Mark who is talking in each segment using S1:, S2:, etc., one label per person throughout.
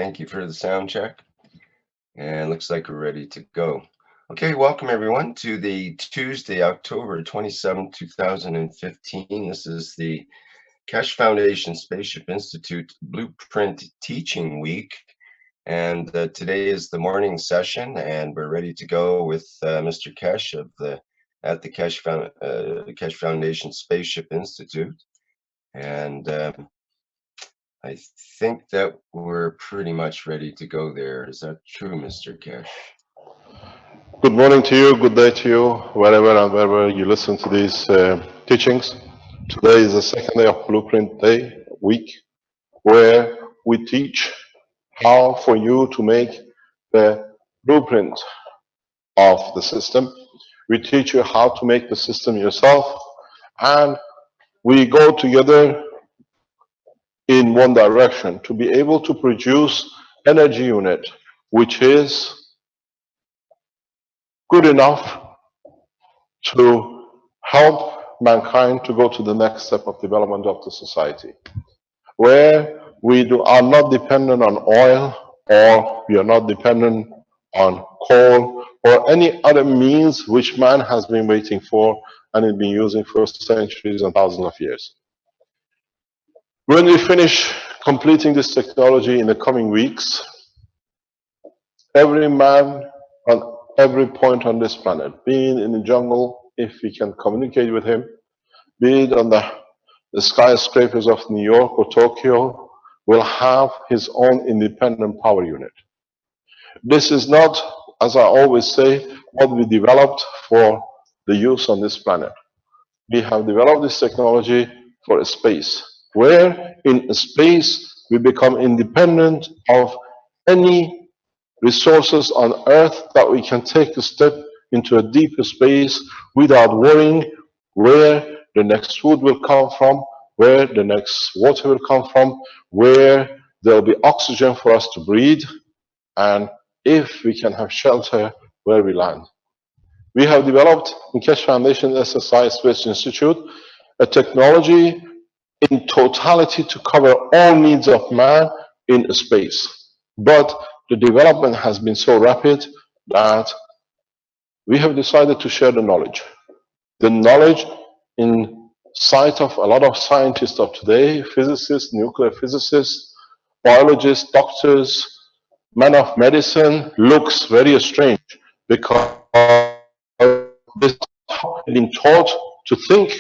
S1: Thank you for the sound check. And looks like we're ready to go. Okay, welcome everyone to the Tuesday, October 27, 2015. This is the Keshe Foundation Spaceship Institute Blueprint Teaching Week. And today is the morning session, and we're ready to go with Mr. Keshe at the Keshe Foundation Spaceship Institute. And I think that we're pretty much ready to go there. Is that true, Mr. Keshe?
S2: Good morning to you, good day to you, wherever and wherever you listen to these teachings. Today is the second day of Blueprint Day week, where we teach how for you to make the blueprint of the system. We teach you how to make the system yourself, and we go together in one direction to be able to produce energy unit, which is good enough to help mankind to go to the next step of development of the society, where we are not dependent on oil, or we are not dependent on coal or any other means which man has been waiting for and has been using for centuries and thousands of years. When we finish completing this technology in the coming weeks, every man on every point on this planet, being in the jungle, if we can communicate with him, be it on the skyscrapers of New York or Tokyo, will have his own independent power unit. This is not, as I always say, what we developed for the use on this planet. We have developed this technology for a space, where in space we become independent of any resources on Earth, that we can take a step into a deeper space without worrying where the next food will come from, where the next water will come from, where there will be oxygen for us to breathe, and if we can have shelter where we land. We have developed in Keshe Foundation SSI Space Institute a technology in totality to cover all needs of man in space. But the development has been so rapid that we have decided to share the knowledge. The knowledge in sight of a lot of scientists of today, physicists, nuclear physicists, biologists, doctors, men of medicine, looks very strange, because this has been taught to think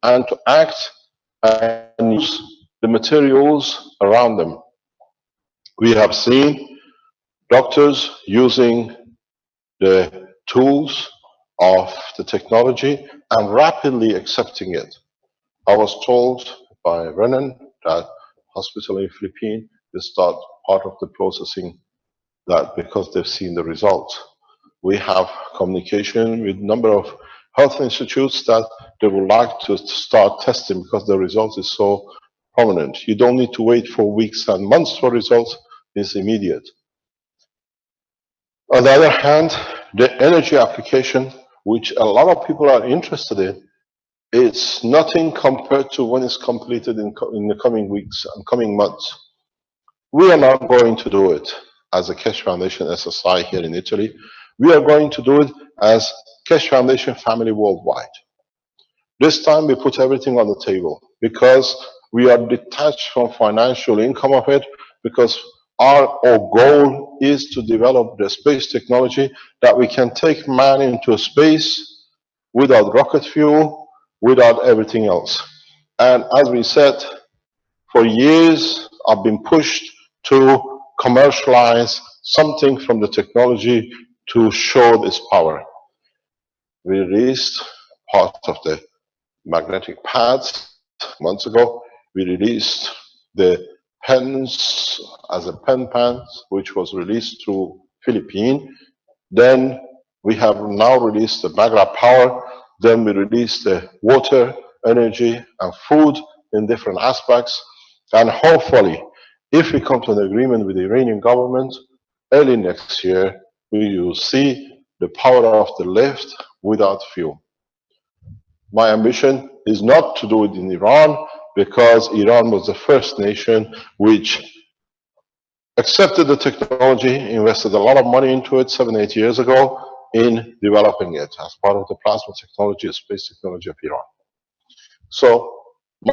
S2: and to act and use the materials around them. We have seen doctors using the tools of the technology and rapidly accepting it. I was told by Renan that hospital in Philippines will start part of the processing that because they've seen the results. We have communication with a number of health institutes that they would like to start testing because the result is so prominent. You don't need to wait for weeks and months for results, it's immediate. On the other hand, the energy application, which a lot of people are interested in, is nothing compared to when it's completed in the coming weeks and coming months. We are not going to do it as a Keshe Foundation SSI here in Italy. We are going to do it as Keshe Foundation Family Worldwide. This time we put everything on the table because we are detached from financial income of it, because our goal is to develop the space technology that we can take man into space without rocket fuel, without everything else. And as we said, for years I've been pushed to commercialize something from the technology to show this power. We released part of the magnetic pads months ago. We released the pens as a pen pants, which was released through Philippines. Then we have now released the Magrav power. Then we released the water, energy, and food in different aspects. And hopefully, if we come to an agreement with the Iranian government, early next year, we will see the power of the lift without fuel. My ambition is not to do it in Iran, because Iran was the first nation which accepted the technology, invested a lot of money into it 7, 8 years ago in developing it as part of the plasma technology and space technology of Iran. So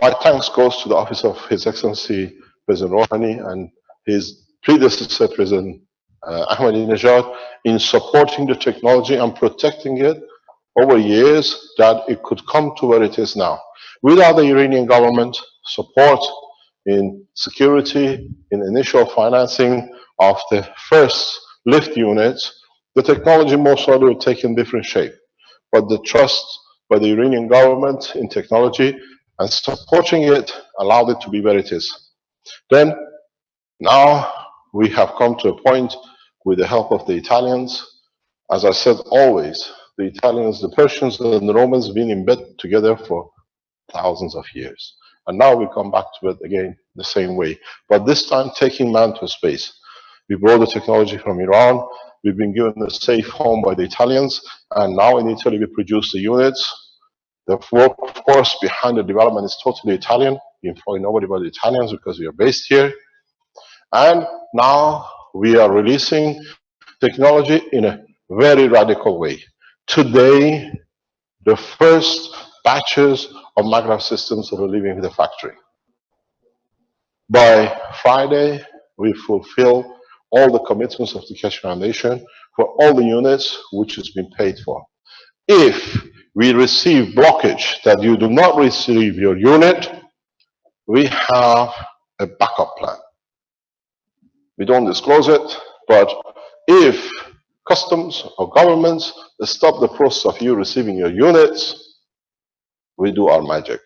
S2: my thanks goes to the office of His Excellency President Rouhani and his predecessor, President Ahmadinejad, in supporting the technology and protecting it over years that it could come to where it is now. Without the Iranian government support in security, in initial financing of the first lift units, the technology most likely would take a different shape. But the trust by the Iranian government in technology and supporting it allowed it to be where it is. Then, now we have come to a point with the help of the Italians. As I said always, the Italians, the Persians, and the Romans have been in bed together for thousands of years. And now we come back to it again the same way, but this time taking man to space. We brought the technology from Iran. We've been given a safe home by the Italians, and now in Italy we produce the units. The workforce behind the development is totally Italian. We employ nobody but the Italians because we are based here. And now we are releasing technology in a very radical way. Today, the first batches of Magrav systems are leaving the factory. By Friday, we fulfill all the commitments of the Keshe Foundation for all the units which has been paid for. If we receive blockage that you do not receive your unit, we have a backup plan. We don't disclose it, but if customs or governments stop the process of you receiving your units, we do our magic.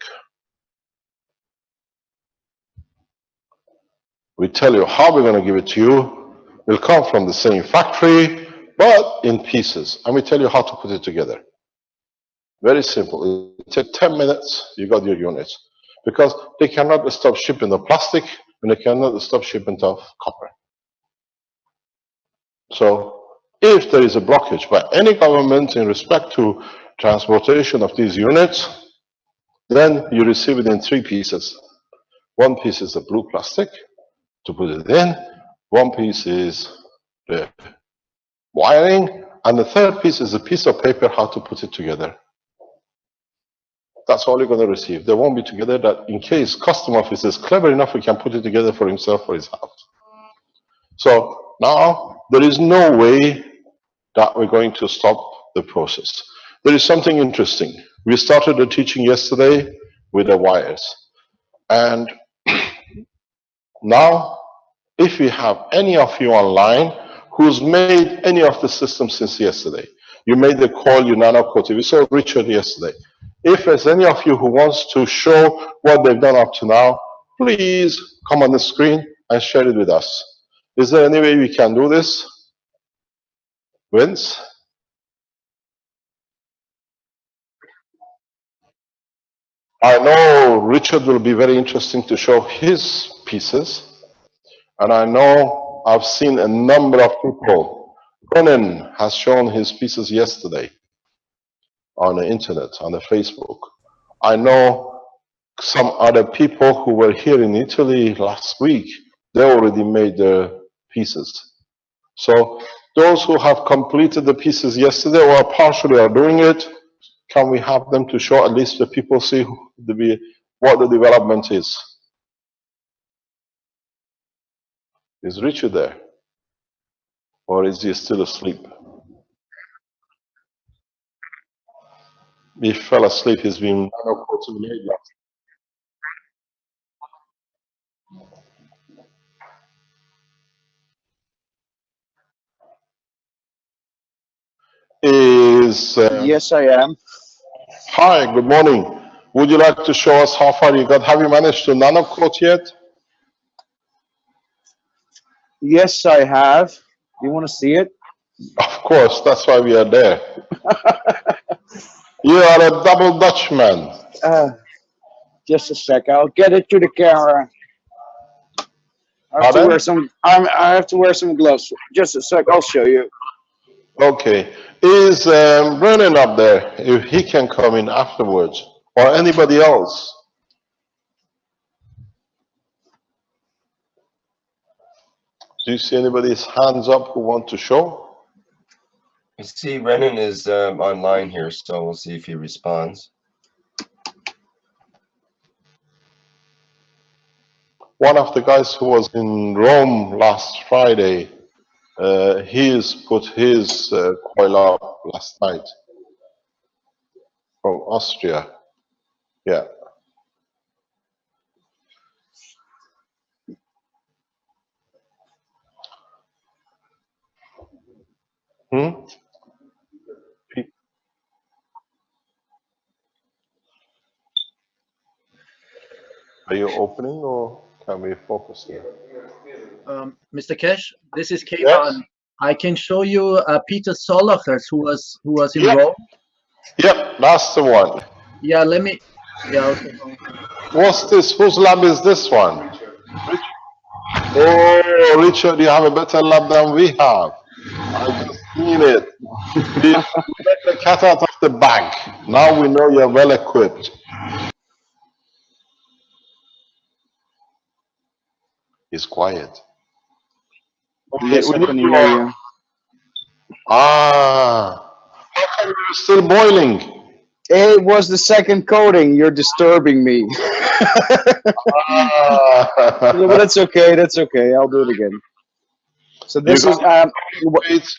S2: We tell you how we're going to give it to you. It'll come from the same factory, but in pieces. And we tell you how to put it together. Very simple. It takes 10 minutes, you got your units. Because they cannot stop shipping the plastic, and they cannot stop shipment of copper. So if there is a blockage by any government in respect to transportation of these units, then you receive it in 3 pieces. One piece is the blue plastic to put it in, one piece is the wiring, and the third piece is a piece of paper how to put it together. That's all you're going to receive. They won't be together that in case custom office is clever enough, he can put it together for himself or his house. So now there is no way that we're going to stop the process. There is something interesting. We started the teaching yesterday with the wires. And now, if we have any of you online who's made any of the systems since yesterday, you made the call, you nano-coated. We saw Richard yesterday. If there's any of you who wants to show what they've done up to now, please come on the screen and share it with us. Is there any way we can do this? Vince? I know Richard will be very interesting to show his pieces. And I know I've seen a number of people. Brennan has shown his pieces yesterday on the internet, on the Facebook. I know some other people who were here in Italy last week, they already made their pieces. So those who have completed the pieces yesterday or partially are doing it, can we have them to show at least the people see what the development is? Is Richard there? Or is he still asleep? He fell asleep. He's been nano-coated last.
S3: Yes, I am.
S2: Hi, good morning. Would you like to show us how far you got? Have you managed to nano-coat yet?
S3: Yes, I have. You want to see it?
S2: Of course, that's why we are there. You are a double Dutchman.
S3: Just a sec. I'll get it to the camera. I have to wear some. I have to wear some gloves. Just a sec. I'll show you.
S2: Okay. Is Brennan up there? If he can come in afterwards, or anybody else? Do you see anybody's hands up who want to show?
S1: I see Renan is online here, so we'll see if he responds.
S2: One of the guys who was in Rome last Friday, he's put his coil up last night from Austria. Yeah. Hmm? Are you opening or can we focus here?
S4: Mr. Keshe, this is Kevin.
S2: Yes.
S4: I can show you Peter Solachers, who was in
S2: Yep.
S4: Rome.
S2: Yep, that's the one.
S4: Yeah, let me. Yeah, okay.
S2: What's this? Whose lab is this one? Oh, Richard, you have a better lab than we have. I just seen it. We let the cat out of the bag. Now we know you're well equipped. He's quiet. Okay,
S3: Yes, I
S2: we
S3: can
S2: need
S3: hear you.
S2: Ah, how come you're still boiling?
S3: It was the second coating. You're disturbing me.
S2: Ah.
S3: But that's okay. That's okay. I'll do it again. So this is
S2: Wait,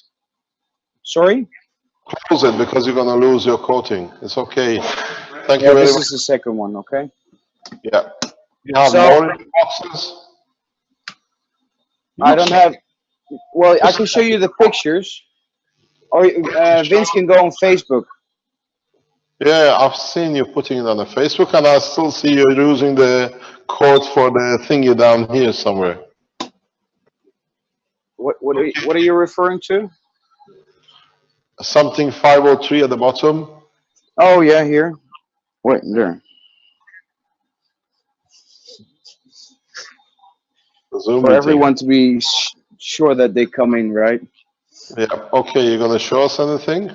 S3: sorry.
S2: close it because you're gonna lose your coating. It's okay. Thank you
S3: Yeah,
S2: very
S3: this
S2: much.
S3: is the second one. Okay.
S2: Yeah. You have
S3: So-
S2: more in the boxes?
S3: I don't have. Well, I can show you the pictures, or Vince can go on Facebook.
S2: Yeah, I've seen you putting it on the Facebook, and I still see you using the code for the thingy down here somewhere.
S3: What are you referring to?
S2: Something 503 at the bottom.
S3: Oh yeah, here. Wait, there.
S2: The Zoom
S3: For
S2: meeting.
S3: everyone to be sure that they come in, right?
S2: Yeah. Okay, you're gonna show us anything?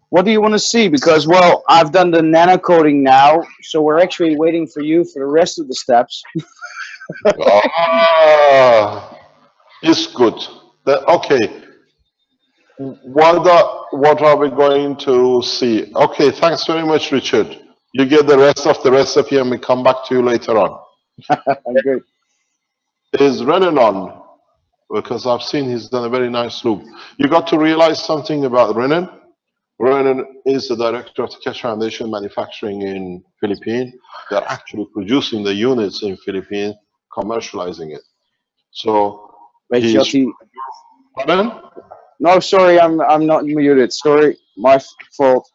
S3: What do you want to see? Because, well, I've done the nano coating now, so we're actually waiting for you for the rest of the steps.
S2: Ah, it's good. Okay. What are we going to see? Okay, thanks very much, Richard. You get the rest of the recipe and we come back to you later on.
S3: Good.
S2: Is Renan on? Because I've seen he's done a very nice loop. You got to realize something about Renan. Renan is the director of the Keshe Foundation Manufacturing in Philippines. They're actually producing the units in Philippines, commercializing it. So
S3: Wait,
S2: he's
S3: Jyoti.
S2: Pardon?
S3: No, sorry, I'm not muted. Sorry, my fault.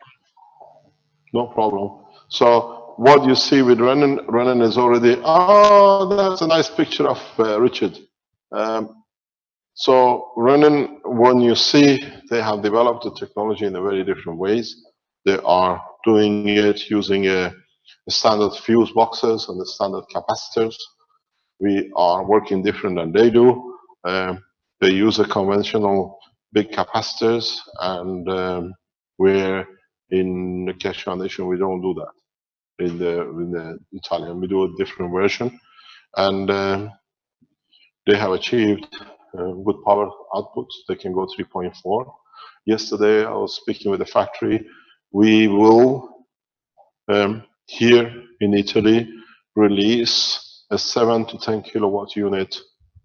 S2: No problem. So what you see with Renan is already, oh, that's a nice picture of Richard. So Renan, when you see, they have developed the technology in a very different ways. They are doing it using a standard fuse boxes and the standard capacitors. We are working different than they do. They use a conventional big capacitors, and we're in the Keshe Foundation, we don't do that. In the Italian, we do a different version, and they have achieved good power output. They can go 3.4. Yesterday, I was speaking with the factory. We will here in Italy release a 7 to 10 kilowatt unit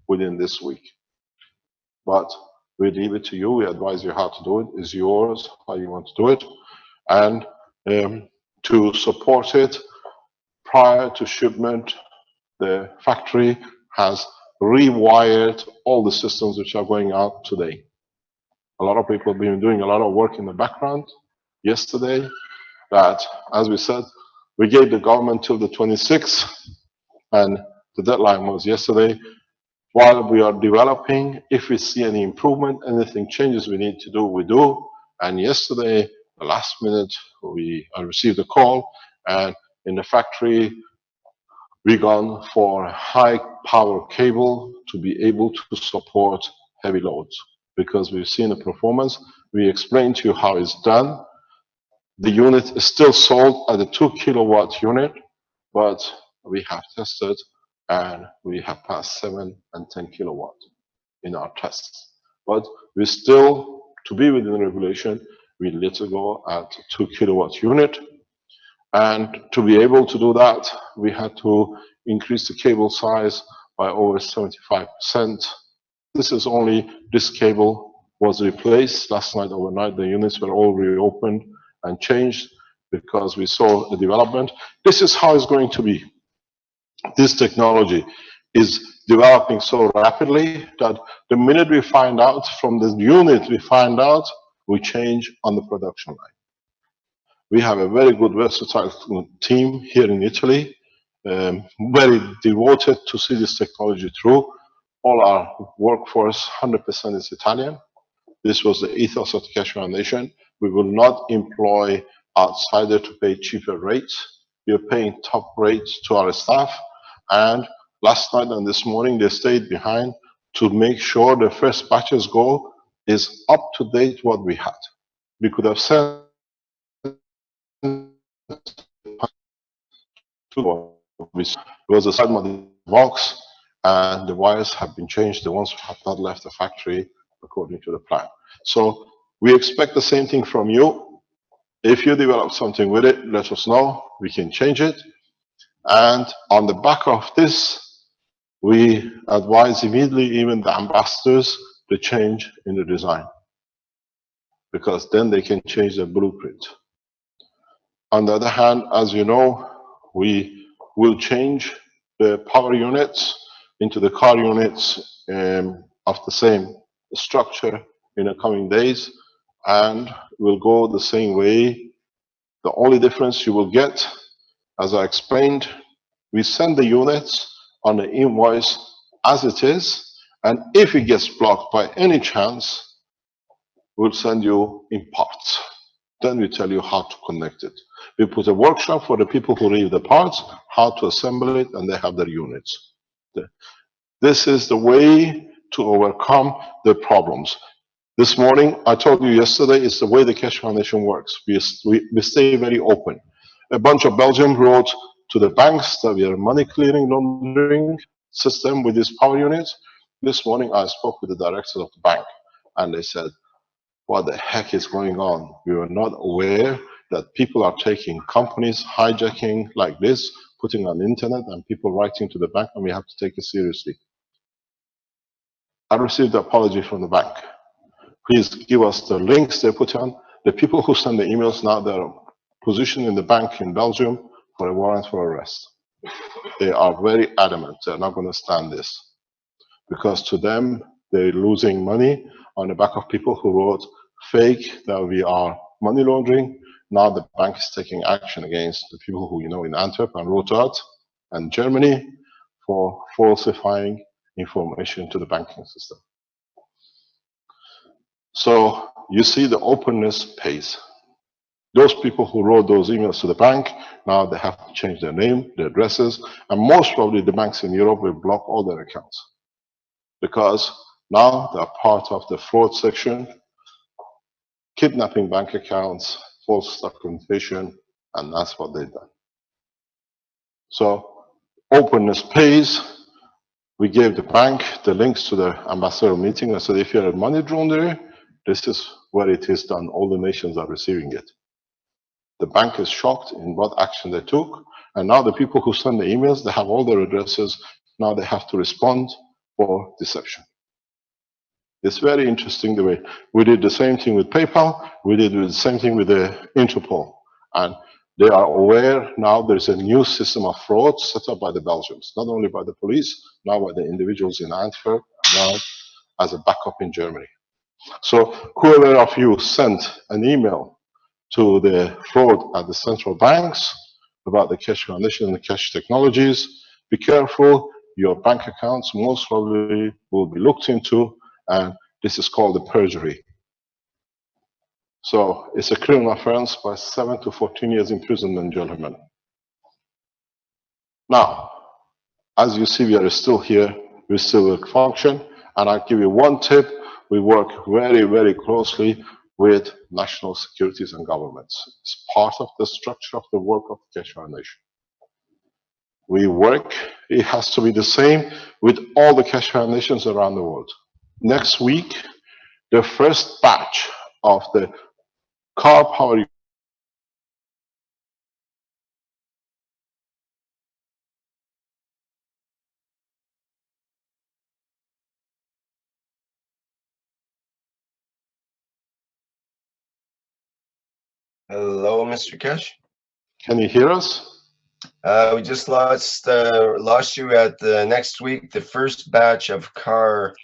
S2: within this week. But we leave it to you. We advise you how to do it. It's yours, how you want to do it. And to support it, prior to shipment, the factory has rewired all the systems which are going out today. A lot of people have been doing a lot of work in the background yesterday that, as we said, we gave the government till the 26th, and the deadline was yesterday. While we are developing, if we see any improvement, anything changes we need to do, we do. And yesterday, the last minute, I received a call, and in the factory, we gone for high power cable to be able to support heavy loads. Because we've seen the performance, we explained to you how it's done. The unit is still sold at a 2 kilowatt unit, but we have tested and we have passed 7 and 10 kilowatt. in our tests. But we still, to be within regulation, we let it go at 2 kilowatt unit. And to be able to do that, we had to increase the cable size by over 75%. This is only, this cable was replaced last night overnight. The units were all reopened and changed because we saw the development. This is how it's going to be. This technology is developing so rapidly that the minute we find out from the unit, we change on the production line. We have a very good, versatile team here in Italy, very devoted to see this technology through. All our workforce, 100% is Italian. This was the ethos of the Keshe Foundation. We will not employ outsiders to pay cheaper rates. We are paying top rates to our staff. And last night and this morning, they stayed behind to make sure the first batches go is up to date what we had. We could have sent it was a side model box, and the wires have been changed. The ones have not left the factory according to the plan. So we expect the same thing from you. If you develop something with it, let us know. We can change it. And on the back of this, we advise immediately even the ambassadors to change in the design, because then they can change the blueprint. On the other hand, as you know, we will change the power units into the car units of the same structure in the coming days, and we'll go the same way. The only difference you will get, as I explained, we send the units on the invoice as it is, and if it gets blocked by any chance, we'll send you in parts. Then we tell you how to connect it. We put a workshop for the people who read the parts, how to assemble it, and they have their units. This is the way to overcome the problems. This morning, I told you yesterday, it's the way the Keshe Foundation works. We stay very open. A bunch of Belgians wrote to the banks that we are money clearing, laundering system with these power units. This morning, I spoke with the directors of the bank, and they said, what the heck is going on? We were not aware that people are taking companies, hijacking like this, putting on the internet, and people writing to the bank, and we have to take it seriously. I received an apology from the bank. Please give us the links they put on. The people who send the emails now, they're positioned in the bank in Belgium for a warrant for arrest. They are very adamant. They're not going to stand this. Because to them, they're losing money on the back of people who wrote fake that we are money laundering. Now the bank is taking action against the people who, in Antwerp and Rotterdam and Germany for falsifying information to the banking system. So you see the openness pays. Those people who wrote those emails to the bank, now they have to change their name, their addresses, and most probably the banks in Europe will block all their accounts. Because now they're part of the fraud section, kidnapping bank accounts, false documentation, and that's what they've done. So openness pays. We gave the bank the links to the ambassador meeting. I said, if you're a money launderer, this is where it is done. All the nations are receiving it. The bank is shocked in what action they took. And now the people who send the emails, they have all their addresses. Now they have to respond for deception. It's very interesting the way we did the same thing with PayPal. We did the same thing with the Interpol. And they are aware now there's a new system of fraud set up by the Belgians, not only by the police, now by the individuals in Antwerp, now as a backup in Germany. So whoever of you sent an email to the fraud at the central banks about the Keshe Foundation and the Keshe technologies, be careful. Your bank accounts most probably will be looked into, and this is called the perjury. So it's a criminal offense by 7 to 14 years imprisonment, gentlemen. Now, as you see, we are still here. We still will function. And I'll give you one tip. We work very, very closely with national securities and governments. It's part of the structure of the work of the Keshe Foundation. We work, it has to be the same with all the Keshe Foundations around the world. next week, the first batch of the car power.
S1: Hello, Mr. Keshe.
S2: Can you hear us?
S1: We just lost you at the next week. The first batch of car.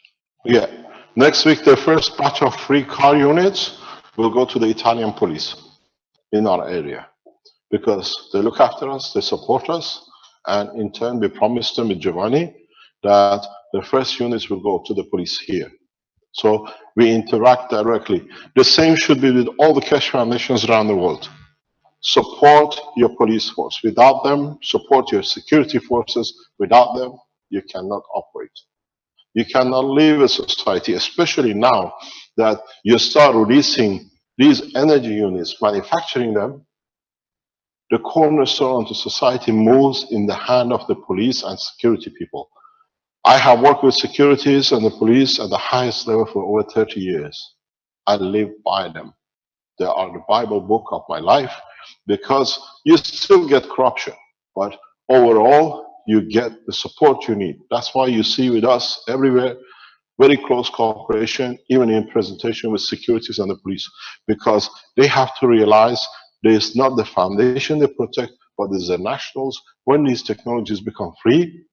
S2: Yeah. Next week, the first batch of free car units will go to the Italian police in our area because they look after us, they support us, and in turn, we promised them with Giovanni that the first units will go to the police here. So we interact directly. The same should be with all the Keshe Foundations around the world. Support your police force. Without them, support your security forces. Without them, you cannot operate. You cannot live a society, especially now that you start releasing these energy units, manufacturing them. The cornerstone of the society moves in the hand of the police and security people. I have worked with securities and the police at the highest level for over 30 years. I live by them. They are the Bible book of my life because you still get corruption, but overall, you get the support you need. That's why you see with us everywhere very close cooperation, even in presentation with securities and the police, because they have to realize there is not the foundation they protect, but there's the nationals. When these technologies become free,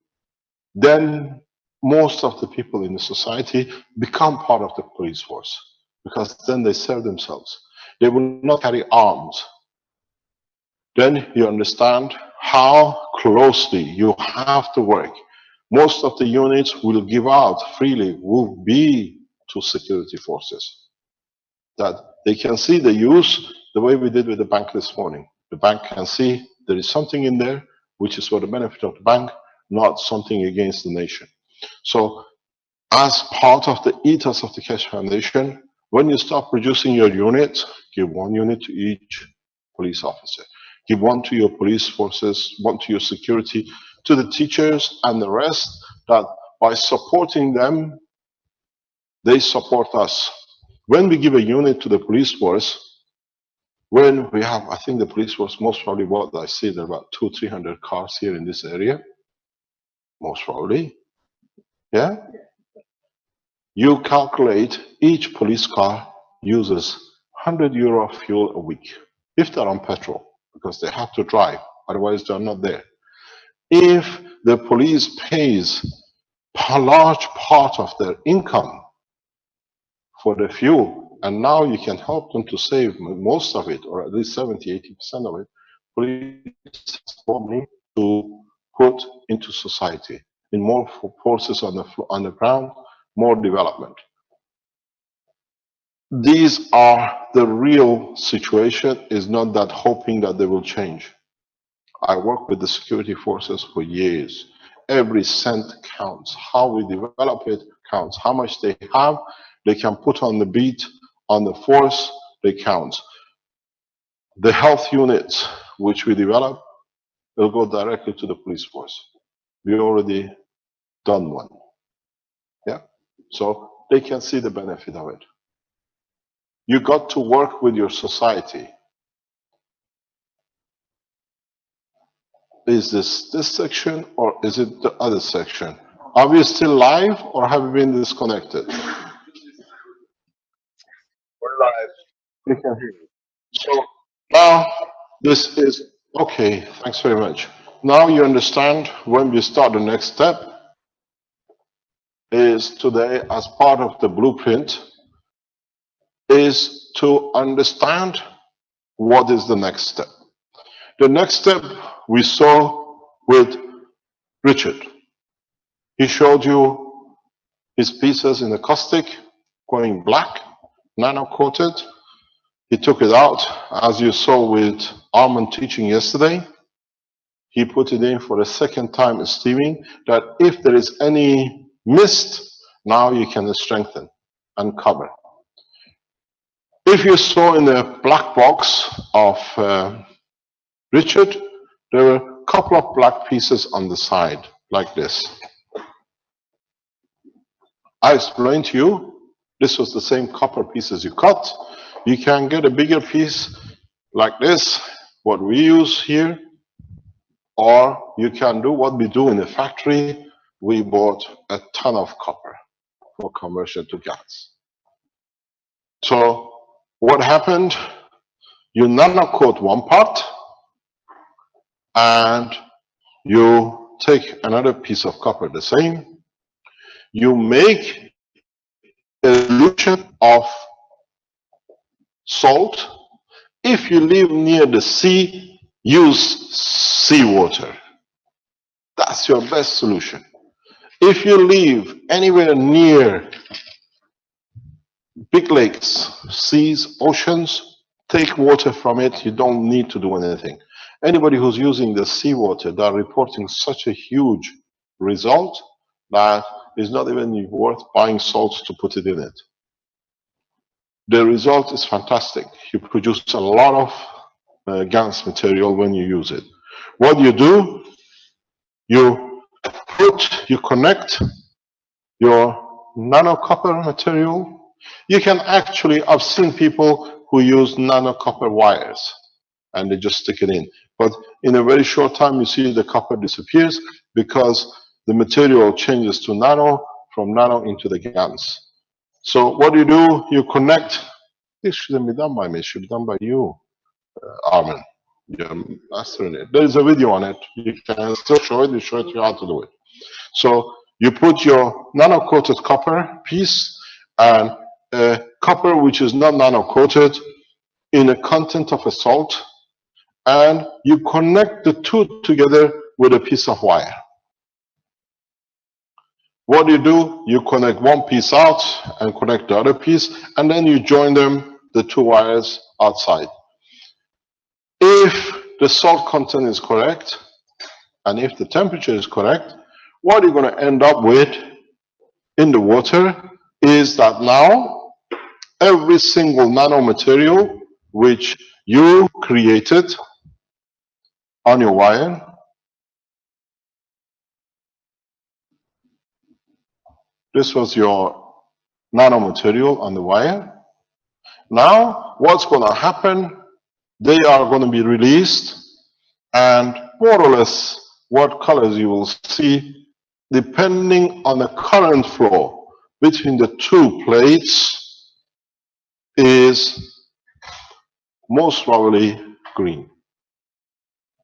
S2: then most of the people in the society become part of the police force, because then they serve themselves. They will not carry arms. Then you understand how closely you have to work. Most of the units will give out freely, will be to security forces, that they can see the use the way we did with the bank this morning. The bank can see there is something in there which is for the benefit of the bank, not something against the nation. So as part of the ethos of the Keshe Foundation, when you start producing your units, give one unit to each police officer. Give one to your police forces, one to your security, to the teachers and the rest, that by supporting them, they support us. When we give a unit to the police force, when we have, I think the police force, most probably what I see, there are about 200-300 cars here in this area, most probably, yeah? You calculate each police car uses €100 of fuel a week, if they're on petrol, because they have to drive, otherwise they're not there. If the police pays a large part of their income for the fuel, and now you can help them to save most of it, or at least 70–80% of it, police has more money to put into society, in more forces on the ground, more development. These are the real situation, is not that hoping that they will change. I work with the security forces for years. Every cent counts. How we develop it counts. How much they have, they can put on the beat, on the force, they count. The health units which we develop will go directly to the police force. We already done one. Yeah. So they can see the benefit of it. You got to work with your society. Is this section or is it the other section? Are we still live or have we been disconnected?
S1: We're live.
S2: We can hear you. So now this is okay. Thanks very much. Now you understand when we start the next step is today, as part of the blueprint, is to understand what is the next step. The next step we saw with Richard. He showed you his pieces in the caustic going black, nano coated. He took it out, as you saw with Armand teaching yesterday. He put it in for a second time steaming, that if there is any mist, now you can strengthen and cover. If you saw in the black box of Richard, there were a couple of black pieces on the side, like this. I explained to you, this was the same copper pieces you cut. You can get a bigger piece like this, what we use here, or you can do what we do in the factory. We bought a ton of copper for conversion to gas. So what happened? You nanocoat one part and you take another piece of copper, the same. You make a solution of salt. If you live near the sea, use seawater. That's your best solution. If you live anywhere near big lakes, seas, oceans, take water from it. You don't need to do anything. Anybody who's using the seawater, they're reporting such a huge result that it's not even worth buying salt to put it in it. The result is fantastic. You produce a lot of gas material when you use it. What you do, you connect your nano copper material. You can actually, I've seen people who use nano copper wires and they just stick it in. But in a very short time, you see the copper disappears because the material changes to nano, from nano into the GaNs. So what you do, you connect. This shouldn't be done by me, it should be done by you, Armin. You're mastering it. There is a video on it. You can still show it, you show you how to do it. So you put your nano-coated copper piece and copper which is not nano-coated in a content of a salt, and you connect the two together with a piece of wire. What you do, you connect one piece out and connect the other piece, and then you join them, the two wires outside. If the salt content is correct, and if the temperature is correct, what you're going to end up with in the water is that now every single nanomaterial which you created on your wire, this was your nanomaterial on the wire. Now what's going to happen, they are going to be released, and more or less what colors you will see depending on the current flow between the two plates is most probably green.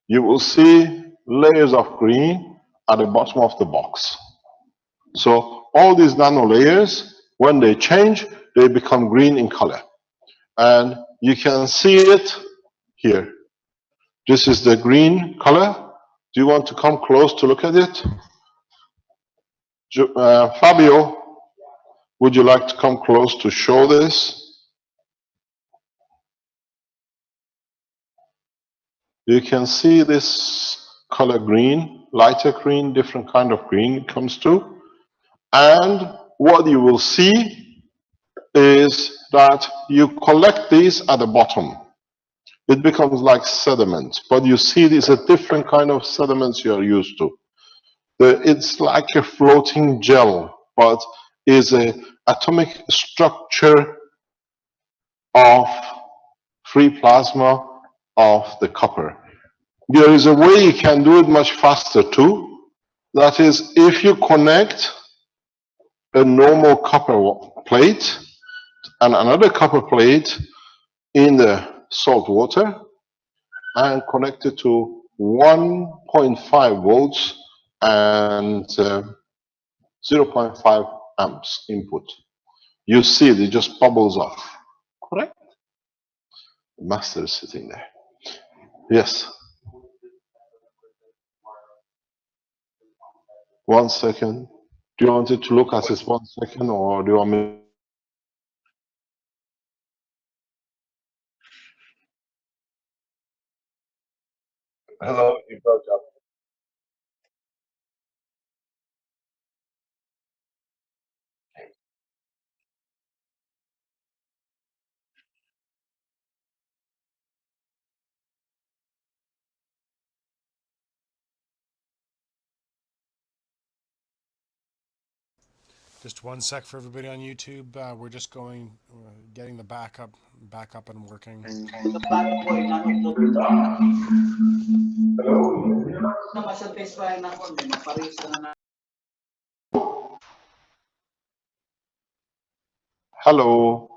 S2: You will see layers of green at the bottom of the box. So all these nano layers, when they change, they become green in color. And you can see it here. This is the green color. Do you want to come close to look at it? Fabio, would you like to come close to show this? You can see this color green, lighter green, different kind of green it comes to. And what you will see is that you collect these at the bottom. It becomes like sediment, but you see these are different kind of sediments you are used to. It's like a floating gel, but is a atomic structure of free plasma of the copper. There is a way you can do it much faster too. That is, if you connect a normal copper plate and another copper plate in the salt water and connect it to 1.5 volts and 0.5 amps input. You see it just bubbles off. Correct? The master is sitting there. Yes. 1 second. Do you want it to look at it 1 second, or do you want me?
S1: Hello, you broke up.
S5: Just 1 sec for everybody on YouTube. We're just getting the back up and working.
S2: Hello.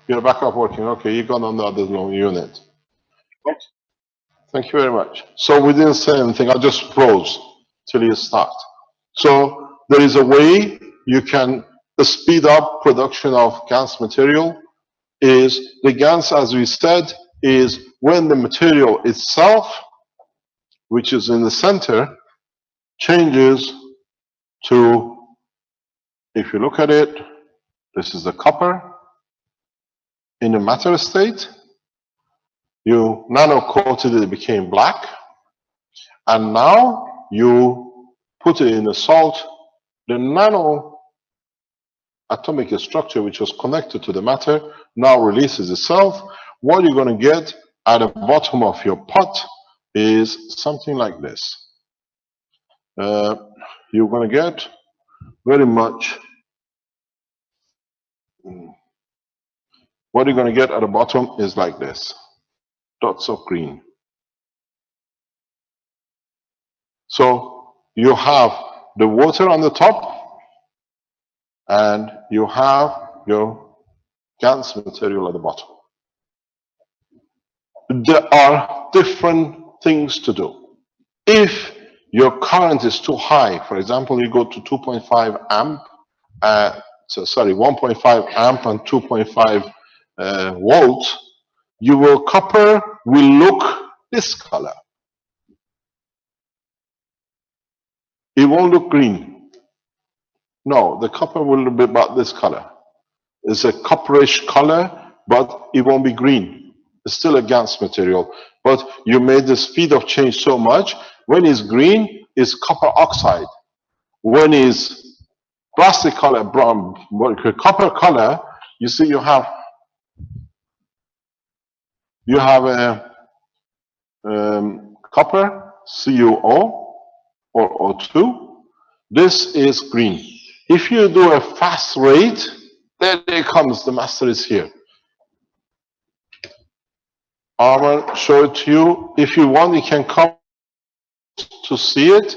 S2: You're back up working. Okay, you got on the other long unit. Okay. Thank you very much. So we didn't say anything. I just froze till you start. So there is a way you can speed up production of GANs material. Is the GANs, as we said, is when the material itself, which is in the center, changes to, if you look at it, this is the copper in the matter state. You nano-coated it, it became black. And now you put it in the salt. The nano atomic structure, which was connected to the matter, now releases itself. What you're going to get at the bottom of your pot is something like this. You're going to get very much what you're going to get at the bottom is like this, dots of green. So you have the water on the top and you have your GANs material at the bottom. There are different things to do. If your current is too high, for example, you go to 2.5 amp, 1.5 amp and 2.5 volts, your copper will look this color. It won't look green. No, the copper will be about this color. It's a copperish color, but it won't be green. It's still a GANs material. But you made the speed of change so much. When it's green, it's copper oxide. When it's plastic color, brown, copper color, you see you have a copper, CuO, or O2. This is green. If you do a fast rate, there it comes, the master is here. I will show it to you. If you want, you can come to see it.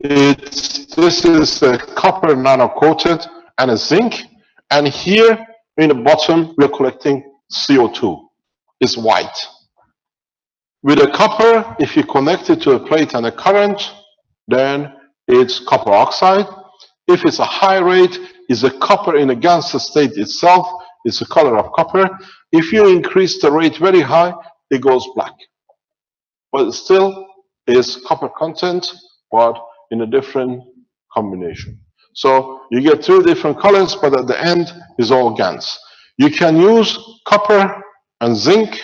S2: This is a copper nano-coated and a zinc. And here in the bottom, we're collecting CO2. It's white. With a copper, if you connect it to a plate and a current, then it's copper oxide. If it's a high rate, it's a copper in the GANs state itself. It's the color of copper. If you increase the rate very high, it goes black. But it still is copper content, but in a different combination. So you get two different colors, but at the end is all GANs. You can use copper and zinc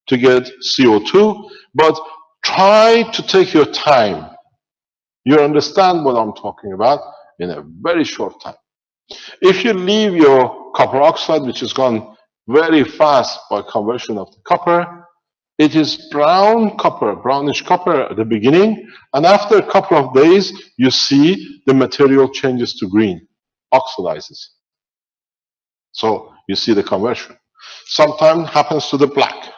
S2: to get CO2, but try to take your time. You understand what I'm talking about in a very short time. If you leave your copper oxide, which has gone very fast by conversion of the copper, it is brown copper, brownish copper at the beginning, and after a couple of days, you see the material changes to green, oxidizes. So you see the conversion. Sometimes happens to the black.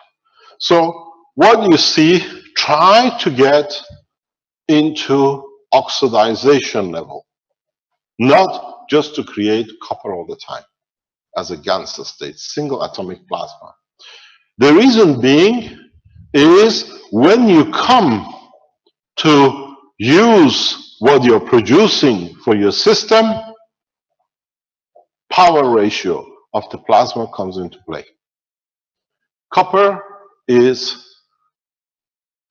S2: So what you see, try to get into oxidization level, not just to create copper all the time as a GANs state, single atomic plasma. The reason being is when you come to use what you're producing for your system, power ratio of the plasma comes into play. Copper is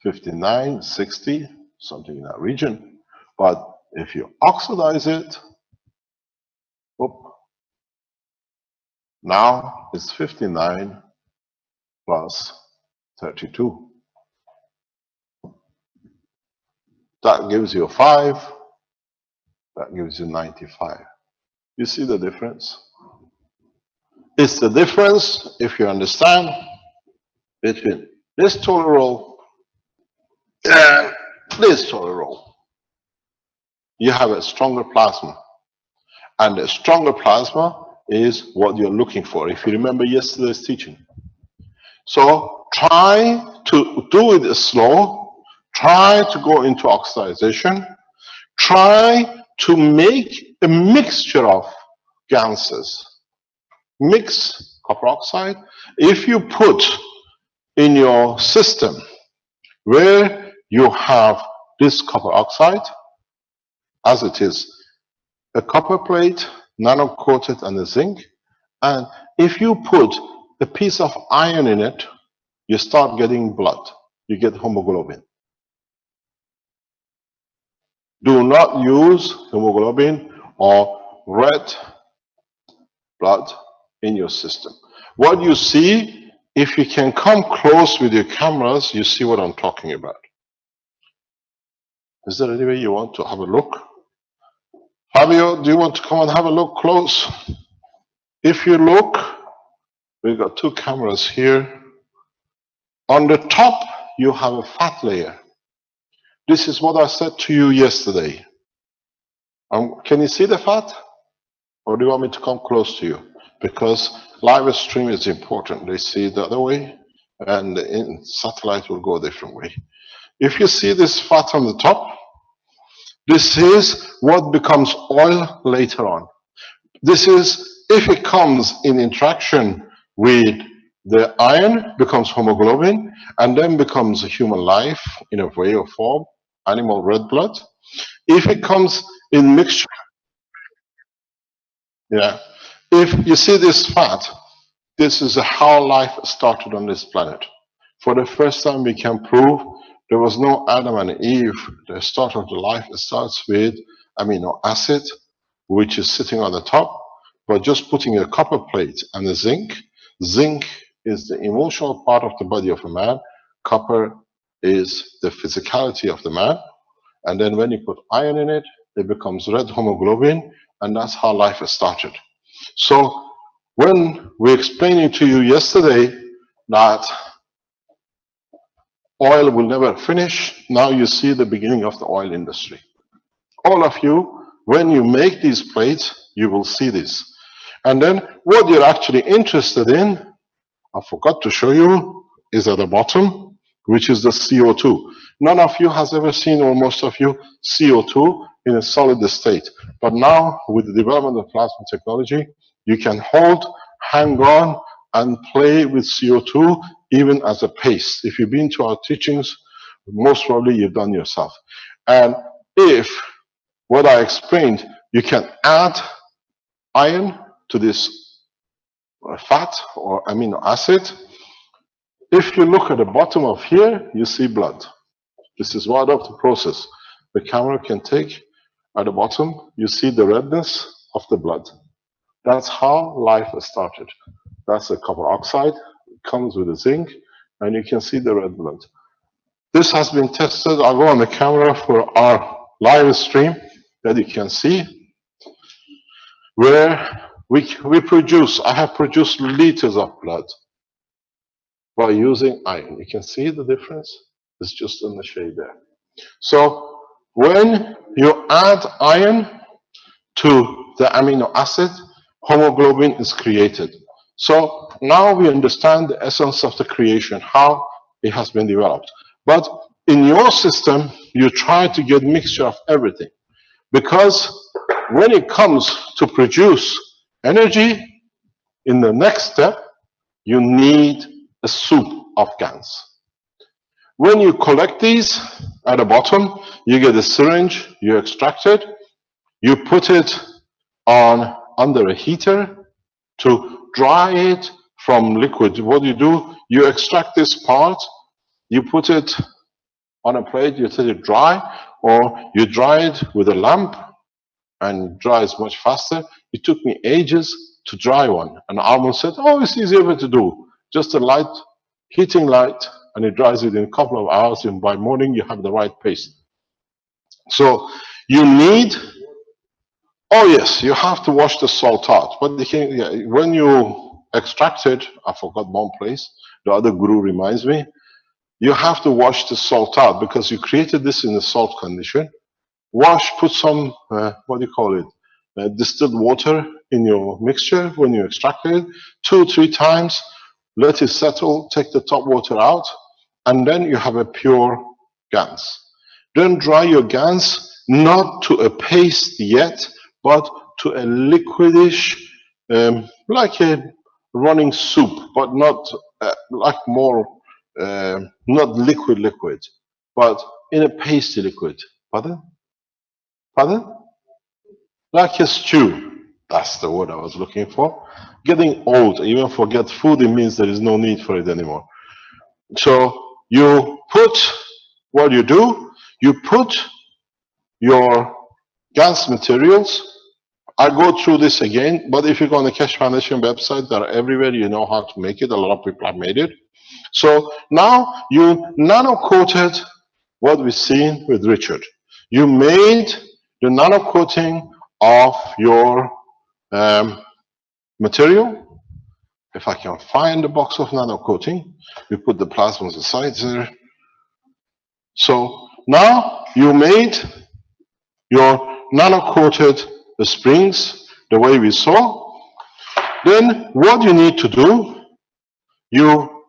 S2: 59, 60, something in that region. But if you oxidize it, now it's 59 plus 32. That gives you 5. That gives you 95. You see the difference? It's the difference, if you understand, between this tolerol and this tolerol. you have a stronger plasma. And a stronger plasma is what you're looking for, if you remember yesterday's teaching. So try to do it slow, try to go into oxidization, try to make a mixture of ganses. Mix copper oxide. If you put in your system where you have this copper oxide, as it is, a copper plate, nano-coated, and a zinc, and if you put a piece of iron in it, you start getting blood. You get hemoglobin. Do not use hemoglobin or red blood in your system. What you see, if you can come close with your cameras, you see what I'm talking about. Is there any way you want to have a look? Fabio, do you want to come and have a look close? If you look, we've got two cameras here. On the top, you have a fat layer. This is what I said to you yesterday. Can you see the fat? Or do you want me to come close to you? Because live stream is important. They see it the other way, and in satellite will go a different way. If you see this fat on the top, this is what becomes oil later on. This is, if it comes in interaction with the iron, becomes hemoglobin, and then becomes a human life in a way or form, animal red blood. If it comes in mixture, yeah. If you see this fat, this is how life started on this planet. For the first time, we can prove there was no Adam and Eve. The start of the life starts with amino acid, which is sitting on the top, but just putting a copper plate and a zinc. Zinc is the emotional part of the body of a man. Copper is the physicality of the man. And then when you put iron in it, it becomes red hemoglobin, and that's how life has started. So when we explained to you yesterday that oil will never finish, now you see the beginning of the oil industry. All of you, when you make these plates, you will see this. And then what you're actually interested in, I forgot to show you, is at the bottom, which is the CO2. None of you has ever seen, or most of you, CO2 in a solid state. But now, with the development of plasma technology, you can hold, hang on, and play with CO2 even as a paste. If you've been to our teachings, most probably you've done yourself. And if what I explained, you can add iron to this fat or amino acid. If you look at the bottom of here, you see blood. This is part of the process. The camera can take at the bottom, you see the redness of the blood. That's how life has started. That's the copper oxide. It comes with the zinc, and you can see the red blood. This has been tested. I'll go on the camera for our live stream that you can see, where we produce, I have produced liters of blood by using iron. You can see the difference. It's just in the shade there. So when you add iron to the amino acid, hemoglobin is created. So now we understand the essence of the creation, how it has been developed. But in your system, you try to get mixture of everything. Because when it comes to produce energy, in the next step, you need a soup of GANs. When you collect these at the bottom, you get a syringe, you extract it, you put it on under a heater to dry it from liquid. What do? You extract this part, you put it on a plate, you let it dry, or you dry it with a lamp, and it dries much faster. It took me ages to dry one. And Armand said, oh, it's easier to do. Just a light, heating light, and it dries it in a couple of hours, and by morning you have the right paste. So you need, oh yes, you have to wash the salt out. But when you extract it, I forgot one place, the other guru reminds me, you have to wash the salt out because you created this in a salt condition. put some, what do you call it, distilled water in your mixture when you extract it, 2-3 times, let it settle, take the top water out, and then you have a pure GANS. Then dry your GANS not to a paste yet, but to a liquidish, like a running soup, but not like more, not liquid, but in a pasty liquid. Pardon? Pardon? Like a stew. That's the word I was looking for. Getting old, even forget food, it means there is no need for it anymore. So you put, what you put your GANS materials. I go through this again, but if you go on the Keshe Foundation website, they're everywhere. You know how to make it. A lot of people have made it. So now you nano-coated what we've seen with Richard. You made the nano-coating of your material. If I can find the box of nano-coating, we put the plasmas aside there. So now you made your nano-coated springs the way we saw. Then what you need to do, you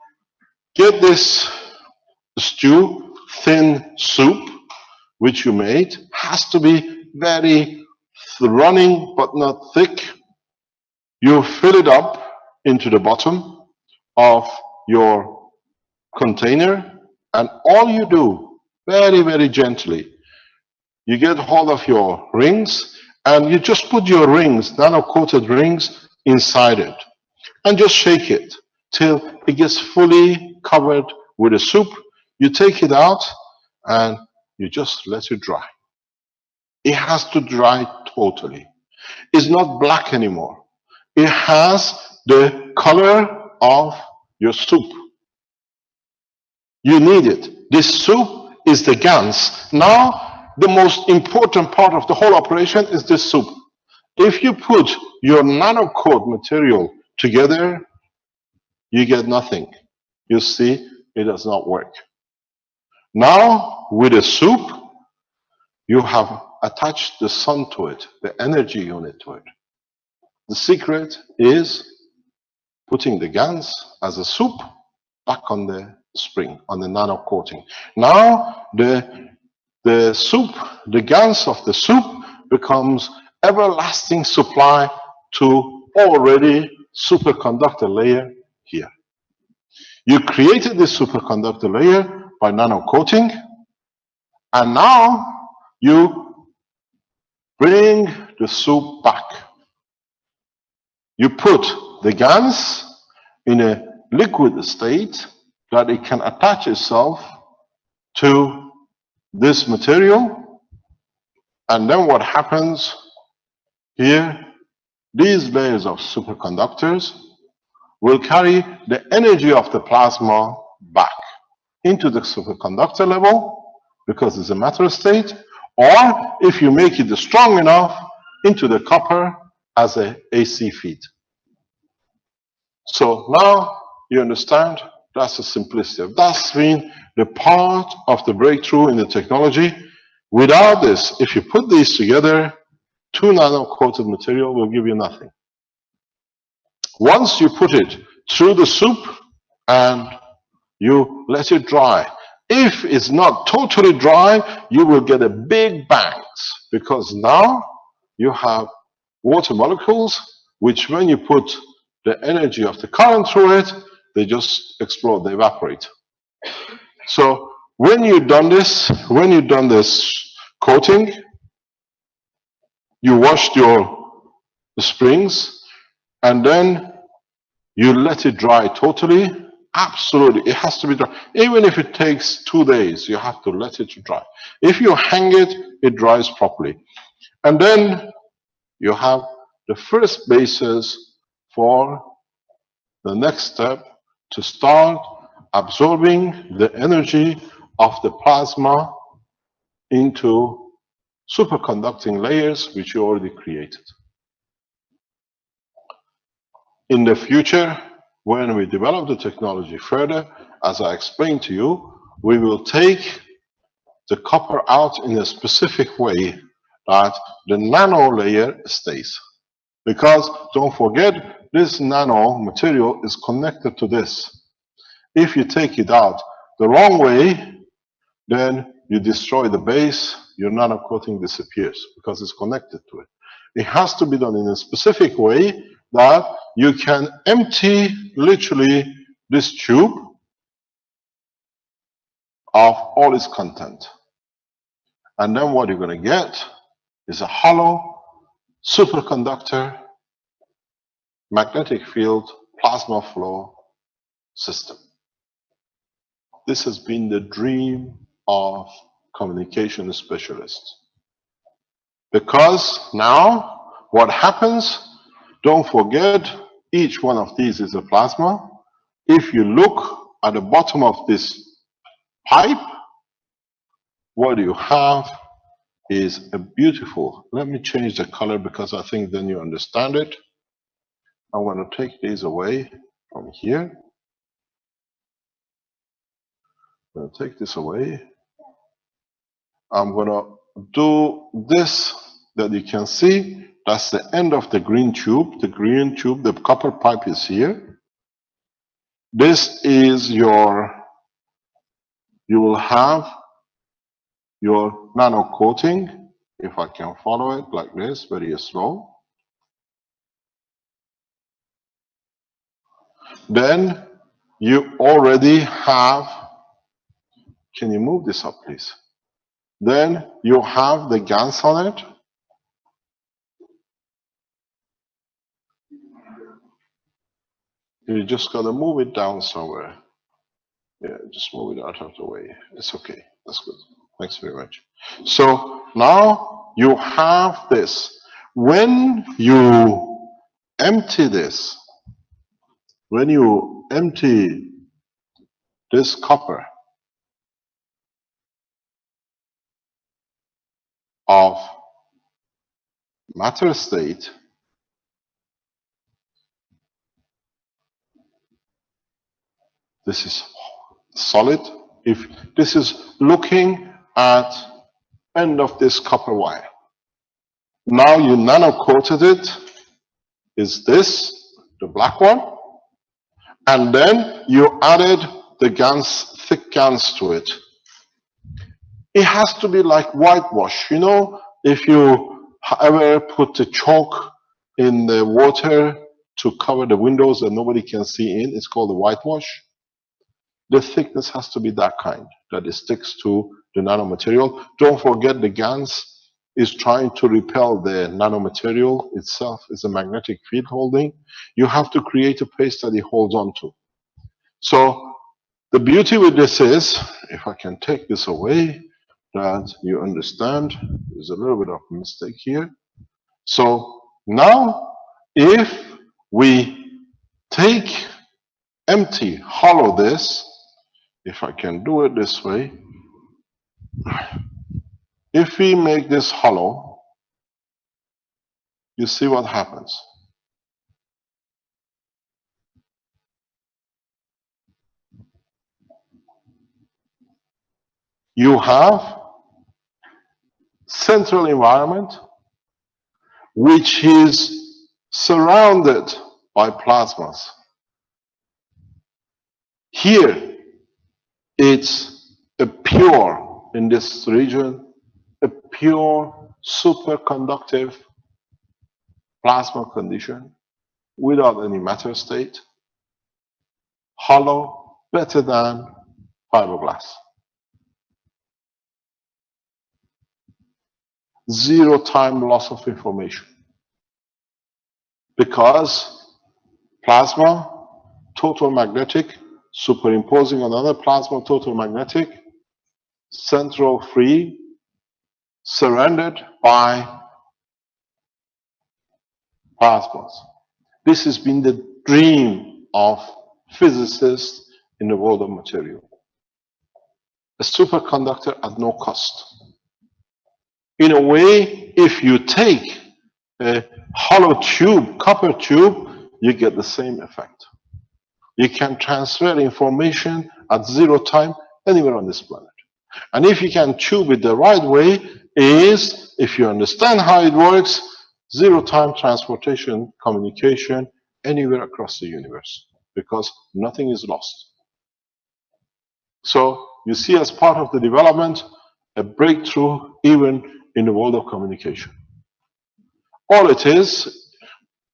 S2: get this stew, thin soup, which you made, has to be very running but not thick. You fill it up into the bottom of your container, and all you do, very, very gently, you get hold of your rings, and you just put your rings, nano-coated rings, inside it, and just shake it till it gets fully covered with the soup. You take it out, and you just let it dry. It has to dry totally. It's not black anymore. It has the color of your soup. You need it. This soup is the GANS. Now, the most important part of the whole operation is this soup. If you put your nano-coat material together, you get nothing. You see, it does not work. Now, with the soup, you have attached the sun to it, the energy unit to it. The secret is putting the GANS as a soup back on the spring, on the nano coating. Now the soup, the GANS of the soup becomes everlasting supply to already superconductor layer here. You created this superconductor layer by nano coating, and now you bring the soup back. You put the GANS in a liquid state that it can attach itself to this material, and then what happens here, these layers of superconductors will carry the energy of the plasma back into the superconductor level, because it's a matter state, or if you make it strong enough, into the copper as a AC feed. So now you understand, that's the simplicity. That's been the part of the breakthrough in the technology. Without this, if you put these together, 2 nano-coated material will give you nothing. Once you put it through the soup and you let it dry, if it's not totally dry, you will get a big bangs, because now you have water molecules, which when you put the energy of the current through it, they just explode, they evaporate. So when you've done this, coating, you washed your springs, and then you let it dry totally. Absolutely, it has to be dry. Even if it takes 2 days, you have to let it dry. If you hang it, it dries properly. And then you have the first basis for the next step to start absorbing the energy of the plasma into superconducting layers which you already created. In the future, when we develop the technology further, as I explained to you, we will take the copper out in a specific way that the nano layer stays. Because don't forget, this nano material is connected to this. If you take it out the wrong way, then you destroy the base, your nano coating disappears because it's connected to it. It has to be done in a specific way that you can empty literally this tube of all its content. And then what you're going to get is a hollow superconductor magnetic field plasma flow system. This has been the dream of communication specialists. Because now what happens, don't forget, each one of these is a plasma. If you look at the bottom of this pipe, what you have is a beautiful, let me change the color because I think then you understand it. I'm going to take these away from here. I'm going to take this away. I'm going to do this that you can see. That's the end of the green tube. The green tube, the copper pipe is here. This is your, you will have your nano coating, if I can follow it like this, very slow. Then you already have, can you move this up please? Then you have the GANs on it. You just gotta move it down somewhere. Yeah, just move it out of the way. It's okay, that's good. Thanks very much. So now you have this. When you empty this, when you empty this copper of matter state, this is solid. If this is looking at end of this copper wire. Now you nano coated it, is this, the black one, and then you added the GANs, thick GANs to it. It has to be like whitewash. You know, if you ever put the chalk in the water to cover the windows that nobody can see in, it's called a whitewash. The thickness has to be that kind, that it sticks to the nanomaterial. Don't forget the GANs is trying to repel the nanomaterial itself. It's a magnetic field holding. You have to create a paste that it holds on to. So the beauty with this is, if I can take this away, that you understand, there's a little bit of a mistake here. So now, if we take empty, hollow this, if I can do it this way, if we make this hollow, you see what happens. You have central environment which is surrounded by plasmas. Here it's a pure, in this region, a pure superconductive plasma condition without any matter state, hollow, better than fiberglass. Zero time loss of information. Because plasma, total magnetic, superimposing another plasma, total magnetic, central free, surrounded by plasmas. This has been the dream of physicists in the world of material. A superconductor at no cost. In a way, if you take a hollow tube, copper tube, you get the same effect. You can transfer information at zero time anywhere on this planet. And if you can tube it the right way, is if you understand how it works, zero-time transportation, communication anywhere across the universe, because nothing is lost. So you see, as part of the development, a breakthrough even in the world of communication. All it is,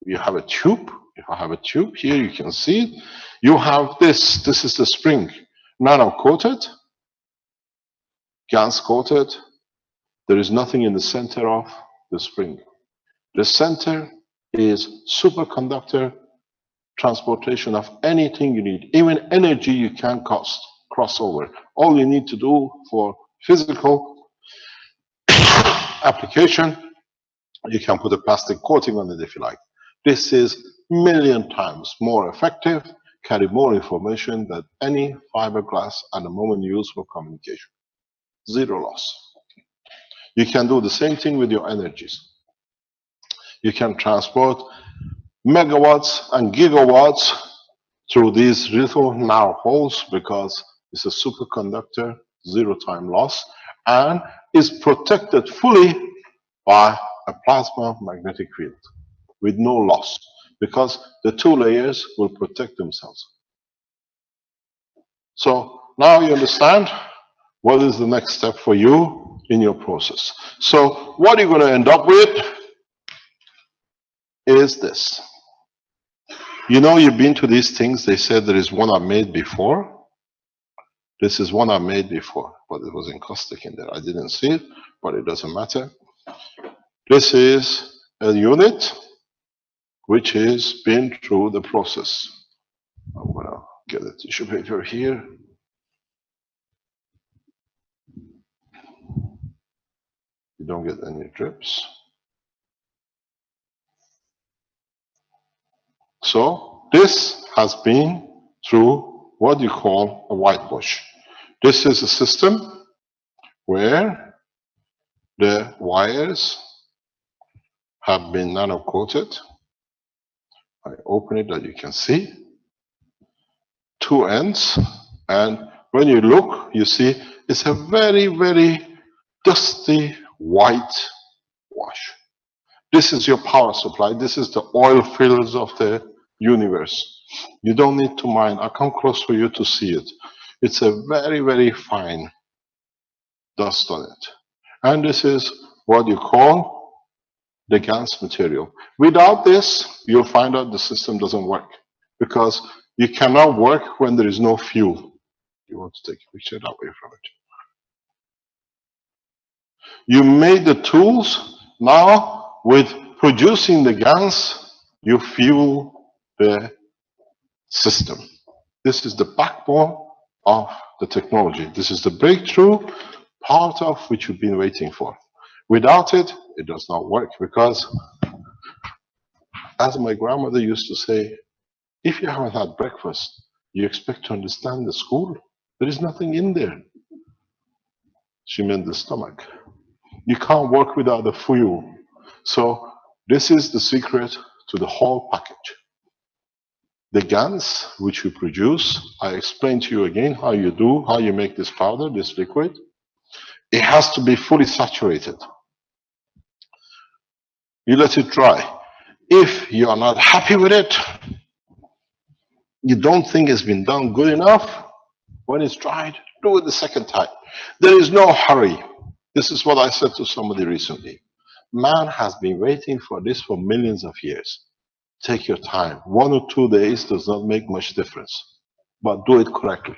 S2: you have a tube. If I have a tube here, you can see it. You have this. This is the spring, nano-coated, GaNs-coated. There is nothing in the center of the spring. The center is superconductor transportation of anything you need, even energy you can cross over. All you need to do for physical application, you can put a plastic coating on it if you like. This is million times more effective, carry more information than any fiberglass at the moment used for communication. Zero loss. You can do the same thing with your energies. You can transport megawatts and gigawatts through these little narrow holes because it's a superconductor, zero-time loss, and is protected fully by a plasma magnetic field with no loss, because the two layers will protect themselves. So now you understand what is the next step for you in your process. So what you're going to end up with is this. You know, you've been to these things, they said there is one I made before. This is one I made before, but it was in caustic in there. I didn't see it, but it doesn't matter. This is a unit which has been through the process. I'm going to get a tissue paper here. You don't get any drips. So this has been through what you call a white wash. This is a system where the wires have been nano-coated. I open it that you can see. Two ends, and when you look, you see it's a very, very dusty white wash. This is your power supply. This is the oil fields of the universe. You don't need to mind. I come close for you to see it. It's a very, very fine dust on it. And this is what you call the GaNs material. Without this, you'll find out the system doesn't work, because you cannot work when there is no fuel. You want to take a picture that way from it. You made the tools. Now, with producing the GaNs, you fuel the system. This is the backbone of the technology. This is the breakthrough, part of which you've been waiting for. Without it, it does not work, because, as my grandmother used to say, if you haven't had breakfast, you expect to understand the school? There is nothing in there. She meant the stomach. You can't work without the fuel. So this is the secret to the whole package. The GaNs, which we produce, I explained to you again how you make this powder, this liquid. It has to be fully saturated. You let it dry. If you are not happy with it, you don't think it's been done good enough, when it's dried, do it the second time. There is no hurry. This is what I said to somebody recently. Man has been waiting for this for millions of years. Take your time. 1 or 2 days does not make much difference, but do it correctly.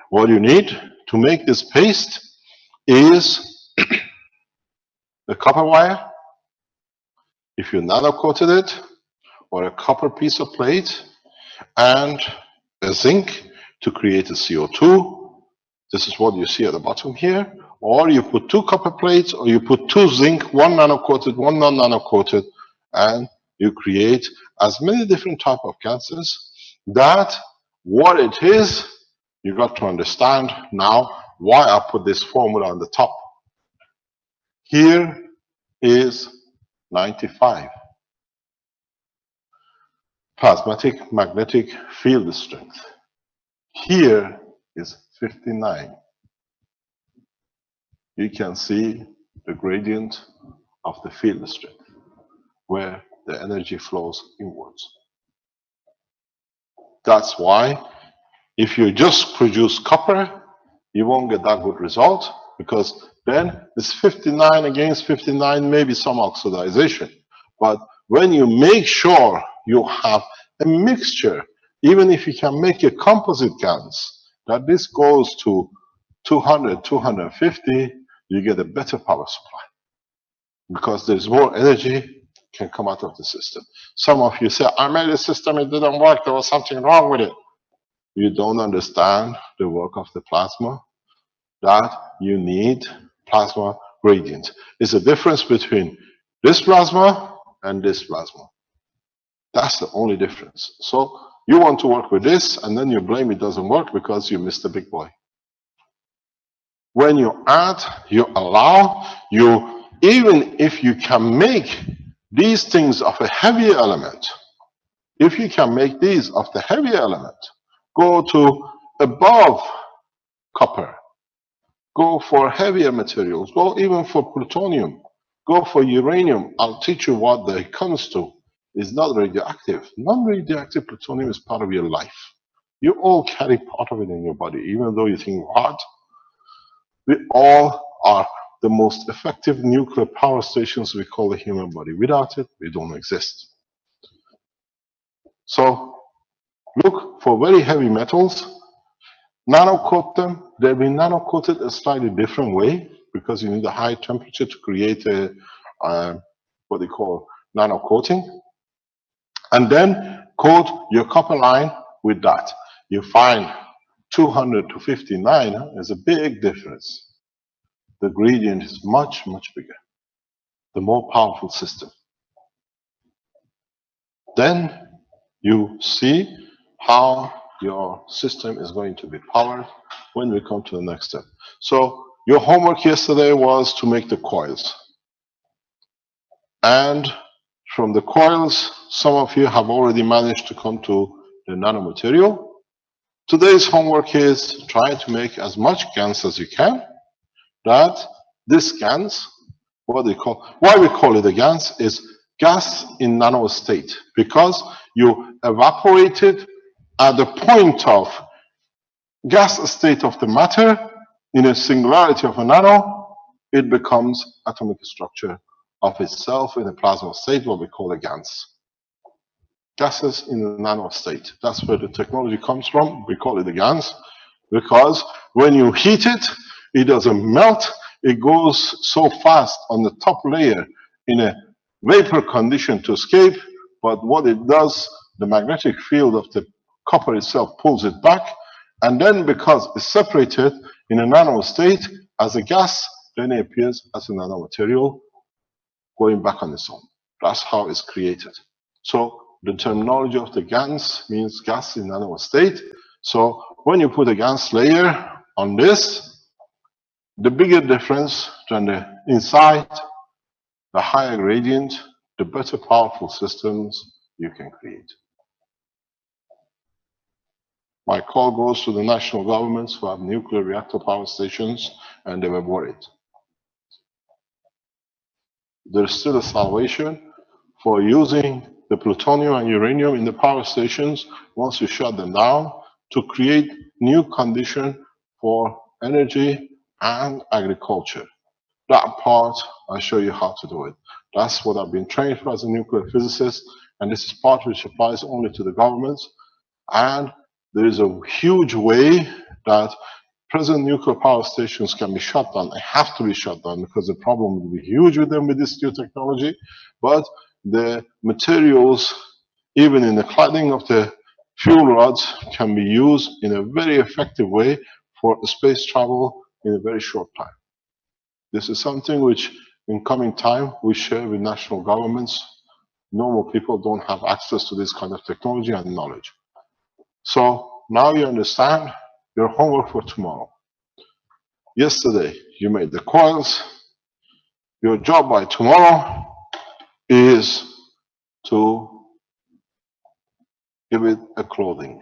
S2: What you need to make this paste is a copper wire, if you nano-coated it, or a copper piece of plate, and a zinc to create a CO2. This is what you see at the bottom here. Or you put 2 copper plates, or you put 2 zinc, 1 nano-coated, 1 non-nano-coated, and you create as many different type of gases. That what it is, you got to understand now why I put this formula on the top. Here is 95. Plasmatic magnetic field strength. Here is 59. you can see the gradient of the field strength, where the energy flows inwards. That's why if you just produce copper, you won't get that good result, because then it's 59 against 59, maybe some oxidization. But when you make sure you have a mixture, even if you can make a composite GaNs, that this goes to 200, 250, you get a better power supply, because there's more energy can come out of the system. Some of you say, I made a system, it didn't work, there was something wrong with it. You don't understand the work of the plasma, that you need plasma gradient. It's a difference between this plasma and this plasma. That's the only difference. So you want to work with this, and then you blame it doesn't work because you missed the big boy. When you add, you allow, you, even if you can make these things of a heavier element, if you can make these of the heavier element, go to above copper, go for heavier materials, go even for plutonium, go for uranium. I'll teach you what that comes to. It's not radioactive. Non-radioactive plutonium is part of your life. You all carry part of it in your body, even though you think, what? We all are the most effective nuclear power stations we call the human body. Without it, we don't exist. So look for very heavy metals, nano-coat them. They'll be nano-coated a slightly different way, because you need a high temperature to create a what they call nano-coating. And then coat your copper line with that. You find 200 to 59 is a big difference. The gradient is much, much bigger. The more powerful system. Then you see how your system is going to be powered when we come to the next step. So your homework yesterday was to make the coils. And from the coils, some of you have already managed to come to the nanomaterial. Today's homework is trying to make as much GaNs as you can. That this GaNs, why we call it a GaNs, is gas in nano state, because you evaporate it at the point of gas state of the matter in a singularity of a nano, it becomes atomic structure of itself in a plasma state, what we call a GaNs. Gases in a nano state. That's where the technology comes from. We call it a GaNs because when you heat it, it doesn't melt. It goes so fast on the top layer in a vapor condition to escape. But what it does, the magnetic field of the copper itself pulls it back. And then because it's separated in a nano state as a gas, then it appears as a nanomaterial going back on its own. That's how it's created. So the terminology of the GaNs means gas in nano state. So when you put a GaNs layer on this, the bigger difference than the inside, the higher gradient, the better powerful systems you can create. My call goes to the national governments who have nuclear reactor power stations, and they were worried. There's still a salvation for using the plutonium and uranium in the power stations once you shut them down to create new conditions for energy and agriculture. That part, I'll show you how to do it. That's what I've been trained for as a nuclear physicist, and this is part which applies only to the governments. And there is a huge way that present nuclear power stations can be shut down. They have to be shut down because the problem will be huge with them with this new technology. But the materials, even in the cladding of the fuel rods, can be used in a very effective way for space travel in a very short time. This is something which in coming time we share with national governments. Normal people don't have access to this kind of technology and knowledge. So now you understand your homework for tomorrow. Yesterday you made the coils. Your job by tomorrow is to give it a clothing.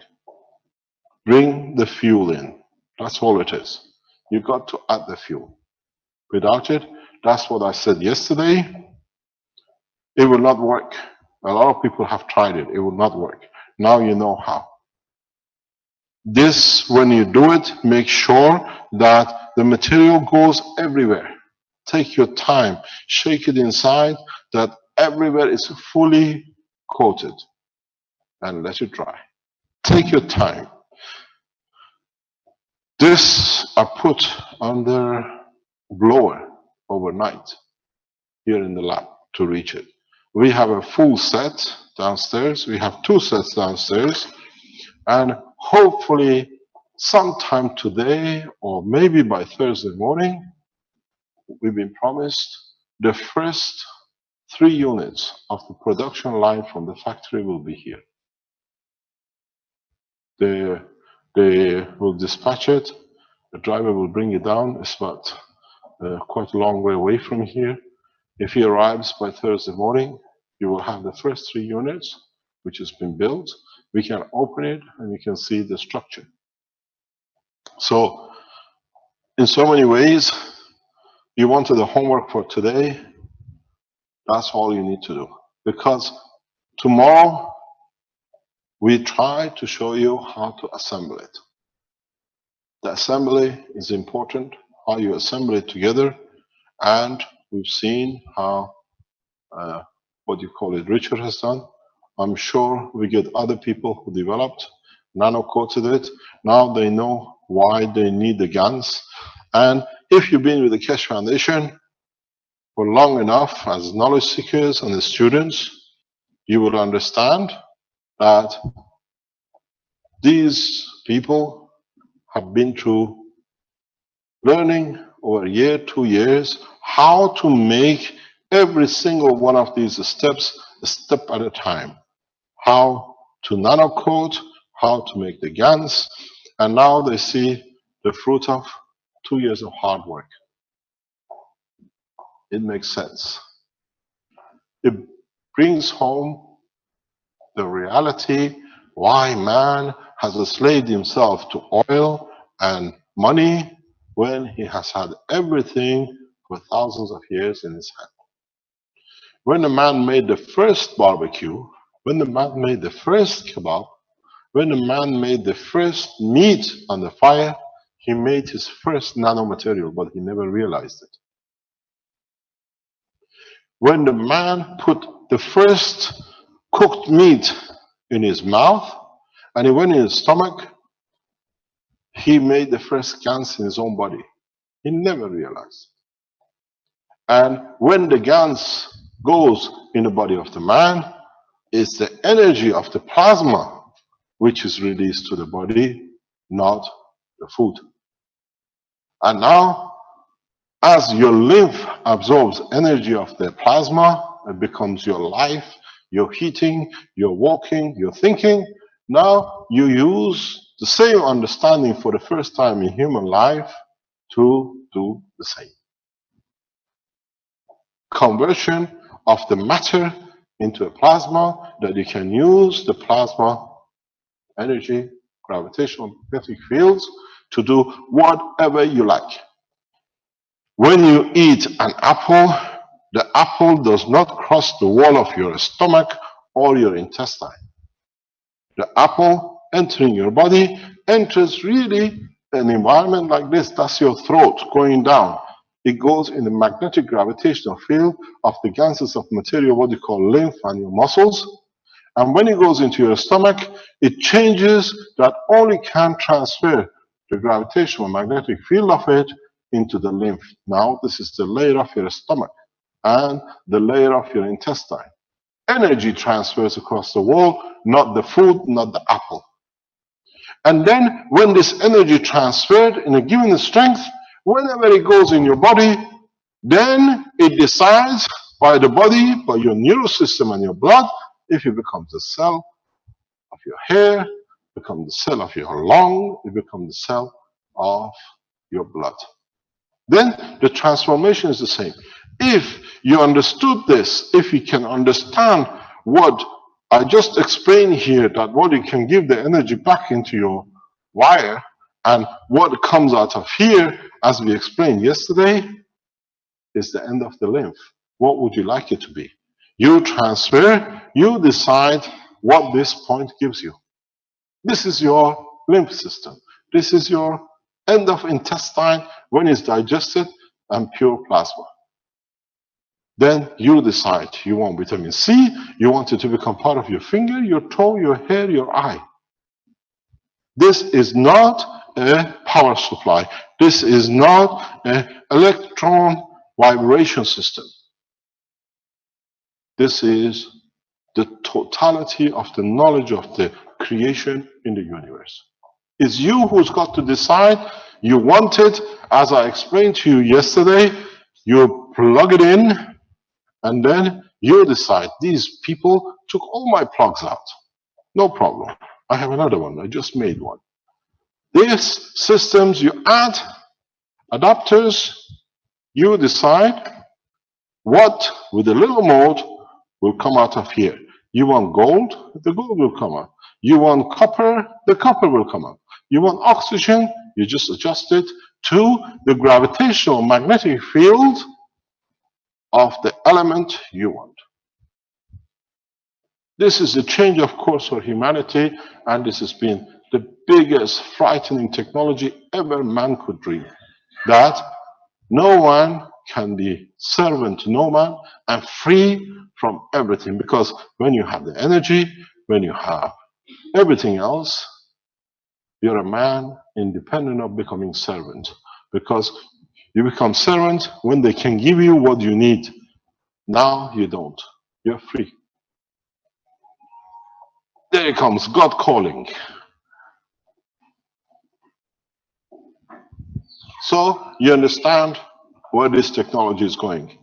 S2: Bring the fuel in. That's all it is. You got to add the fuel. Without it, that's what I said yesterday, it will not work. A lot of people have tried it. It will not work. Now you know how. This, when you do it, make sure that the material goes everywhere. Take your time, shake it inside, that everywhere is fully coated, and let it dry. Take your time. This I put under blower overnight here in the lab to reach it. We have a full set downstairs. We have 2 sets downstairs, and hopefully sometime today or maybe by Thursday morning, we've been promised the first 3 units of the production line from the factory will be here. They will dispatch it. The driver will bring it down. It's about quite a long way away from here. If he arrives by Thursday morning, you will have the first 3 units, which has been built. We can open it and you can see the structure. So, in so many ways, you wanted the homework for today. That's all you need to do. Because tomorrow, we try to show you how to assemble it. The assembly is important, how you assemble it together. And we've seen how, what you call it, Richard has done. I'm sure we get other people who developed, nano-coated it. Now they know why they need the guns. And if you've been with the Keshe Foundation for long enough as knowledge seekers and the students, you will understand that these people have been through learning over a year, 2 years, how to make every single one of these steps a step at a time. How to nano-coat, how to make the guns, and now they see the fruit of 2 years of hard work. It makes sense. It brings home the reality why man has enslaved himself to oil and money when he has had everything for thousands of years in his hand. When the man made the first barbecue, when the man made the first kebab, when the man made the first meat on the fire, he made his first nanomaterial, but he never realized it. When the man put the first cooked meat in his mouth and it went in his stomach, he made the first gans in his own body. He never realized. And when the gans goes in the body of the man, it's the energy of the plasma which is released to the body, not the food. And now, as your lymph absorbs energy of the plasma, it becomes your life, your heating, your walking, your thinking. Now you use the same understanding for the first time in human life to do the same. Conversion of the matter into a plasma that you can use the plasma energy, gravitational magnetic fields to do whatever you like. When you eat an apple, the apple does not cross the wall of your stomach or your intestine. The apple entering your body enters really an environment like this. That's your throat going down. It goes in the magnetic gravitational field of the ganses of material, what you call lymph and your muscles. And when it goes into your stomach, it changes that only can transfer the gravitational magnetic field of it into the lymph. Now, this is the layer of your stomach and the layer of your intestine. Energy transfers across the wall, not the food, not the apple. And then when this energy transferred in a given strength, whenever it goes in your body, then it decides by the body, by your neural system and your blood, if it becomes the cell of your hair, becomes the cell of your lung, it becomes the cell of your blood. Then the transformation is the same. If you understood this, if you can understand what I just explained here, that what you can give the energy back into your wire and what comes out of here, as we explained yesterday, is the end of the lymph. What would you like it to be? You transfer, you decide what this point gives you. This is your lymph system. This is your end of intestine when it's digested and pure plasma. Then you decide you want vitamin C, you want it to become part of your finger, your toe, your hair, your eye. This is not a power supply. This is not an electron vibration system. This is the totality of the knowledge of the creation in the universe. It's you who's got to decide. You want it, as I explained to you yesterday, you plug it in, and then you decide. These people took all my plugs out. No problem. I have another one. I just made one. These systems, you add adapters, you decide what, with a little mode, will come out of here. You want gold, the gold will come out. You want copper, the copper will come out. You want oxygen, you just adjust it to the gravitational magnetic field of the element you want. This is a change of course for humanity, and this has been the biggest frightening technology ever man could dream. That no one can be servant to no man and free from everything. Because when you have the energy, when you have everything else, you're a man independent of becoming servant. Because you become servant when they can give you what you need. Now you don't. You're free. There it comes, God calling. So you understand where this technology is going.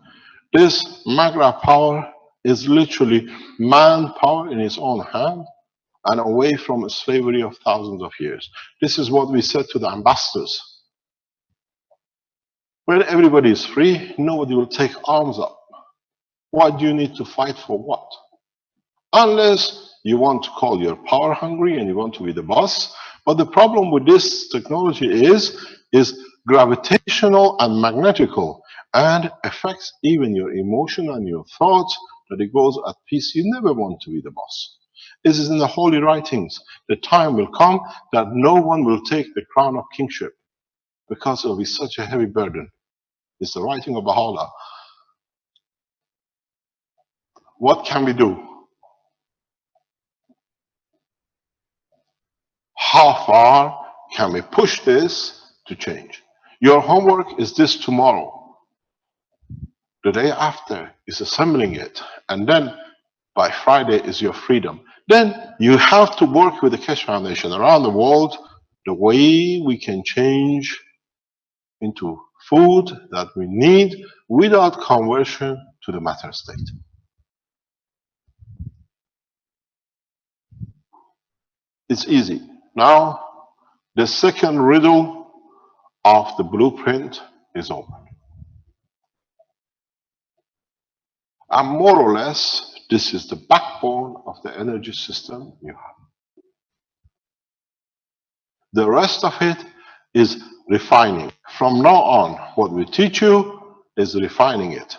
S2: This Magrav power is literally manpower in his own hand and away from a slavery of thousands of years. This is what we said to the ambassadors. When everybody is free, nobody will take arms up. Why do you need to fight for what? Unless you want to call you're power hungry and you want to be the boss. But the problem with this technology is gravitational and magnetical and affects even your emotion and your thoughts, that it goes at peace. You never want to be the boss. This is in the holy writings. The time will come that no one will take the crown of kingship because it will be such a heavy burden. It's the writing of Baha'u'llah. What can we do? How far can we push this to change? Your homework is this tomorrow. The day after is assembling it. And then by Friday is your freedom. Then you have to work with the Keshe Foundation around the world the way we can change into food that we need without conversion to the matter state. It's easy. Now, the second riddle of the blueprint is open. And more or less, this is the backbone of the energy system you have. The rest of it is refining. From now on, what we teach you is refining it.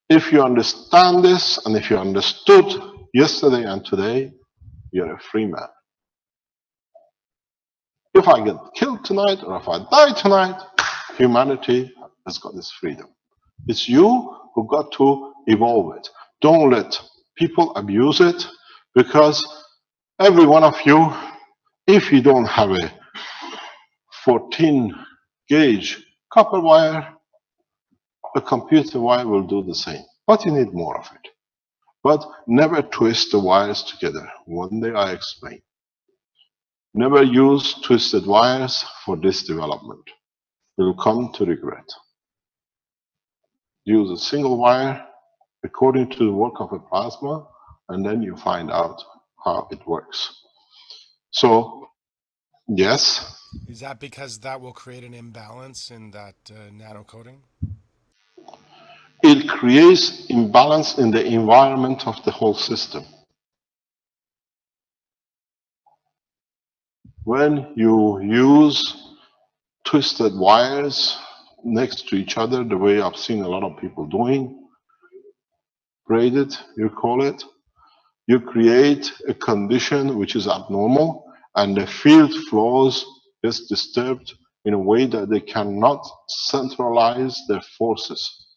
S2: If you understand this, and if you understood yesterday and today, you're a free man. If I get killed tonight, or if I die tonight, humanity has got this freedom. It's you who got to evolve it. Don't let people abuse it, because every one of you, if you don't have a 14 gauge copper wire, a computer wire will do the same, but you need more of it. But never twist the wires together. One day I explain. Never use twisted wires for this development. You'll come to regret. Use a single wire according to the work of a plasma, and then you find out how it works. So, yes.
S5: Is that because that will create an imbalance in that nano coating?
S2: It creates imbalance in the environment of the whole system. When you use twisted wires next to each other, the way I've seen a lot of people doing, braided, you call it. You create a condition which is abnormal, and the field flows is disturbed in a way that they cannot centralize their forces.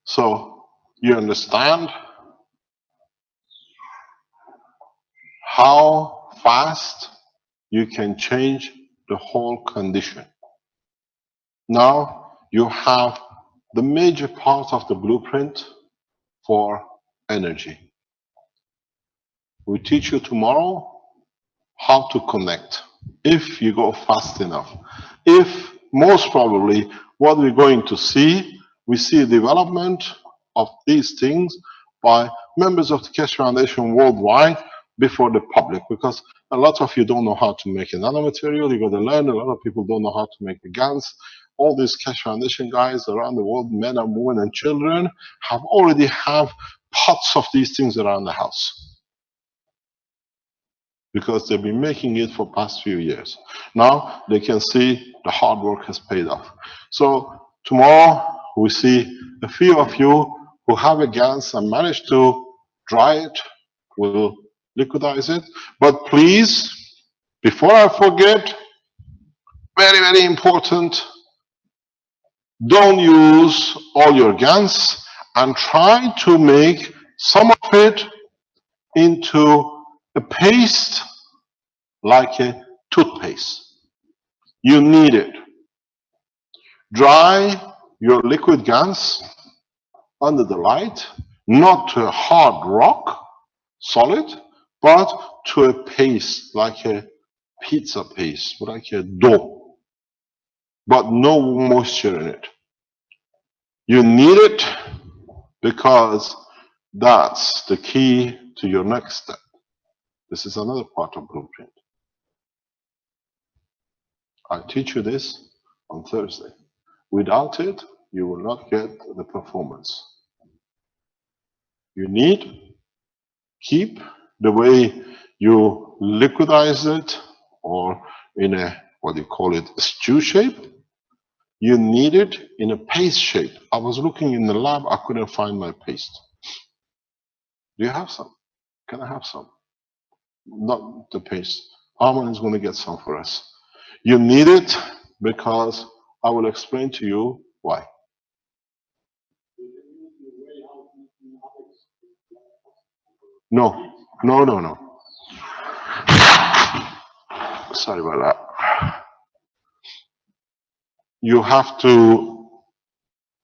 S2: So you understand how fast you can change the whole condition. Now you have the major part of the blueprint for energy. We teach you tomorrow how to connect if you go fast enough. If most probably what we're going to see, we see a development of these things by members of the Keshe Foundation worldwide before the public, because a lot of you don't know how to make a nanomaterial. You got to learn. A lot of people don't know how to make the guns. All these Keshe Foundation guys around the world, men and women and children, already have pots of these things around the house, because they've been making it for past few years. Now they can see the hard work has paid off. So tomorrow we see a few of you who have a gas and managed to dry it, will liquidize it. But please, before I forget, very, very important, don't use all your GANs, and try to make some of it into a paste, like a toothpaste. You need it. Dry your liquid GANs under the light, not to a hard rock, solid, but to a paste, like a pizza paste, like a dough, but no moisture in it. You need it because that's the key to your next step. This is another part of blueprint. I teach you this on Thursday. Without it, you will not get the performance. You need, keep the way you liquidize it, or in a, what you call it, a stew shape. You need it in a paste shape. I was looking in the lab, I couldn't find my paste. Do you have some? Can I have some? Not the paste. Arman is going to get some for us. You need it because I will explain to you why. No. Sorry about that. You have to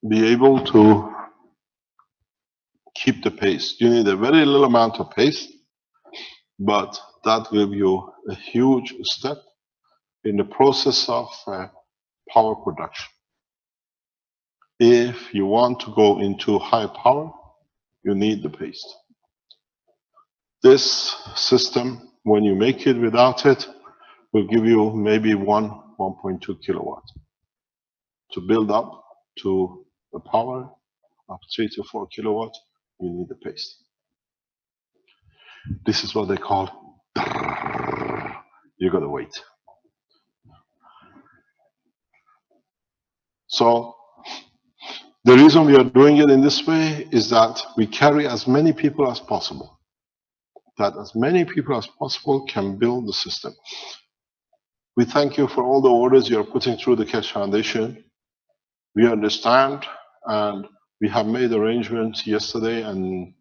S2: be able to keep the paste. You need a very little amount of paste, but that will give you a huge step in the process of power production. If you want to go into high power, you need the paste. This system, when you make it without it, will give you maybe 1.2 kilowatt. To build up to the power of 3 to 4 kilowatt, you need the paste. This is what they call, you gotta wait. So the reason we are doing it in this way is that we carry as many people as possible, that as many people as possible can build the system. We thank you for all the orders you are putting through the Keshe Foundation. We understand, and we have made arrangements yesterday, and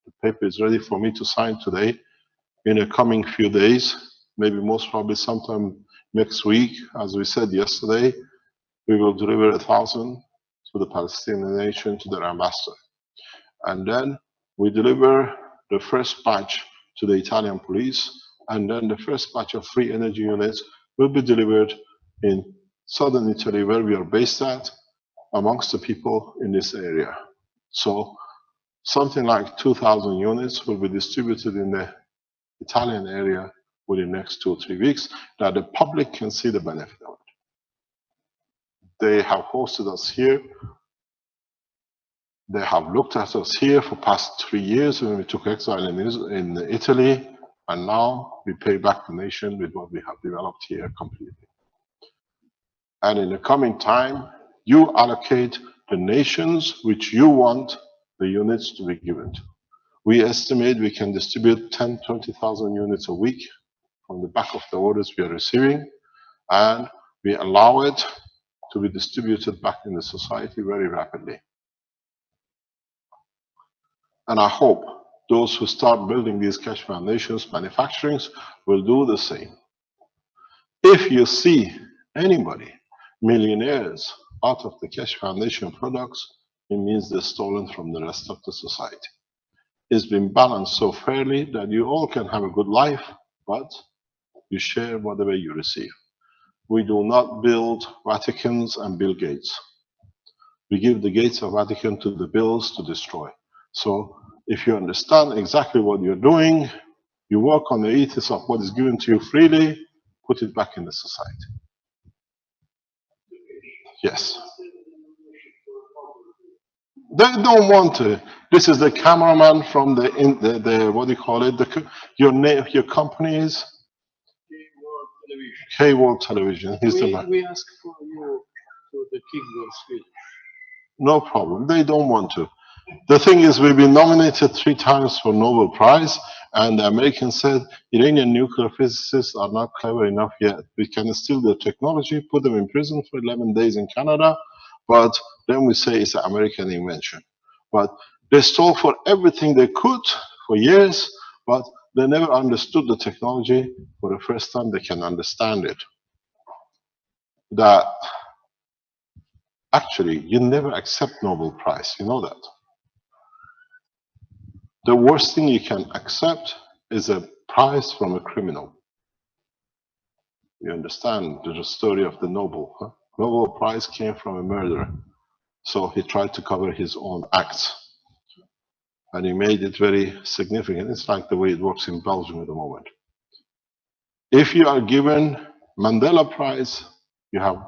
S2: the paper is ready for me to sign today. In the coming few days, maybe most probably sometime next week, as we said yesterday, we will deliver 1,000 to the Palestinian nation, to their ambassador. And then we deliver the first batch to the Italian police, and then the first batch of free energy units will be delivered in southern Italy, where we are based at, amongst the people in this area. So something like 2,000 units will be distributed in the Italian area within the next 2 or 3 weeks, that the public can see the benefit of it. They have hosted us here. They have looked at us here for past 3 years when we took exile in Italy, And now we pay back the nation with what we have developed here completely. And in the coming time, you allocate the nations which you want the units to be given to. We estimate we can distribute 10, 20,000 units a week from the back of the orders we are receiving, and we allow it to be distributed back in the society very rapidly. And I hope those who start building these Keshe Foundations, manufacturings, will do the same. If you see anybody, millionaires, out of the Keshe Foundation products, it means they're stolen from the rest of the society. It's been balanced so fairly that you all can have a good life, but you share whatever you receive. We do not build Vaticans and Bill Gates. We give the gates of Vatican to the Bills to destroy. So if you understand exactly what you're doing, you work on the ethos of what is given to you freely, put it back in the society. Yes. They don't want to. This is the cameraman from the what do you call it? Your name, your company is K-World Television. He's the man.
S6: We ask for you to the Kingdom speech.
S2: No problem. They don't want to. The thing is, we've been nominated 3 times for Nobel Prize, and the Americans said Iranian nuclear physicists are not clever enough yet. We can steal their technology, put them in prison for 11 days in Canada, but then we say it's an American invention. But they stole for everything they could for years, but they never understood the technology. For the first time, they can understand it. That actually, you never accept Nobel Prize, you know that. The worst thing you can accept is a prize from a criminal. You understand the story of the Nobel. Huh? Nobel Prize came from a murderer. So he tried to cover his own acts. And he made it very significant. It's like the way it works in Belgium at the moment. If you are given Mandela Prize, you have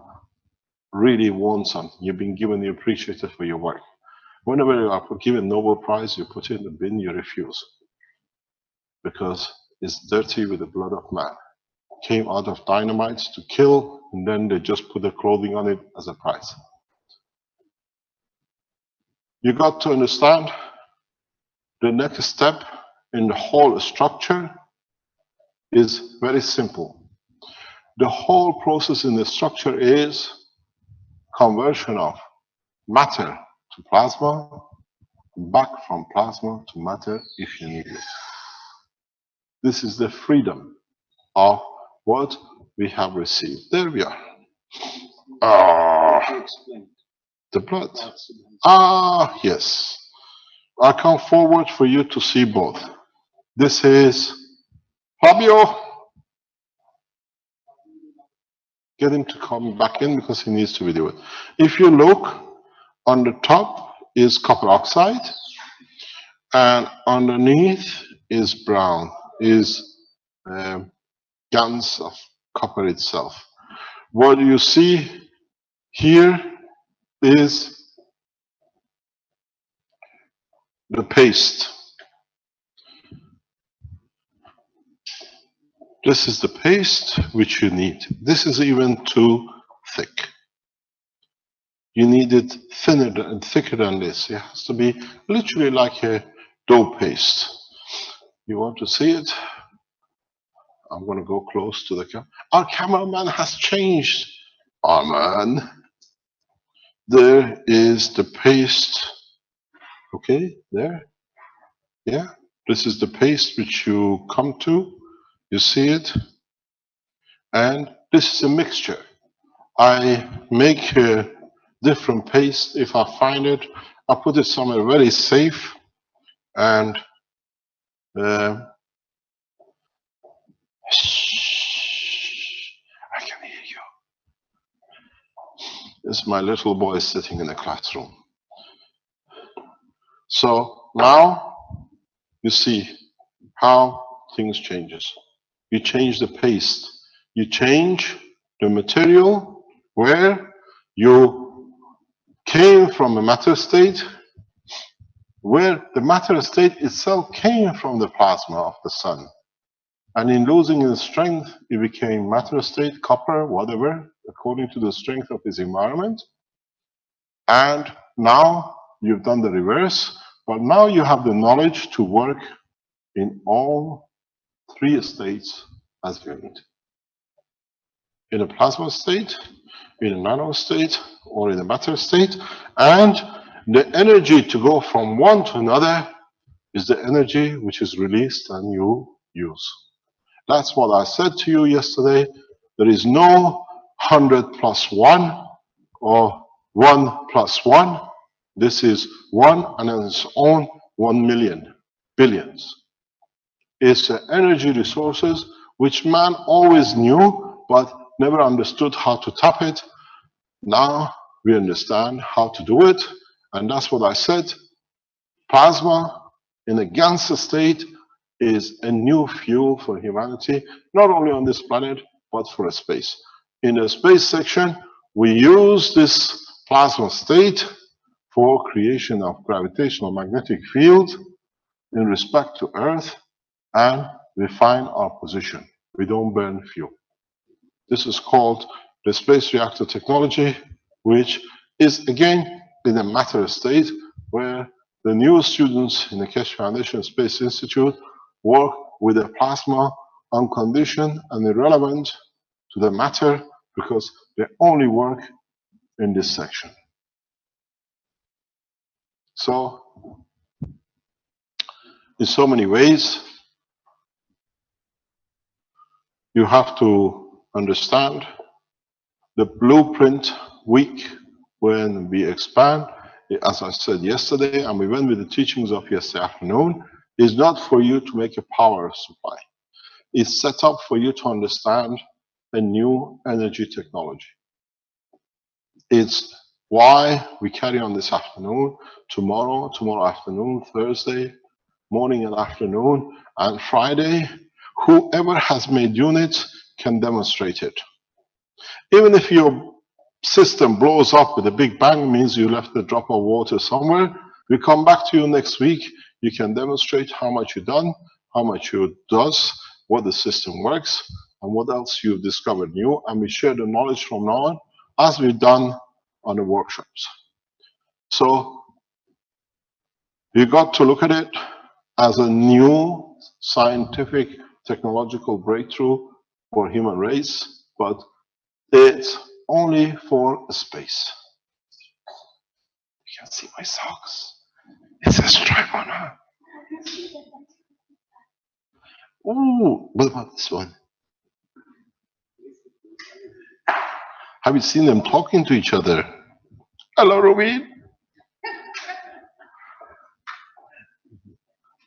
S2: really won something. You've been given the appreciated for your work. Whenever you are given Nobel Prize, you put it in the bin, you refuse. Because it's dirty with the blood of man. Came out of dynamites to kill, and then they just put the clothing on it as a prize. You got to understand the next step in the whole structure is very simple. The whole process in the structure is conversion of matter to plasma, back from plasma to matter if you need it. This is the freedom of what we have received. There we are. The blood. Yes. I come forward for you to see both. This is Fabio. Get him to come back in because he needs to video it. If you look, on the top is copper oxide, and underneath is brown, is GaNs of copper itself. What you see here is the paste. This is the paste which you need. This is even too thick. You need it thinner and thicker than this. It has to be literally like a dough paste. You want to see it? I'm going to go close to the camera. Our cameraman has changed. Oh man. There is the paste. Okay, there. Yeah, this is the paste which you come to. You see it? And this is a mixture. I make a different paste. If I find it, I put it somewhere very safe. And I can hear you. This is my little boy sitting in the classroom. So now you see how things changes. You change the paste. You change the material where you came from a matter state, where the matter state itself came from the plasma of the sun. And in losing in strength, it became matter state, copper, whatever, according to the strength of his environment. And now you've done the reverse, but now you have the knowledge to work in all three states as you need. In a plasma state, in a nano state, or in a matter state. And the energy to go from one to another is the energy which is released and you use. That's what I said to you yesterday. There is no 100 plus 1 or 1 plus 1. This is 1 and on its own 1 million, billions. It's the energy resources which man always knew but never understood how to tap it. Now we understand how to do it, and that's what I said. Plasma in a Ganser state is a new fuel for humanity, not only on this planet, but for a space. In the space section, we use this plasma state for creation of gravitational magnetic field in respect to Earth, and we find our position. We don't burn fuel. This is called the space reactor technology, which is again in a matter state where the new students in the Keshe Foundation Space Institute work with a plasma unconditioned and irrelevant to the matter because they only work in this section. So, in so many ways, you have to understand the blueprint week when we expand, as I said yesterday, and we went with the teachings of yesterday afternoon, is not for you to make a power supply. It's set up for you to understand a new energy technology. It's why we carry on this afternoon, tomorrow afternoon, Thursday, morning and afternoon, and Friday. Whoever has made units can demonstrate it. Even if your system blows up with a big bang, means you left a drop of water somewhere, we come back to you next week, you can demonstrate how much you've done, how much you does, what the system works, and what else you've discovered new, and we share the knowledge from now on, as we've done on the workshops. So, you got to look at it as a new scientific technological breakthrough for human race, but it's only for space. You can see my socks. It's a stripe on her. Ooh, what about this one? Have you seen them talking to each other? Hello, Ruby.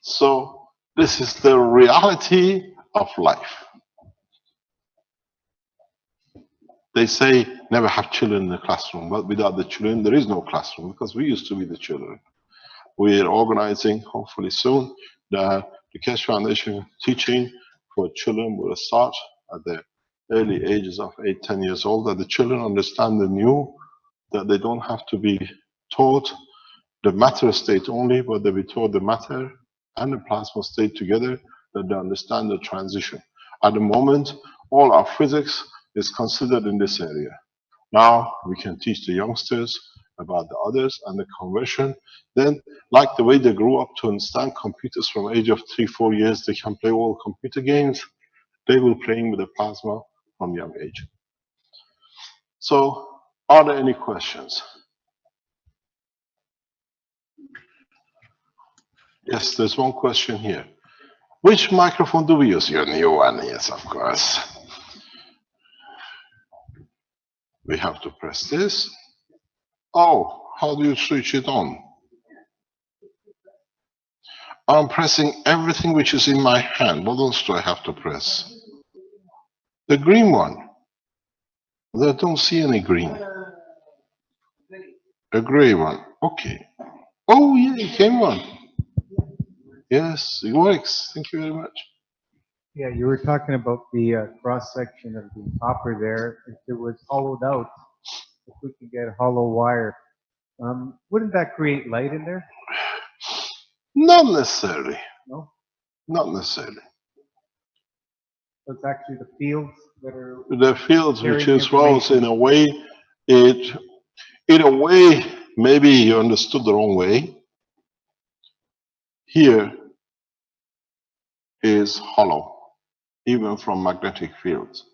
S2: So, this is the reality of life. They say never have children in the classroom, but without the children, there is no classroom because we used to be the children. We are organizing, hopefully soon, the Keshe Foundation teaching for children will start at the early ages of 8, 10 years old, that the children understand the new, that they don't have to be taught the matter state only, but they be taught the matter and the plasma state together, that they understand the transition. At the moment, all our physics is considered in this area. Now we can teach the youngsters about the others and the conversion. Then, like the way they grew up to understand computers from age of 3, 4 years, they can play all computer games. They will playing with the plasma from young age. So, are there any questions? Yes, there's one question here. Which microphone do we use? Your new one, yes, of course. We have to press this. Oh, how do you switch it on? I'm pressing everything which is in my hand. What else do I have to press? The green one. I don't see any green. A gray one. Okay. Oh, yeah, it came on. Yes, it works. Thank you very much.
S7: Yeah, you were talking about the cross section of the copper there. If it was hollowed out, if we could get a hollow wire, wouldn't that create light in there?
S2: Not necessarily.
S7: No.
S2: Not necessarily.
S7: So it's actually the fields that are
S2: The fields which
S7: carrying
S2: is well,
S7: information.
S2: in a way, in a way, maybe you understood the wrong way. Here is hollow, even from magnetic fields.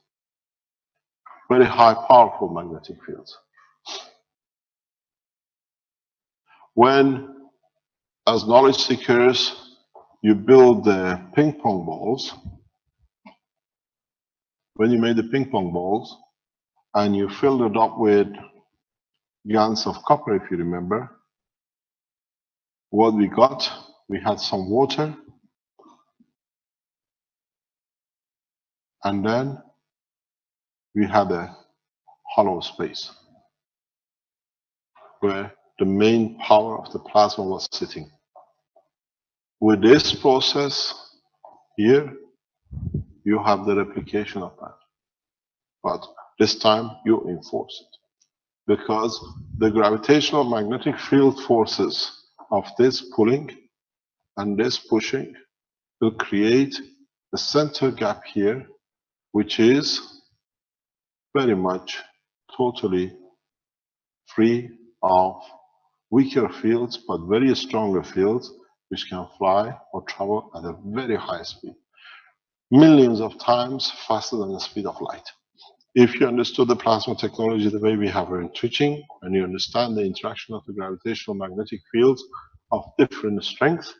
S2: Very high, powerful magnetic fields. When, as knowledge seekers, you build the ping pong balls, when you made the ping pong balls, and you filled it up with gallons of copper, if you remember, what we got, we had some water, and then we had a hollow space where the main power of the plasma was sitting. With this process here, you have the replication of that. But this time you enforce it. Because the gravitational magnetic field forces of this pulling and this pushing will create a center gap here, which is very much totally free of weaker fields, but very stronger fields, which can fly or travel at a very high speed, millions of times faster than the speed of light. If you understood the plasma technology the way we have in twitching, and you understand the interaction of the gravitational magnetic fields of different strengths,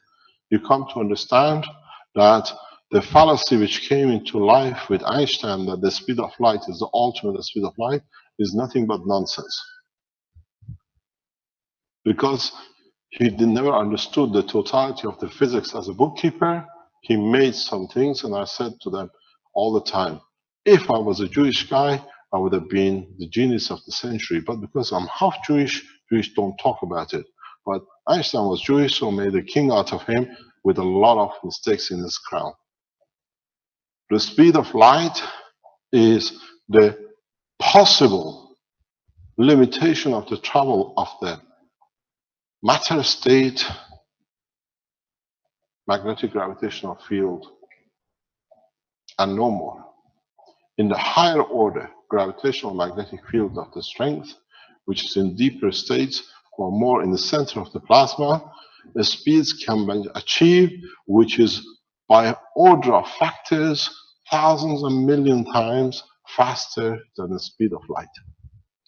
S2: you come to understand that the fallacy which came into life with Einstein, that the speed of light is the ultimate speed of light, is nothing but nonsense. Because he never understood the totality of the physics as a bookkeeper, he made some things, and I said to them all the time, if I was a Jewish guy, I would have been the genius of the century. But because I'm half Jewish, Jewish don't talk about it. But Einstein was Jewish, so made a king out of him with a lot of mistakes in his crown. The speed of light is the possible limitation of the travel of the matter state magnetic gravitational field, and no more. In the higher order gravitational magnetic field of the strength, which is in deeper states or more in the center of the plasma, the speeds can be achieved, which is by order of factors, thousands and million times faster than the speed of light.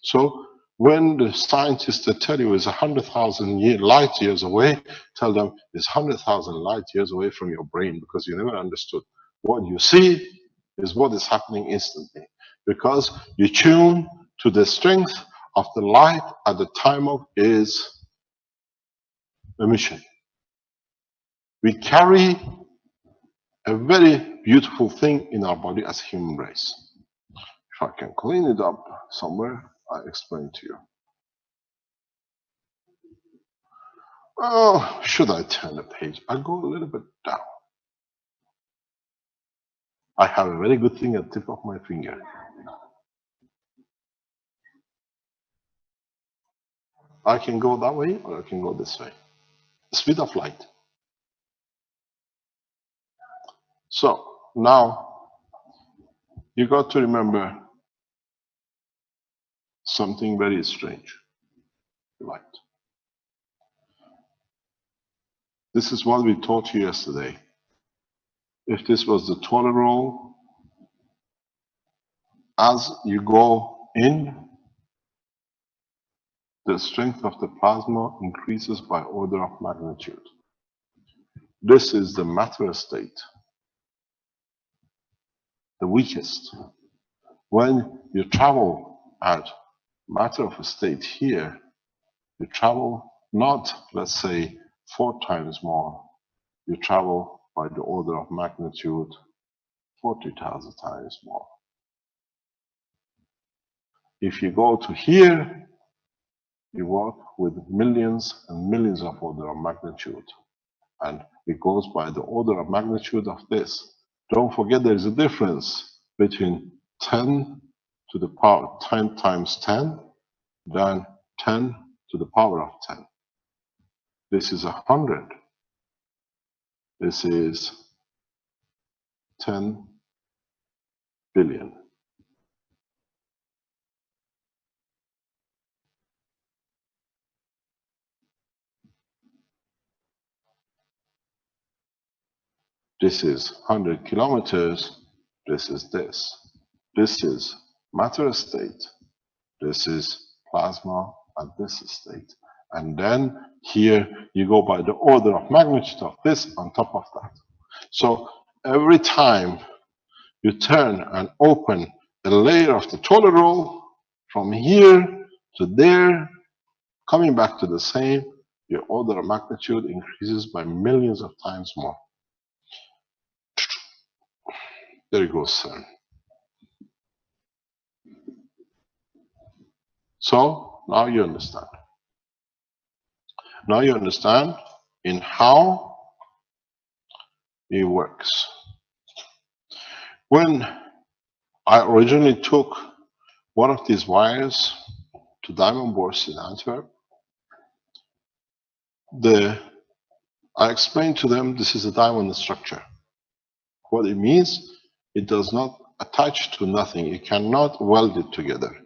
S2: So when the scientists that tell you it's 100,000 light years away, tell them it's 100,000 light years away from your brain, because you never understood. What you see is what is happening instantly, because you tune to the strength of the light at the time of its emission. We carry a very beautiful thing in our body as human race. If I can clean it up somewhere, I explain to you. Oh, should I turn the page? I'll go a little bit down. I have a very good thing at the tip of my finger. I can go that way or I can go this way. The speed of light. So now you got to remember something very strange. Light. This is what we taught you yesterday. If this was the toilet roll, as you go in, the strength of the plasma increases by order of magnitude. This is the matter state, the weakest. When you travel at matter of a state here, you travel not, let's say, 4 times more. You travel by the order of magnitude 40,000 times more. If you go to here, you work with millions and millions of order of magnitude. And it goes by the order of magnitude of this. Don't forget there is a difference between 10 to the power 10 times 10 than 10 to the power of 10. This is 100. This is 10 billion. This is 100 kilometers. This is this. This is matter state. This is plasma at this state. And then here you go by the order of magnitude of this on top of that. So every time you turn and open a layer of the total roll from here to there, coming back to the same, your order of magnitude increases by millions of times more. There you go, CERN. So now you understand. Now you understand in how it works. When I originally took one of these wires to Diamond Bourse in Antwerp, I explained to them this is a diamond structure. What it means, it does not attach to nothing. You cannot weld it together.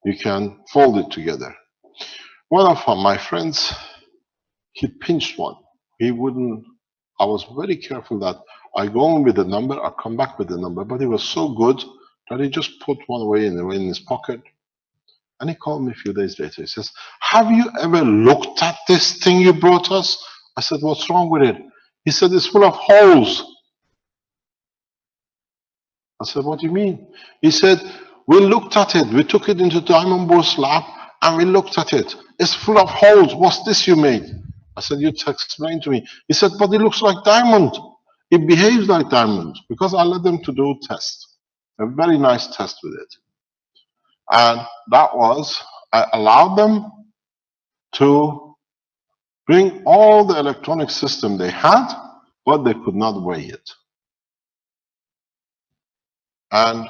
S2: You can fold it together. One of my friends, he pinched one. He wouldn't, I was very careful that I go on with the number, I come back with the number, but he was so good that he just put one away in his pocket. And he called me a few days later. He says, have you ever looked at this thing you brought us? I said, what's wrong with it? He said, it's full of holes. I said, what do you mean? He said, we looked at it. We took it into Diamond Bourse lab and we looked at it. It's full of holes. What's this you made? I said, you explain to me. He said, but it looks like diamond. It behaves like diamond, because I let them to do a test, a very nice test with it. And that was, I allowed them to bring all the electronic system they had, but they could not weigh it. And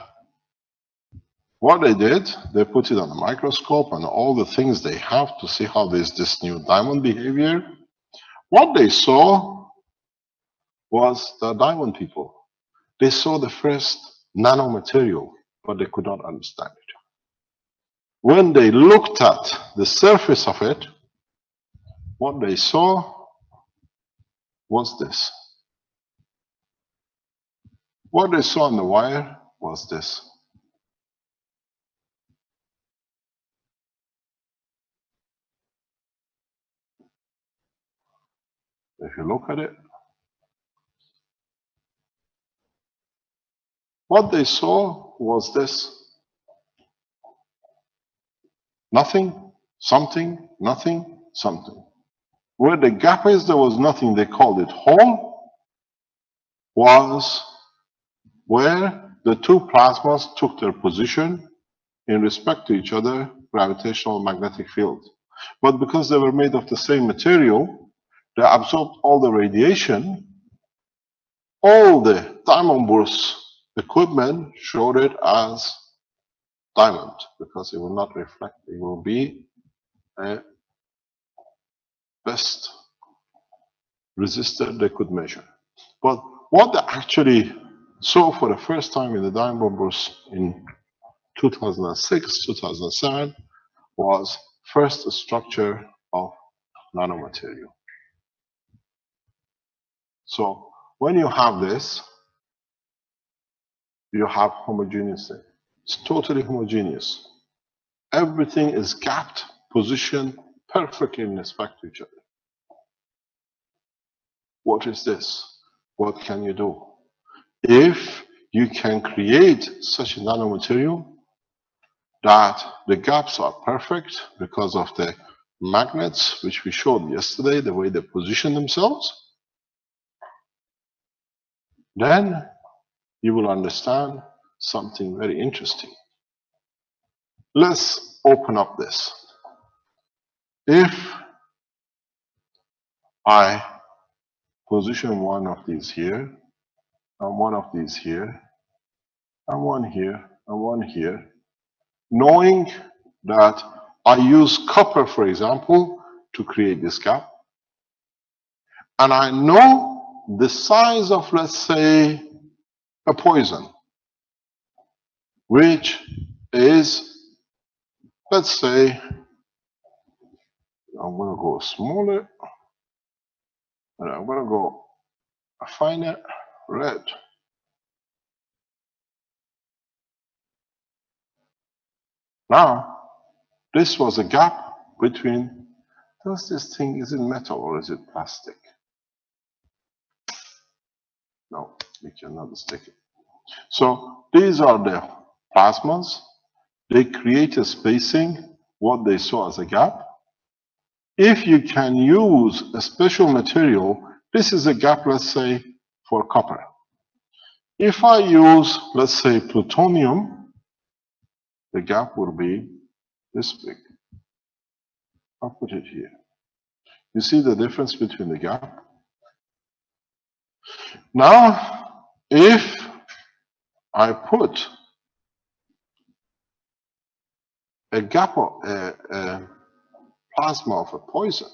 S2: what they did, they put it on a microscope and all the things they have to see how there's this new diamond behavior. What they saw was the diamond people. They saw the first nanomaterial, but they could not understand it. When they looked at the surface of it, what they saw was this. What they saw on the wire was this. If you look at it, what they saw was this. Nothing, something, nothing, something. Where the gap is, there was nothing. They called it hole, was where the two plasmas took their position in respect to each other, gravitational magnetic field. But because they were made of the same material, they absorbed all the radiation. All the Diamond Bourse equipment showed it as diamond, because it will not reflect. It will be a best resistor they could measure. But what they actually saw for the first time in the Diamond Bourse in 2006, 2007 was first a structure of nanomaterial. So when you have this, you have homogeneous. It's totally homogeneous. Everything is gapped, positioned perfectly in respect to each other. What is this? What can you do? If you can create such a nanomaterial that the gaps are perfect because of the magnets, which we showed yesterday, the way they position themselves, then you will understand something very interesting. Let's open up this. If I position one of these here, and one of these here, and one here, and one here, knowing that I use copper, for example, to create this gap, and I know the size of, let's say, a poison. which is, let's say, I'm going to go smaller, and I'm going to go finer, red. Now, this was a gap between, does this thing, is it metal or is it plastic? No, we cannot stick it. So these are the plasmas. They create a spacing, what they saw as a gap. If you can use a special material, this is a gap, let's say, for copper. If I use, let's say, plutonium, the gap will be this big. I'll put it here. You see the difference between the gap? Now, if I put a gap of a plasma of a poison,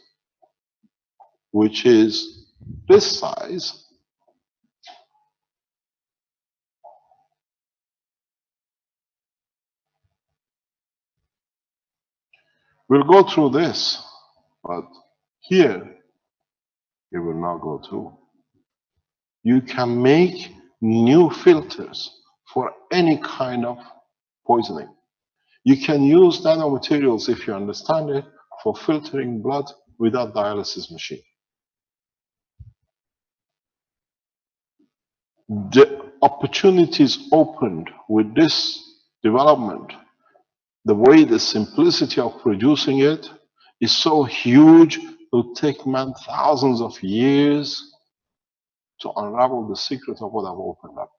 S2: which is this size, we'll go through this, but here it will not go through. You can make new filters for any kind of poisoning. You can use nanomaterials, if you understand it, for filtering blood without dialysis machine. The opportunities opened with this development, the way the simplicity of producing it is so huge, it will take man thousands of years to unravel the secret of what I've opened up.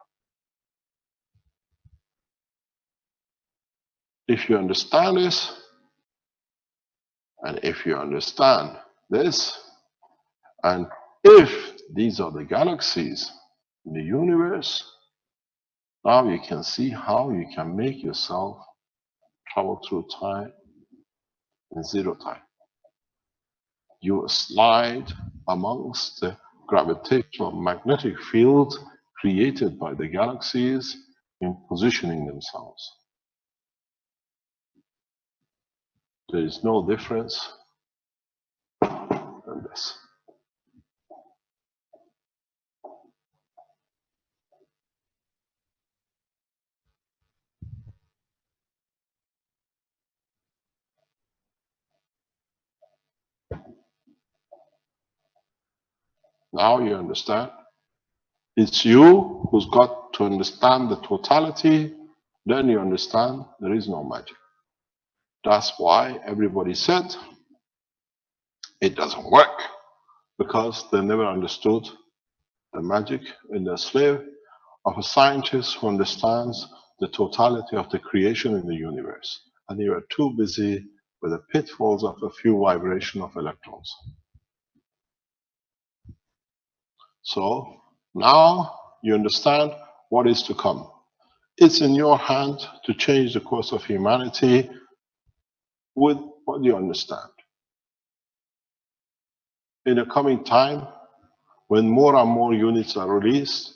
S2: If you understand this, and if you understand this, and if these are the galaxies in the universe, now you can see how you can make yourself travel through time in zero time. You slide amongst the gravitational magnetic field created by the galaxies in positioning themselves. There is no difference in this. Now you understand. It's you who's got to understand the totality, then you understand there is no magic. That's why everybody said it doesn't work, because they never understood the magic in the slave of a scientist who understands the totality of the creation in the universe. And you are too busy with the pitfalls of a few vibration of electrons. So now you understand what is to come. It's in your hand to change the course of humanity with what you understand. In the coming time, when more and more units are released,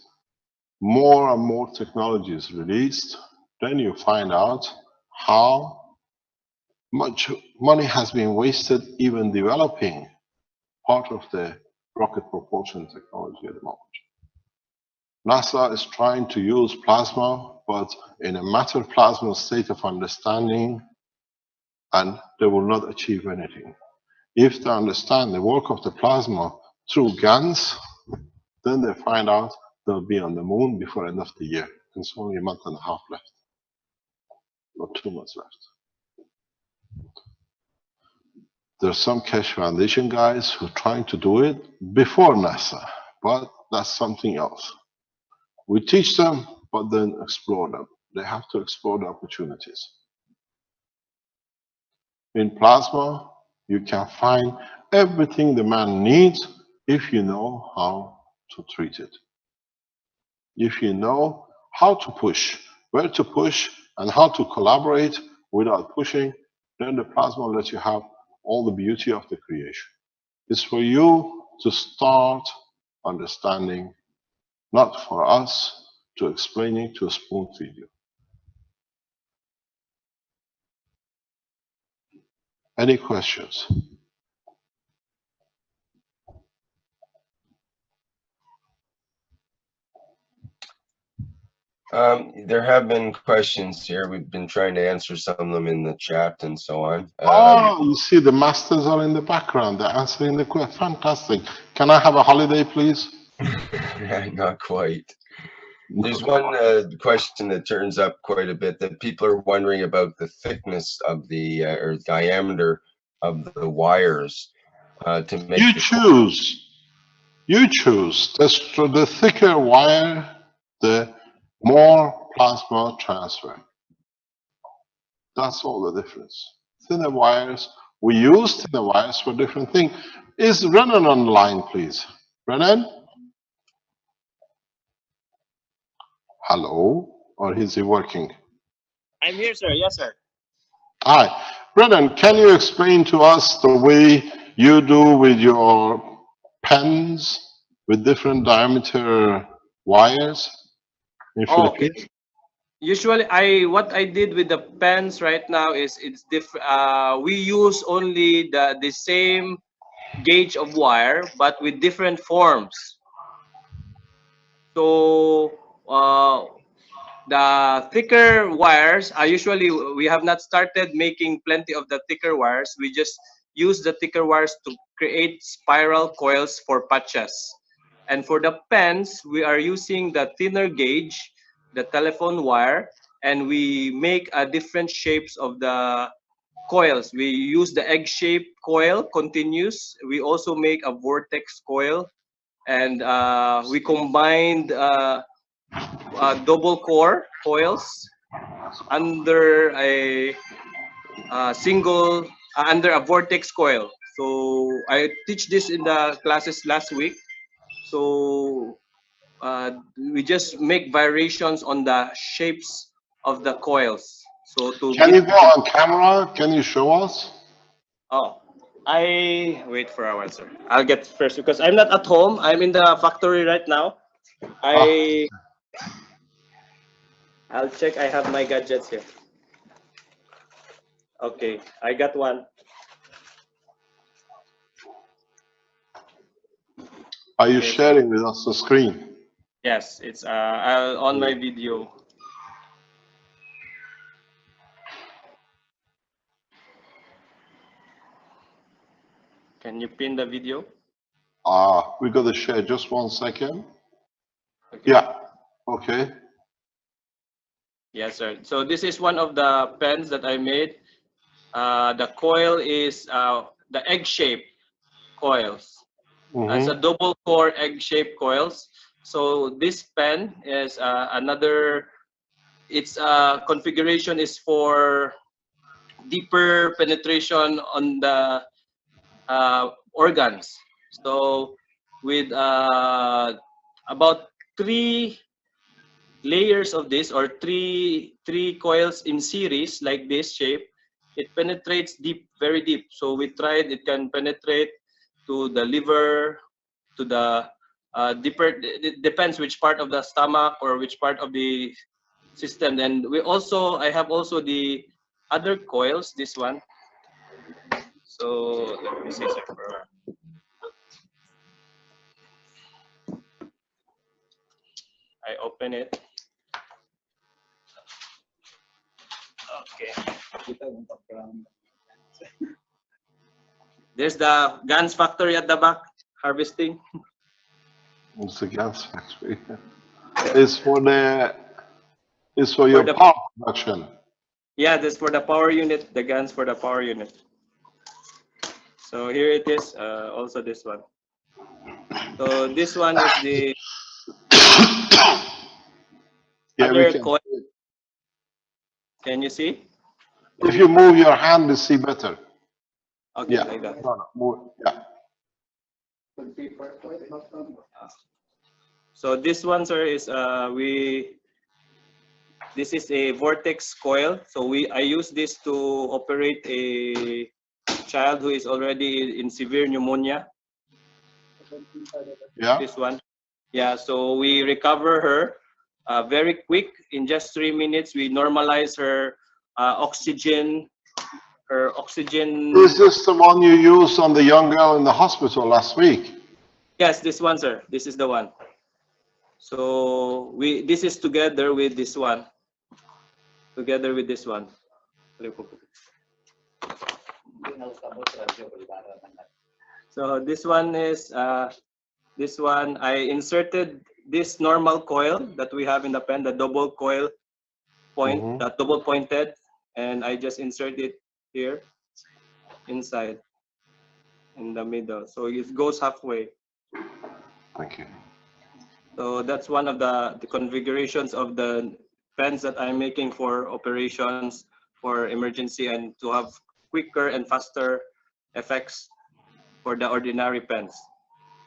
S2: more and more technology is released, then you find out how much money has been wasted even developing part of the rocket propulsion technology at the moment. NASA is trying to use plasma, but in a matter plasma state of understanding, and they will not achieve anything. If they understand the work of the plasma through guns, then they find out they'll be on the moon before end of the year. It's only a month and a half left, or 2 months left. There's some Keshe Foundation guys who are trying to do it before NASA, but that's something else. We teach them, but then explore them. They have to explore the opportunities. In plasma, you can find everything the man needs if you know how to treat it. If you know how to push, where to push, and how to collaborate without pushing, then the plasma lets you have all the beauty of the creation. It's for you to start understanding, not for us to explain it to spoon feed you. Any questions?
S1: There have been questions here. We've been trying to answer some of them in the chat and so on.
S2: Oh, you see, the masters are in the background. They're answering the question. Fantastic. Can I have a holiday, please?
S1: Not quite. There's one question that turns up quite a bit, that people are wondering about the thickness of the or diameter of the wires to make
S2: You
S1: the
S2: choose. You choose. The thicker wire, the more plasma transfer. That's all the difference. Thinner wires, we use thinner wires for different things. Is Renan on the line, please? Renan? Hello? Or is he working?
S8: I'm here, sir. Yes, sir.
S2: Hi. Renan, can you explain to us the way you do with your pens with different diameter wires in
S8: Okay.
S2: Philippines?
S8: Usually, what I did with the pens right now is it's different. We use only the same gauge of wire, but with different forms. So the thicker wires, usually we have not started making plenty of the thicker wires. We just use the thicker wires to create spiral coils for patches. And for the pens, we are using the thinner gauge, the telephone wire, and we make different shapes of the coils. We use the egg-shaped coil, continuous. We also make a vortex coil, and we combined double core coils under a single under a vortex coil. So I teach this in the classes last week. So we just make variations on the shapes of the coils. So to
S2: Can you
S8: get
S2: go on camera? Can you show us?
S8: oh, I wait for a while, sir. I'll get first because I'm not at home. I'm in the factory right now.
S2: Ah,
S8: I'll check. I have my gadgets here. Okay, I got one.
S2: are you
S8: Okay,
S2: sharing with us the screen?
S8: yes, it's on my video. Can you pin the video?
S2: We got to share. Just 1 second.
S8: Okay.
S2: Yeah. Okay.
S8: Yes, sir. So this is one of the pens that I made. The coil is the egg-shaped coils. It's a double core egg-shaped coils. So this pen is another. Its configuration is for deeper penetration on the organs. So with about 3 layers of this, or three coils in series like this shape, it penetrates deep, very deep. So we tried, it can penetrate to the liver, to the deeper. It depends which part of the stomach or which part of the system. And I have also the other coils, this one. So let me see, sir. I open it. Okay. There's the GANS factory at the back, harvesting.
S2: It's the gas factory. It's for your
S8: the
S2: power production.
S8: Yeah, this for the power unit, the GANS for the power unit. So here it is, also this one. So this one is the
S2: Yeah, we
S8: other
S2: can.
S8: coil. Can you see?
S2: If you move your hand, you see better.
S8: Okay,
S2: Yeah.
S8: like that.
S2: No, move. Yeah.
S8: So this one, sir, is this is a vortex coil. So I use this to operate a child who is already in severe pneumonia.
S2: Yeah.
S8: This one. Yeah, so we recover her very quick. In just 3 minutes, we normalize her oxygen her oxygen.
S2: Is this the one you used on the young girl in the hospital last week?
S8: Yes, this one, sir. This is the one. So this is together with this one. Together with this one. So this one is this one. I inserted this normal coil that we have in the pen, the double coil point, double pointed, and I just insert it here inside in the middle. So it goes halfway.
S2: Thank you.
S8: So that's one of the configurations of the pens that I'm making for operations, for emergency, and to have quicker and faster effects for the ordinary pens.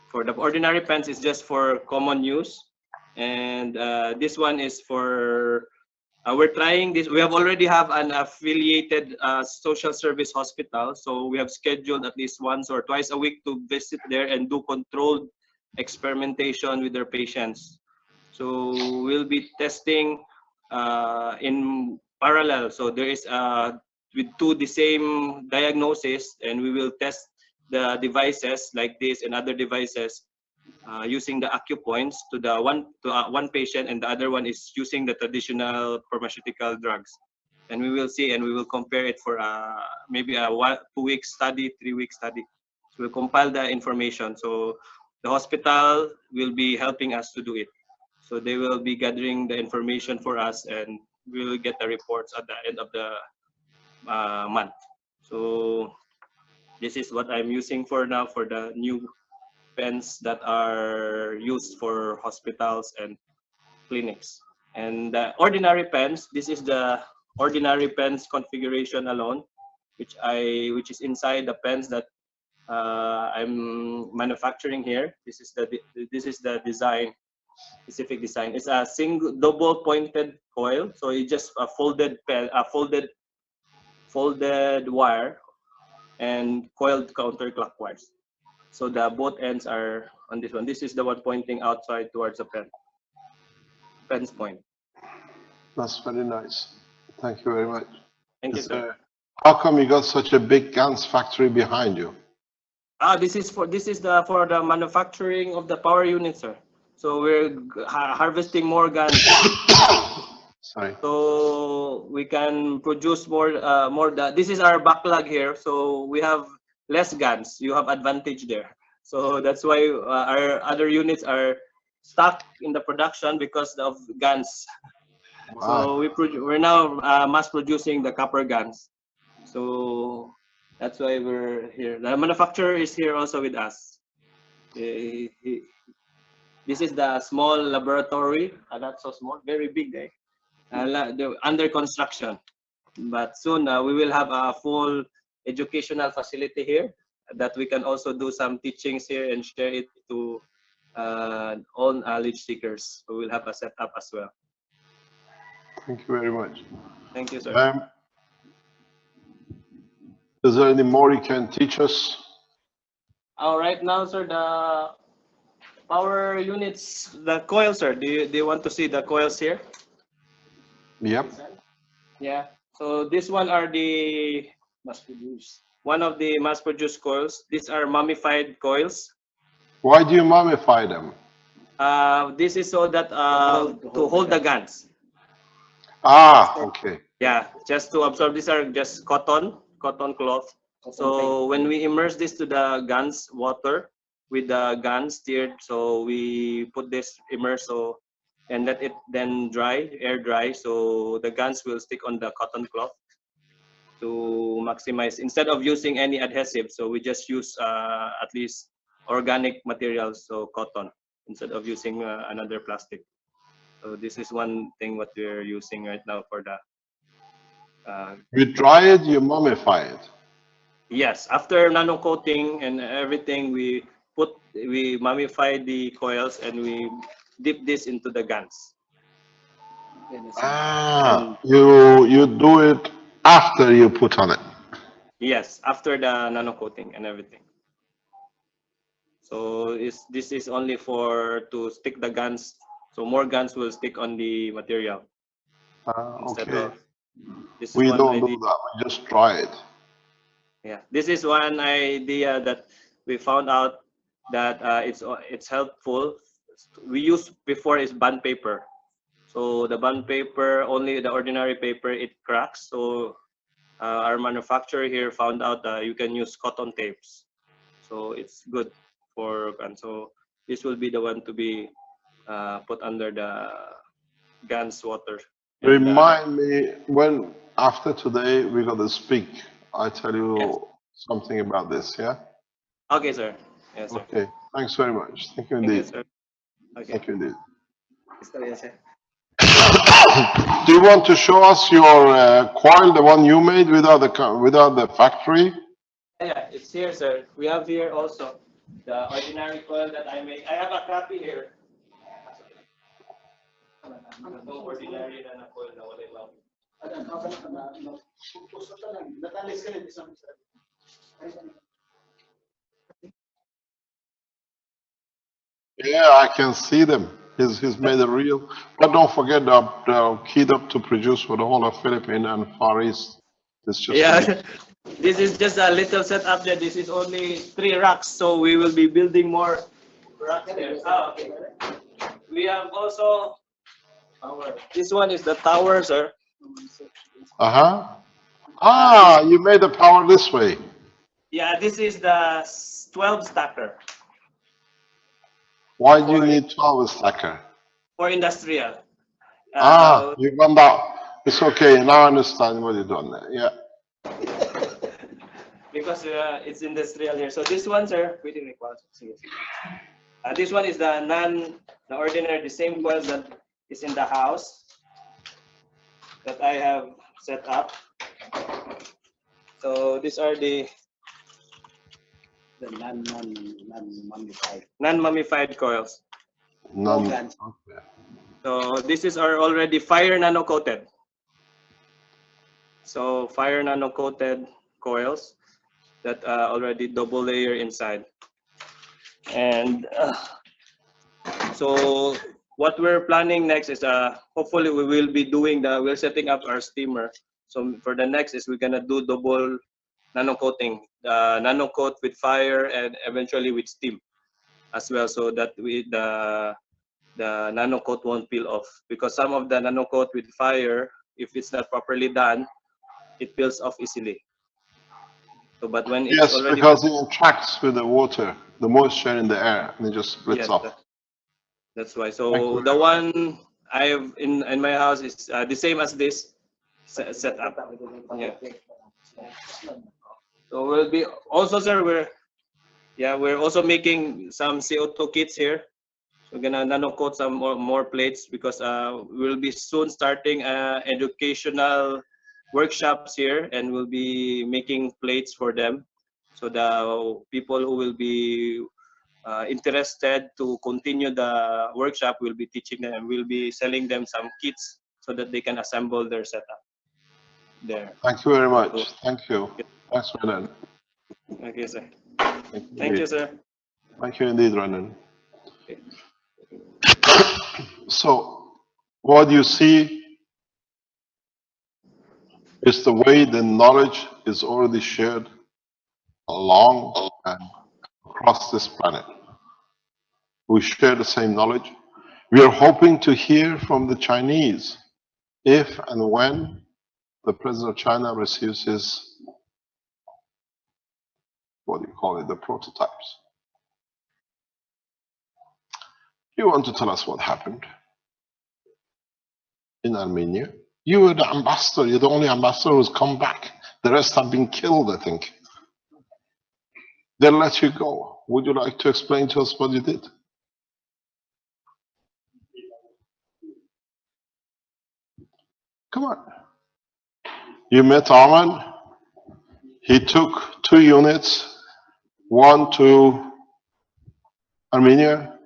S8: For the ordinary pens, it's just for common use, and this one is for. We're trying this. We have already have an affiliated social service hospital, so we have scheduled at least once or twice a week to visit there and do controlled experimentation with their patients. So we'll be testing in parallel. So there is with the same diagnosis, and we will test the devices like this and other devices using the acupoints to the one patient, and the other one is using the traditional pharmaceutical drugs. And we will see, and we will compare it for maybe a 2-week study, 3-week study. So we'll compile the information. So the hospital will be helping us to do it. So they will be gathering the information for us, and we will get the reports at the end of the month. So this is what I'm using for now for the new pens that are used for hospitals and clinics. And the ordinary pens, this is the ordinary pens configuration alone, which is inside the pens that I'm manufacturing here. This is the design, specific design. It's a single double pointed coil, so it's just a folded pen, a folded wire, and coiled counterclockwise. So the both ends are on this one. This is the one pointing outside towards the pen's point.
S2: That's very nice. Thank you very much.
S8: Thank you, sir.
S2: How come you got such a big guns factory behind you?
S8: This is for the manufacturing of the power unit, sir. So we're harvesting more guns.
S2: Sorry.
S8: So we can produce more. This is our backlog here. So we have less guns. You have advantage there. So that's why our other units are stuck in the production because of guns.
S2: Wow.
S8: So we're now mass producing the copper guns. So that's why we're here. The manufacturer is here also with us. This is the small laboratory. Not so small, very big. Under construction. But soon we will have a full educational facility here that we can also do some teachings here and share it to all knowledge seekers. We will have a setup as well.
S2: Thank you very much.
S8: Thank you, sir.
S2: Is there any more you can teach us?
S8: Right now, sir, the power units, the coils, sir. Do you want to see the coils here?
S2: Yep.
S8: Yeah. So this one are the mass-produced. One of the mass-produced coils. These are mummified coils.
S2: Why do you mummify them?
S8: This is so that to hold the guns.
S2: Ah, okay.
S8: Yeah, just to absorb. These are just cotton cloth. So when we immerse this to the guns water with the guns stirred, so we put this immerse and let it then air dry, so the guns will stick on the cotton cloth to maximize, instead of using any adhesive. So we just use at least organic materials, so cotton, instead of using another plastic. So this is one thing what we're using right now for the
S2: you dry it, you mummify it.
S8: Yes, after nano coating and everything, we mummify the coils and we dip this into the guns.
S2: Ah, you do it after you put on it.
S8: Yes, after the nano coating and everything. So this is only to stick the guns, so more guns will stick on the material.
S2: Okay.
S8: This is
S2: We
S8: one
S2: don't
S8: idea.
S2: do that. We just dry it.
S8: Yeah, this is one idea that we found out that it's helpful. We use before is bond paper. So the bond paper, only the ordinary paper, it cracks. So our manufacturer here found out that you can use cotton tapes. So it's good for, and so this will be the one to be put under the guns water. And
S2: Remind me when after today we're gonna speak. I tell
S8: yes.
S2: you something about this. Yeah.
S8: Okay, sir. Yes, sir.
S2: Okay. Thanks very much. Thank you
S8: Thank you,
S2: indeed.
S8: sir. Okay.
S2: Thank you indeed.
S8: Está bien, sir.
S2: Do you want to show us your coil, the one you made without the factory?
S8: Yeah, it's here, sir. We have here also the ordinary coil that I make. I have a copy here. Ito, ordinary na coil na wala ibang.
S2: Yeah, I can see them. He's made a real. But don't forget the keyed up to produce for the whole of Philippines and Far East. It's just
S8: Yeah, this is just a little setup there. This is only 3 racks, so we will be building more racks there. Ah, okay. We have also our. This one is the tower, sir.
S2: uh-huh. Ah, you made the power this way.
S8: Yeah, this is the 12 stacker
S2: Why do you need 12 stacker?
S8: for industrial.
S2: You've gone that. It's okay. Now I understand what you've done there. Yeah.
S8: Because it's industrial here. So this one, sir, this one is the ordinary, the same coils that is in the house that I have set up. So these are the non-mummified coils.
S2: None. Okay.
S8: So this is our already fire nano coated. So fire nano coated coils that already double layer inside. And so what we're planning next is hopefully we will be doing we're setting up our steamer. So for the next is we're gonna do double nano coating, nano coat with fire and eventually with steam as well, so that the nano coat won't peel off, because some of the nano coat with fire, if it's not properly done, it peels off easily. So, but when it's
S2: Yes,
S8: already
S2: because it interacts with the water, the moisture in the air, and it just splits off.
S8: That's why.
S2: Thank
S8: So
S2: you
S8: the
S2: very much.
S8: one I have in my house is the same as this set up. Yeah. So we'll be also, sir. We're also making some CO2 kits here. We're gonna nano coat some more plates, because we'll be soon starting educational workshops here, and we'll be making plates for them. So the people who will be interested to continue the workshop, will be teaching them, and we'll be selling them some kits so that they can assemble their setup there.
S2: Thank you very much. Thank you. Thanks, Renan.
S8: Okay, sir.
S2: Thank you,
S8: Thank you, sir.
S2: Thank you indeed, Renan. So, what you see is the way the knowledge is already shared along and across this planet. We share the same knowledge. We are hoping to hear from the Chinese if and when the President of China receives his, what do you call it, the prototypes. You want to tell us what happened in Armenia? You were the ambassador. You're the only ambassador who's come back. The rest have been killed, I think. They let you go. Would you like to explain to us what you did? Come on. You met Arman. He took 2 units, one to Armenia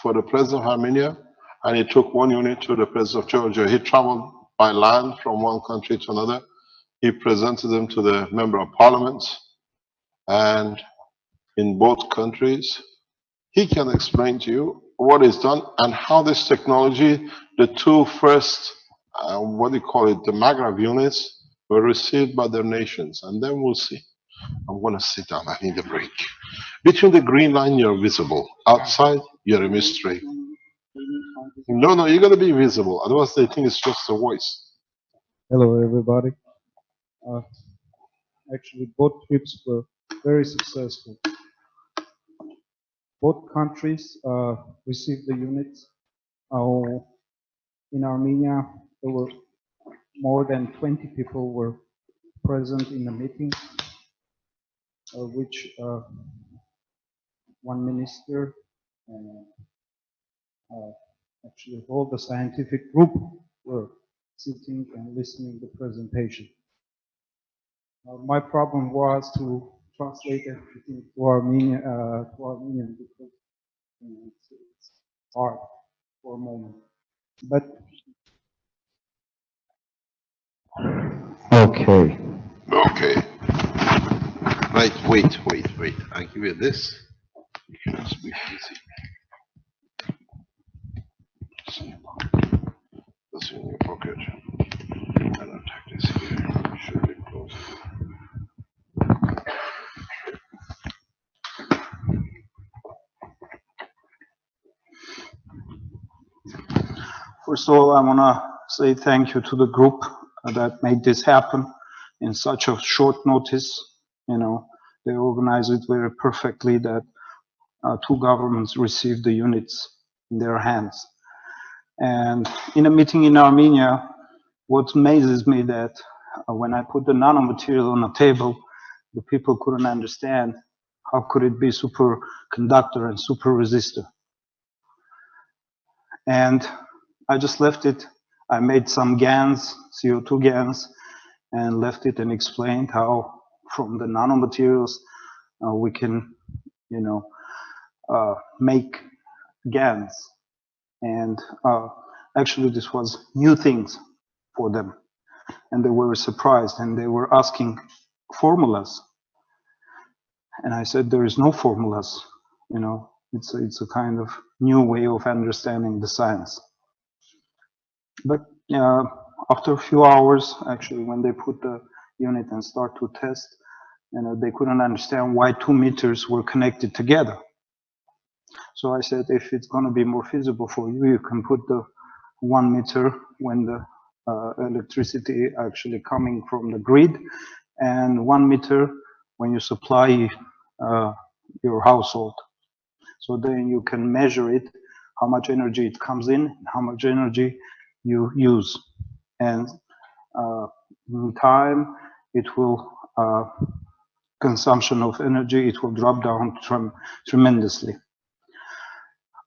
S2: for the president of Armenia, and he took 1 unit to the president of Georgia. He traveled by land from one country to another. He presented them to the member of parliament, and in both countries, he can explain to you what is done and how this technology, the 2 first, what do you call it, the Magrav units, were received by their nations, and then we'll see. I'm gonna sit down, I need a break. Between the green line, you're visible. Outside, you're a mystery. No, you're gonna be visible. Otherwise, they think it's just a voice.
S9: Hello, everybody. Uh, Actually, both trips were very successful. Both countries received the units. In Armenia, there were more than 20 people were present in the meeting, which one minister and actually all the scientific group were sitting and listening to the presentation. My problem was to translate everything to Armenian because it's hard for a moment. But okay.
S2: Okay. Right, wait. I give you this. You can speak easy. See, that's in your pocket. And I'll take this here. Should be close.
S9: First of all, I want to say thank you to the group that made this happen in such a short notice. You know, they organized it very perfectly that two governments received the units in their hands. And in a meeting in Armenia, what amazes me that when I put the nanomaterial on the table, the people couldn't understand how could it be superconductor and super resistor. And I just left it. I made some GaNs, CO2 GaNs, and left it and explained how from the nanomaterials we can, make GaNs. And actually this was new things for them. And they were surprised and they were asking formulas. And I said, there is no formulas, it's a kind of new way of understanding the science. But after a few hours, actually, when they put the unit and start to test, they couldn't understand why 2 meters were connected together. So I said, if it's going to be more feasible for you, you can put the 1 meter when the electricity actually coming from the grid, and 1 meter when you supply your household. So then you can measure it, how much energy it comes in, how much energy you use. And in time, it will, consumption of energy, it will drop down tremendously.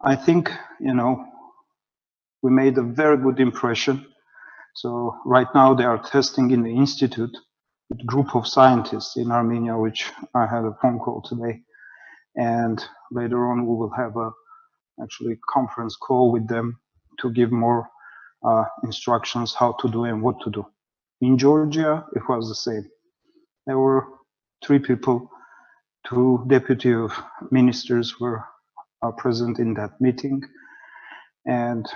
S9: I think, we made a very good impression. So right now they are testing in the institute with a group of scientists in Armenia, which I had a phone call today. And later on we will have a actually conference call with them to give more instructions how to do and what to do. In Georgia, it was the same. There were 3 people, 2 deputy ministers were present in that meeting, and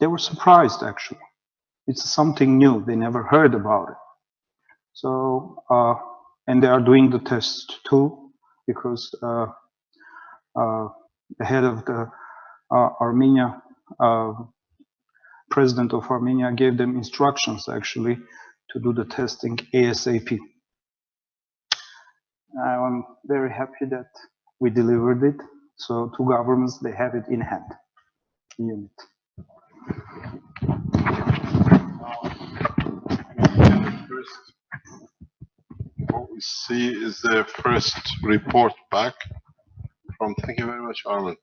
S9: they were surprised actually. It's something new, they never heard about it. So, and they are doing the test too, because the head of the Armenia, president of Armenia gave them instructions actually to do the testing ASAP. I'm very happy that we delivered it. So 2 governments, they have it in hand, the unit.
S2: What we see is the first report back from, thank you very much, Armin.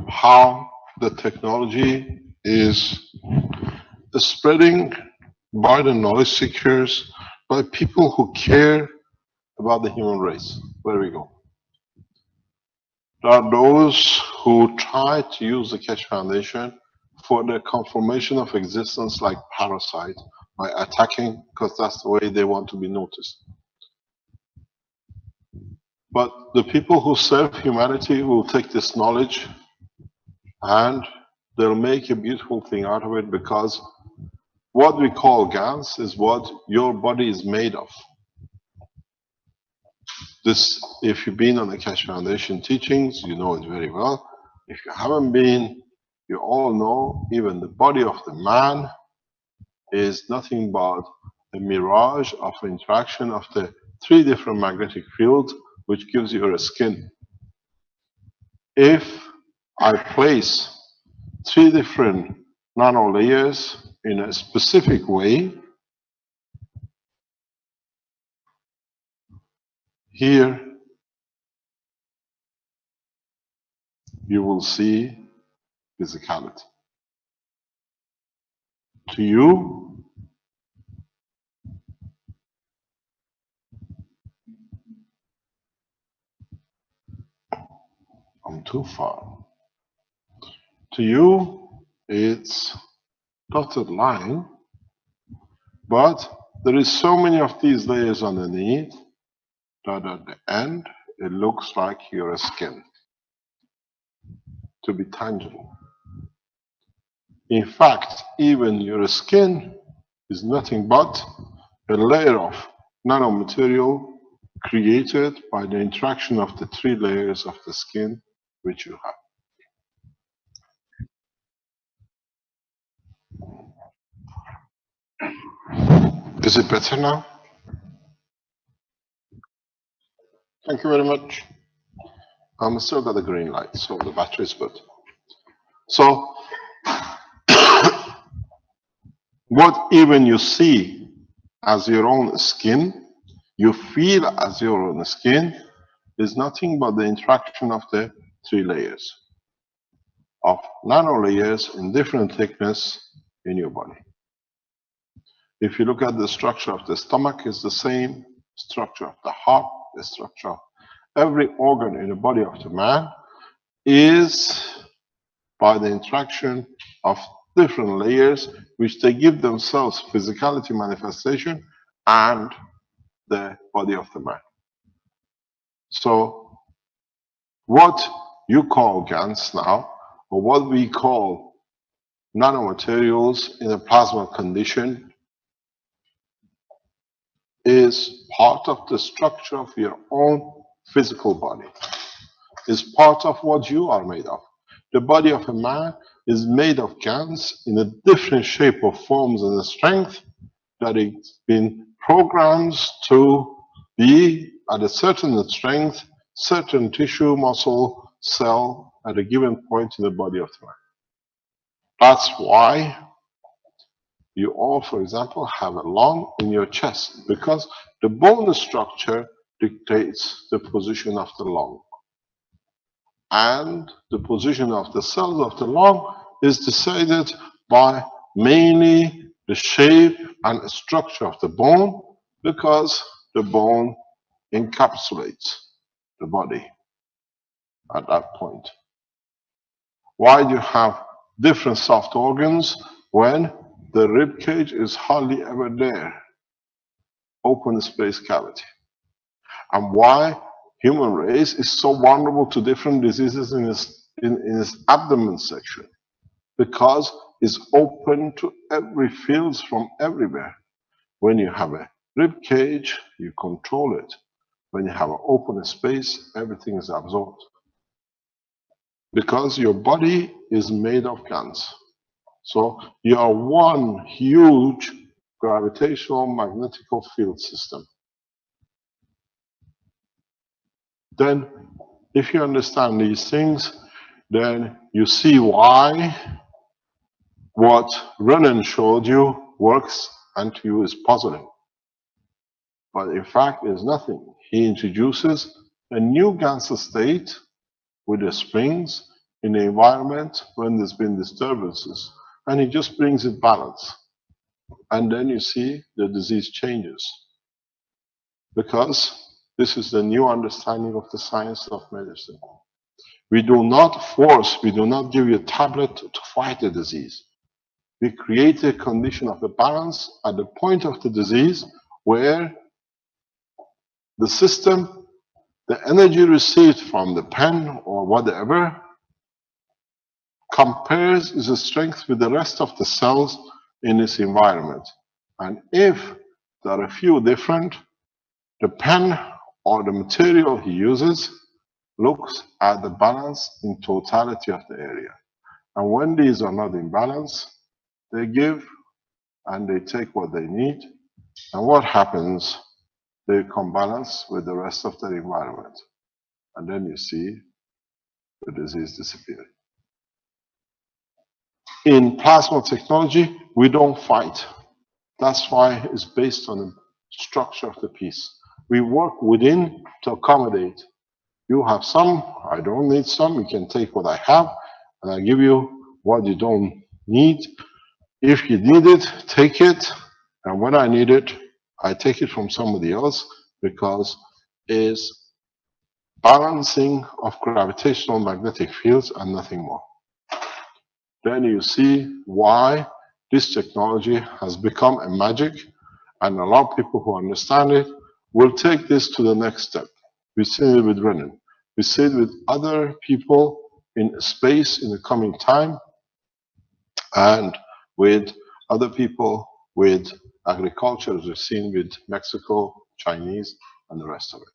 S2: How the technology is spreading by the knowledge seekers, by people who care about the human race. Where we go? There are those who try to use the Keshe Foundation for the confirmation of existence like parasite, by attacking, because that's the way they want to be noticed. But the people who serve humanity will take this knowledge and they'll make a beautiful thing out of it, because what we call GANs is what your body is made of. This, if you've been on the Keshe Foundation teachings, you know it very well. If you haven't been, you all know even the body of the man is nothing but a mirage of interaction of the 3 different magnetic fields, which gives you a skin. If I place 3 different nano layers in a specific way, here you will see physicality. To you, I'm too far. To you, it's dotted line, but there is so many of these layers underneath that at the end, it looks like your skin to be tangible. In fact, even your skin is nothing but a layer of nanomaterial created by the interaction of the 3 layers of the skin which you have. Is it better now? Thank you very much. I'm still got the green light, so the battery is good. So, what even you see as your own skin, you feel as your own skin, is nothing but the interaction of the 3 layers of nano layers in different thickness in your body. If you look at the structure of the stomach, it's the same structure of the heart, the structure of every organ in the body of the man is by the interaction of different layers, which they give themselves physicality manifestation and the body of the man. So what you call GANs now, or what we call nanomaterials in a plasma condition, is part of the structure of your own physical body, is part of what you are made of. The body of a man is made of GANs in a different shape or forms and a strength that it's been programmed to be at a certain strength, certain tissue, muscle, cell at a given point in the body of the man. That's why you all, for example, have a lung in your chest, because the bone structure dictates the position of the lung. And the position of the cells of the lung is decided by mainly the shape and structure of the bone, because the bone encapsulates the body at that point. Why do you have different soft organs when the rib cage is hardly ever there? Open space cavity. And why human race is so vulnerable to different diseases in its abdomen section? Because it's open to every field from everywhere. When you have a rib cage, you control it. When you have an open space, everything is absorbed. Because your body is made of GANs. So you are one huge gravitational magnetical field system. Then, if you understand these things, then you see why what Renan showed you works and to you is puzzling. But in fact, it's nothing. He introduces a new GANs state with the springs in the environment when there's been disturbances, and he just brings it balance. And then you see the disease changes. Because this is the new understanding of the science of medicine. We do not force, we do not give you a tablet to fight the disease. We create a condition of a balance at the point of the disease where the system, the energy received from the pen or whatever, compares its strength with the rest of the cells in this environment. And if there are a few different, the pen or the material he uses looks at the balance in totality of the area. And when these are not in balance, they give and they take what they need. And what happens? They become balanced with the rest of their environment. And then you see the disease disappearing. In plasma technology, we don't fight. That's why it's based on the structure of the piece. We work within to accommodate. You have some, I don't need some, you can take what I have, and I give you what you don't need. If you need it, take it, and when I need it, I take it from somebody else, because it's balancing of gravitational magnetic fields and nothing more. Then you see why this technology has become a magic, and a lot of people who understand it will take this to the next step. We see it with Renan. We see it with other people in space in the coming time, and with other people with agriculture, as we've seen with Mexico, Chinese, and the rest of it.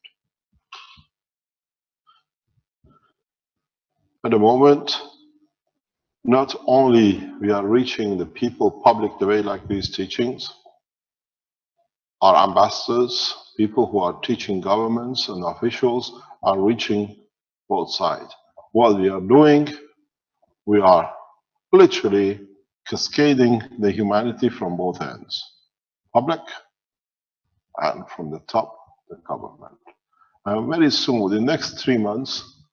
S2: At the moment, not only we are reaching the people public the way like these teachings, our ambassadors, people who are teaching governments and officials are reaching both sides. What we are doing, we are literally cascading the humanity from both ends, public and from the top, the government. And very soon, within the next 3 months,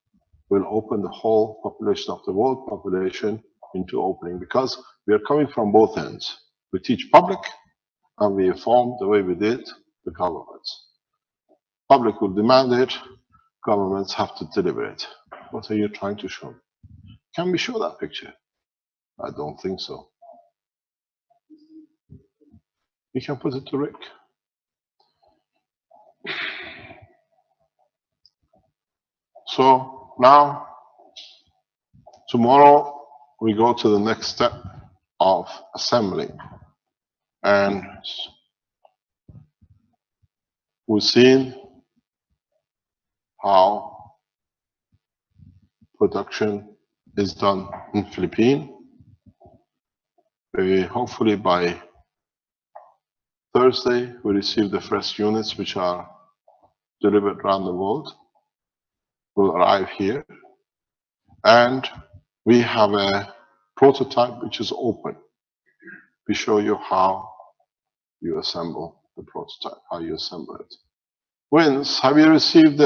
S2: we'll open the whole population of the world population into opening, because we are coming from both ends. We teach public and we inform the way we did the governments. Public will demand it, governments have to deliver it. What are you trying to show? Can we show that picture? I don't think so. You can put it to Rick. So now, tomorrow, we go to the next step of assembling. And we've seen how production is done in Philippines. Hopefully by Thursday, we receive the first units which are delivered around the world, will arrive here. And we have a prototype which is open. We show you how you assemble the prototype, how you assemble it. Vince, have you received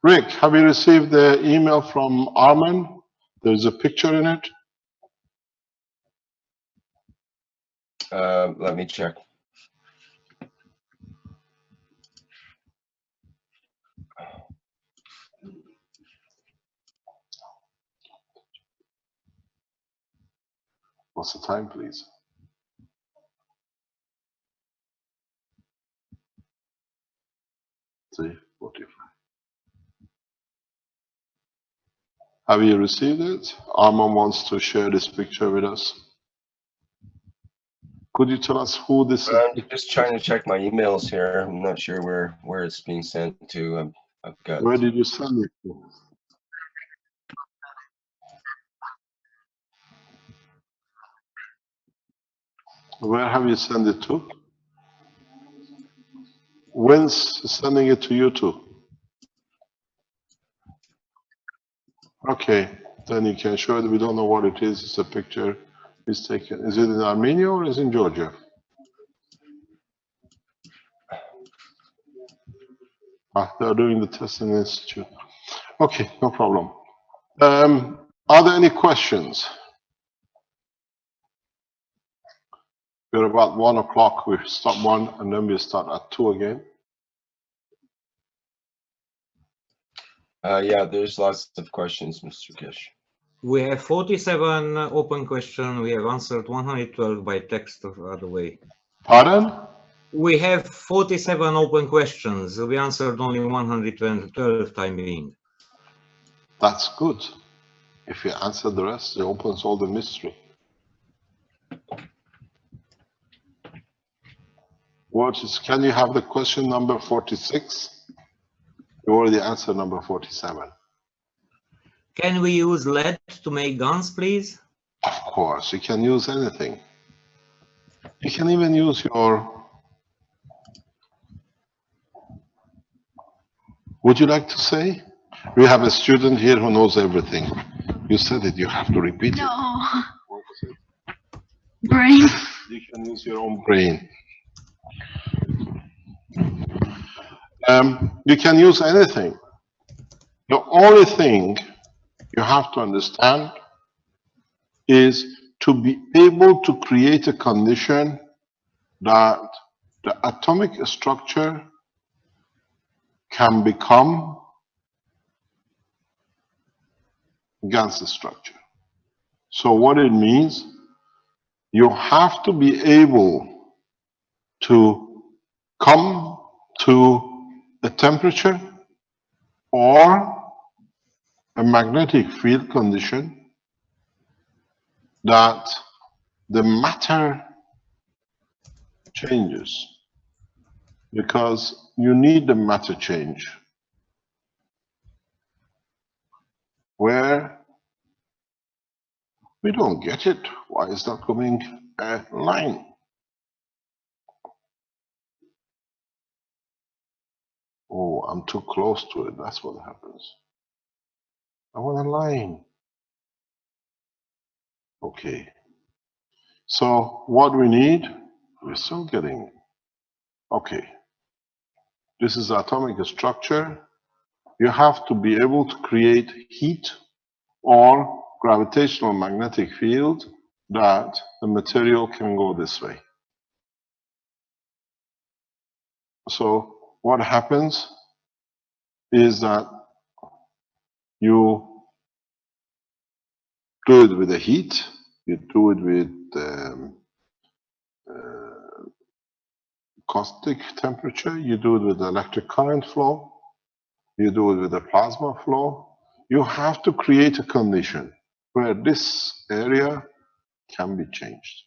S2: Rick, have you received the email from Armin? There's a picture in it.
S1: Let me check.
S2: What's the time, please? See, 45. Have you received it? Armin wants to share this picture with us. Could you tell us who this is?
S1: I'm just trying to check my emails here. I'm not sure where it's being sent to. I've got.
S2: Where did you send it to? Where have you sent it to? Vince is sending it to you too. Okay, then you can show it. We don't know what it is. It's a picture he's taken. Is it in Armenia or is it in Georgia? They're doing the testing institute. Okay, no problem. Are there any questions? We're about 1 o'clock. We stop 1 and then we start at 2 again.
S1: Yeah, there's lots of questions, Mr. Keshe.
S10: We have 47 open questions. We have answered 112 by text the way.
S2: Pardon?
S10: We have 47 open questions. We answered only 112 time being.
S2: That's good. If you answer the rest, it opens all the mystery. Can you have the question number 46? You already answered number 47.
S10: Can we use lead to make guns, please?
S2: Of course, you can use anything. You can even use your... Would you like to say? We have a student here who knows everything. You said it, you have to repeat it. What was it?
S11: Brain.
S2: You can use your own brain. You can use anything. The only thing you have to understand is to be able to create a condition that the atomic structure can become gas structure. So what it means, you have to be able to come to a temperature or a magnetic field condition that the matter changes, because you need the matter change where we don't get it. Why is that coming a line? Oh, I'm too close to it. That's what happens. I want a line. Okay. So what we need, we're still getting. Okay. This is atomic structure. You have to be able to create heat or gravitational magnetic field that the material can go this way. So what happens is that you do it with the heat, you do it with caustic temperature, you do it with the electric current flow, you do it with the plasma flow. You have to create a condition where this area can be changed.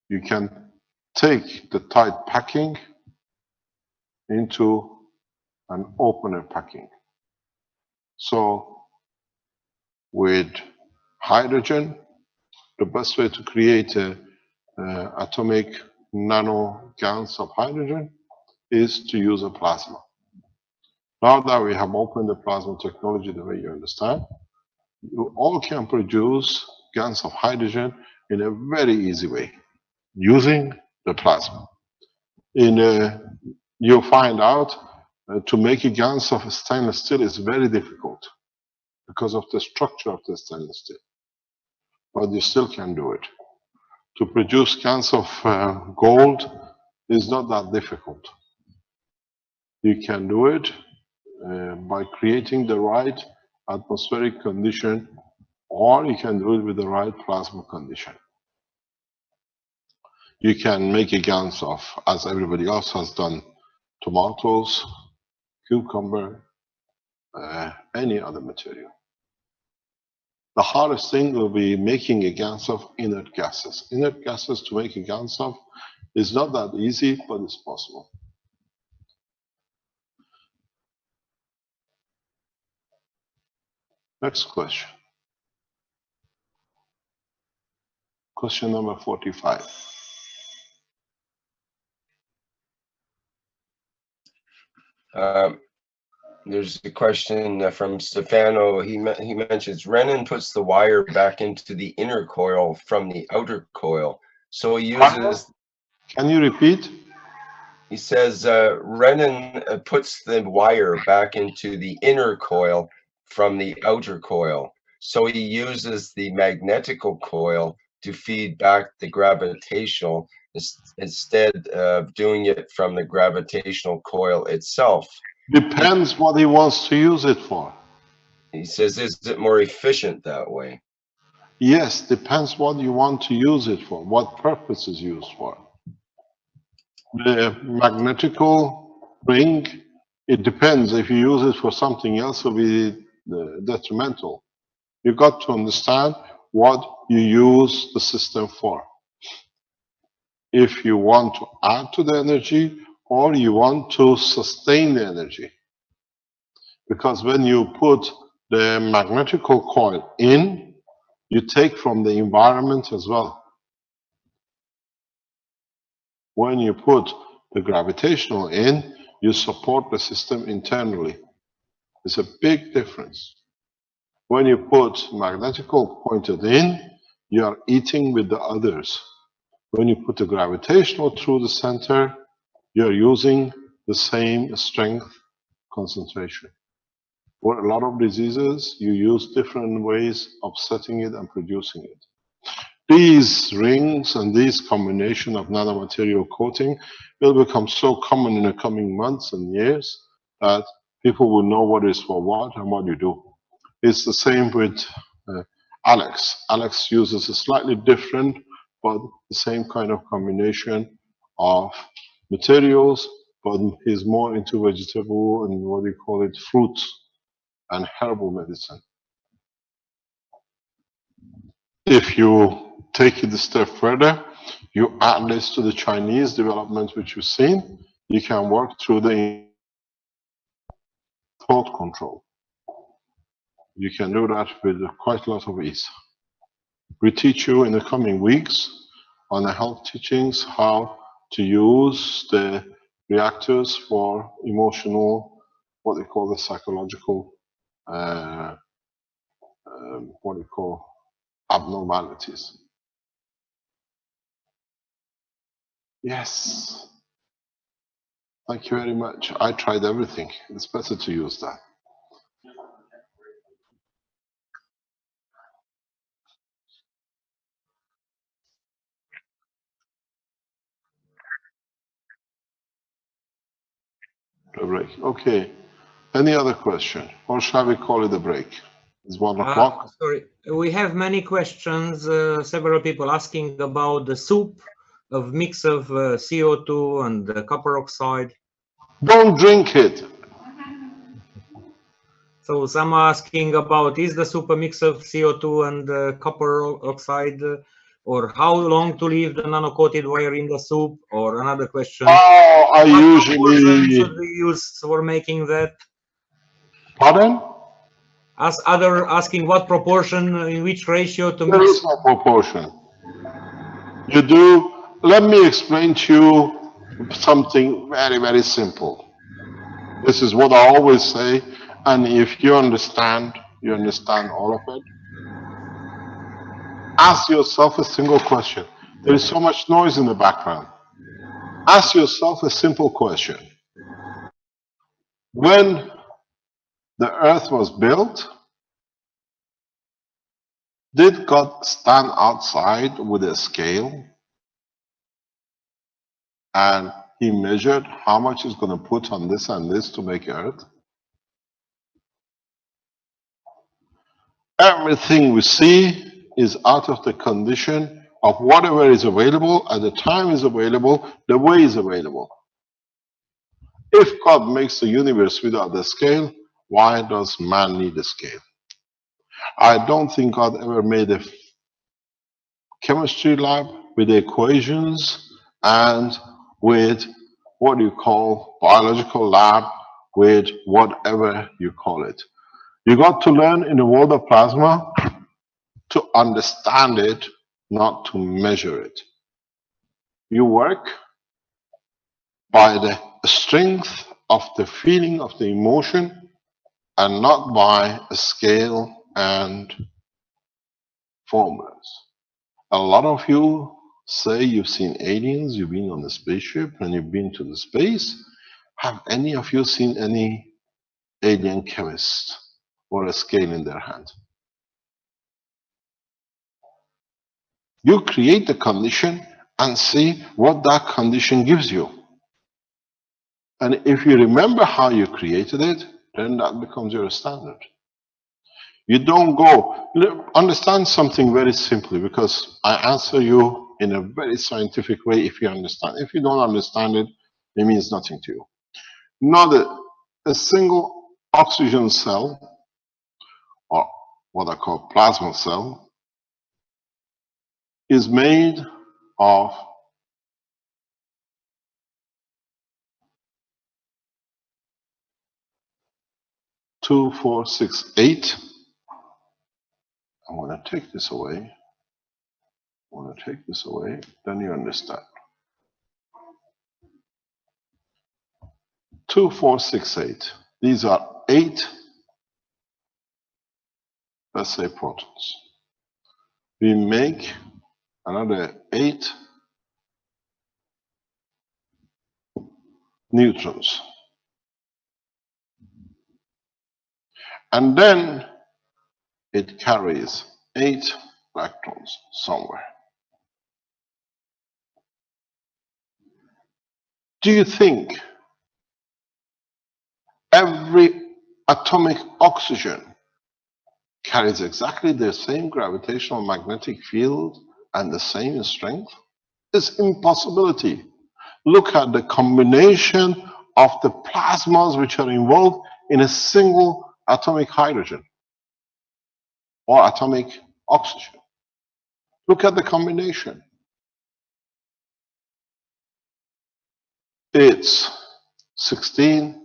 S2: You can take the tight packing into an opener packing. So with hydrogen, the best way to create a atomic nano gans of hydrogen is to use a plasma. Now that we have opened the plasma technology the way you understand, you all can produce gans of hydrogen in a very easy way using the plasma. You find out to make a gans of stainless steel is very difficult because of the structure of the stainless steel, but you still can do it. To produce gans of gold is not that difficult. You can do it by creating the right atmospheric condition, or you can do it with the right plasma condition. You can make a gans of, as everybody else has done, tomatoes, cucumber, any other material. The hardest thing will be making a gans of inert gases. Inert gases to make a gans of is not that easy, but it's possible. Next question. Question number 45.
S1: There's a question from Stefano. He mentions Renan puts the wire back into the inner coil from the outer coil. So he uses...
S2: Can you repeat?
S1: He says Renan puts the wire back into the inner coil from the outer coil. So he uses the magnetical coil to feed back the gravitational instead of doing it from the gravitational coil itself.
S2: Depends what he wants to use it for.
S1: He says, is it more efficient that way?
S2: Yes, depends what you want to use it for, what purpose is used for. The magnetical ring, it depends. If you use it for something else, it will be detrimental. You got to understand what you use the system for. if you want to add to the energy or you want to sustain the energy. Because when you put the magnetical coil in, you take from the environment as well. When you put the gravitational in, you support the system internally. It's a big difference. When you put magnetical pointed in, you are eating with the others. When you put the gravitational through the center, you are using the same strength concentration. For a lot of diseases, you use different ways of setting it and producing it. These rings and this combination of nanomaterial coating will become so common in the coming months and years that people will know what is for what and what you do. It's the same with Alex. Alex uses a slightly different, but the same kind of combination of materials, but he's more into vegetable and what do you call it, fruits and herbal medicine. If you take it a step further, you add this to the Chinese development which you've seen, you can work through the thought control. You can do that with quite a lot of ease. We teach you in the coming weeks on the health teachings how to use the reactors for emotional, what they call the psychological, what they call abnormalities. Yes. Thank you very much. I tried everything. It's better to use that. A break. Okay. Any other question? Or shall we call it a break? It's 1 o'clock.
S10: Sorry, we have many questions. Several people asking about the soup of mix of CO2 and copper oxide.
S2: Don't drink it.
S10: So some are asking about, is the soup a mix of CO2 and copper oxide, or how long to leave the nano-coated wire in the soup? Or another question,
S2: Oh, I
S10: what
S2: usually...
S10: should we use for making that?
S2: Pardon?
S10: As other asking what proportion, in which ratio to
S2: There
S10: mix?
S2: is no proportion. You do... Let me explain to you something very, very simple. This is what I always say, and if you understand all of it. Ask yourself a single question. There is so much noise in the background. Ask yourself a simple question. When the earth was built, did God stand outside with a scale and he measured how much he's going to put on this and this to make earth? Everything we see is out of the condition of whatever is available at the time is available, the way is available. If God makes the universe without the scale, why does man need a scale? I don't think God ever made a chemistry lab with equations and with what you call biological lab with whatever you call it. You got to learn in the world of plasma to understand it, not to measure it. You work by the strength of the feeling of the emotion and not by a scale and formulas. A lot of you say you've seen aliens, you've been on the spaceship and you've been to the space. Have any of you seen any alien chemist or a scale in their hand? You create the condition and see what that condition gives you. And if you remember how you created it, then that becomes your standard. You don't go, understand something very simply, because I answer you in a very scientific way if you understand. If you don't understand it, it means nothing to you. Not a single oxygen cell, or what I call plasma cell, is made of 2468. I'm going to take this away. I'm going to take this away, then you understand. 2468. These are 8, let's say, protons. We make another 8 neutrons. And then it carries 8 electrons somewhere. Do you think every atomic oxygen carries exactly the same gravitational magnetic field and the same strength? It's impossibility. Look at the combination of the plasmas which are involved in a single atomic hydrogen or atomic oxygen. Look at the combination. It's 16,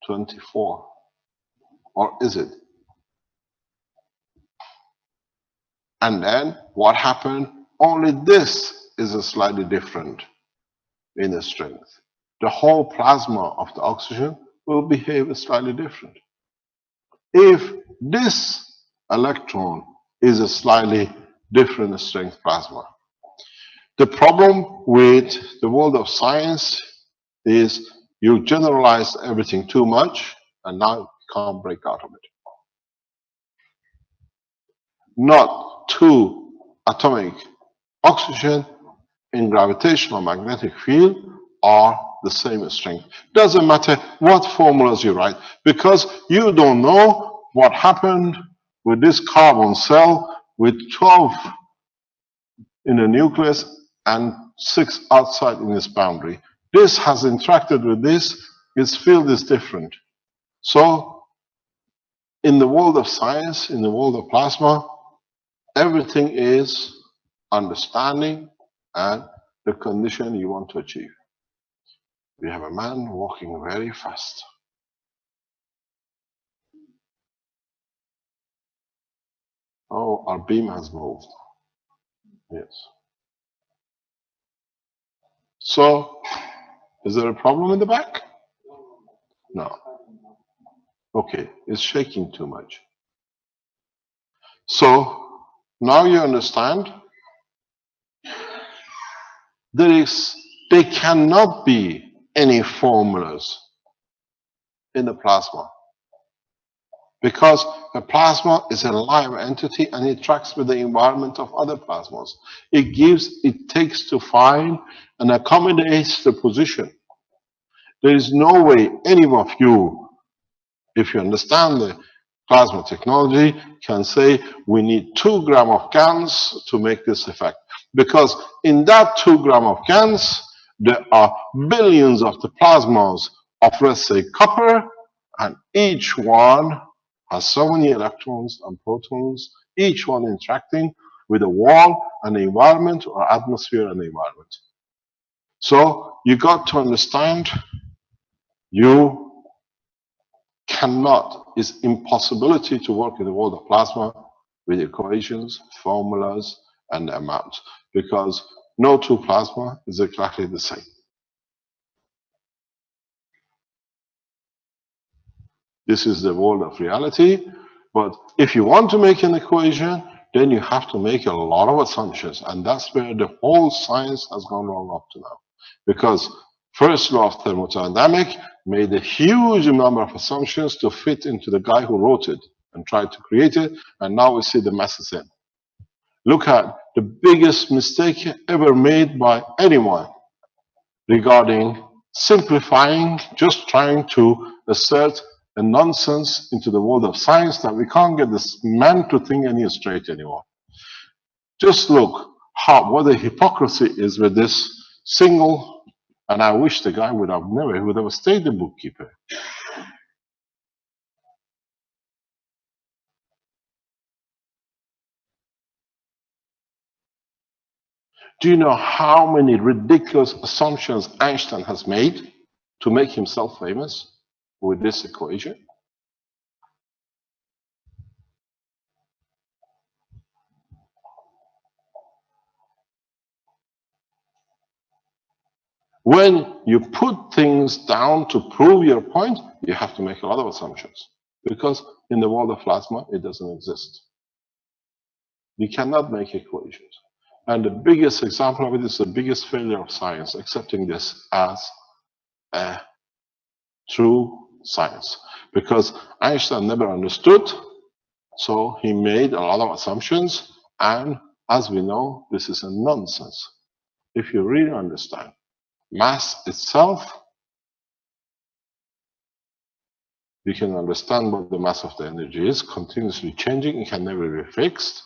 S2: 24. Or is it? And then what happened? Only this is a slightly different in the strength. The whole plasma of the oxygen will behave slightly different. If this electron is a slightly different strength plasma, the problem with the world of science is you generalize everything too much and now you can't break out of it. Not 2 atomic oxygen in gravitational magnetic field are the same strength. Doesn't matter what formulas you write, because you don't know what happened with this carbon cell with 12 in the nucleus and 6 outside in its boundary. This has interacted with this, its field is different. So in the world of science, in the world of plasma, everything is understanding and the condition you want to achieve. We have a man walking very fast. Oh, our beam has moved. Yes. So, is there a problem in the back? No. Okay, it's shaking too much. So, now you understand there cannot be any formulas in the plasma, because a plasma is a live entity and it interacts with the environment of other plasmas. It takes to find and accommodates the position. There is no way any of you, if you understand the plasma technology, can say we need 2 grams of GaNs to make this effect. Because in that 2 grams of GaNs, there are billions of the plasmas of, let's say, copper, and each one has so many electrons and protons, each one interacting with the wall and the environment, or atmosphere and the environment. So you got to understand, you cannot, it's impossibility to work in the world of plasma with equations, formulas, and amounts, because no 2 plasma is exactly the same. This is the world of reality, but if you want to make an equation, then you have to make a lot of assumptions, and that's where the whole science has gone wrong up to now. Because first law of thermodynamics made a huge number of assumptions to fit into the guy who wrote it and tried to create it, and now we see the messes in. Look at the biggest mistake ever made by anyone regarding simplifying, just trying to assert a nonsense into the world of science that we can't get this man to think any straight anymore. Just look what the hypocrisy is with this single, and I wish the guy would have stayed the bookkeeper. Do you know how many ridiculous assumptions Einstein has made to make himself famous with this equation? When you put things down to prove your point, you have to make a lot of assumptions, because in the world of plasma, it doesn't exist. You cannot make equations. And the biggest example of it is the biggest failure of science, accepting this as a true science. Because Einstein never understood, so he made a lot of assumptions, and as we know, this is a nonsense. If you really understand mass itself, you can understand what the mass of the energy is, continuously changing, it can never be fixed,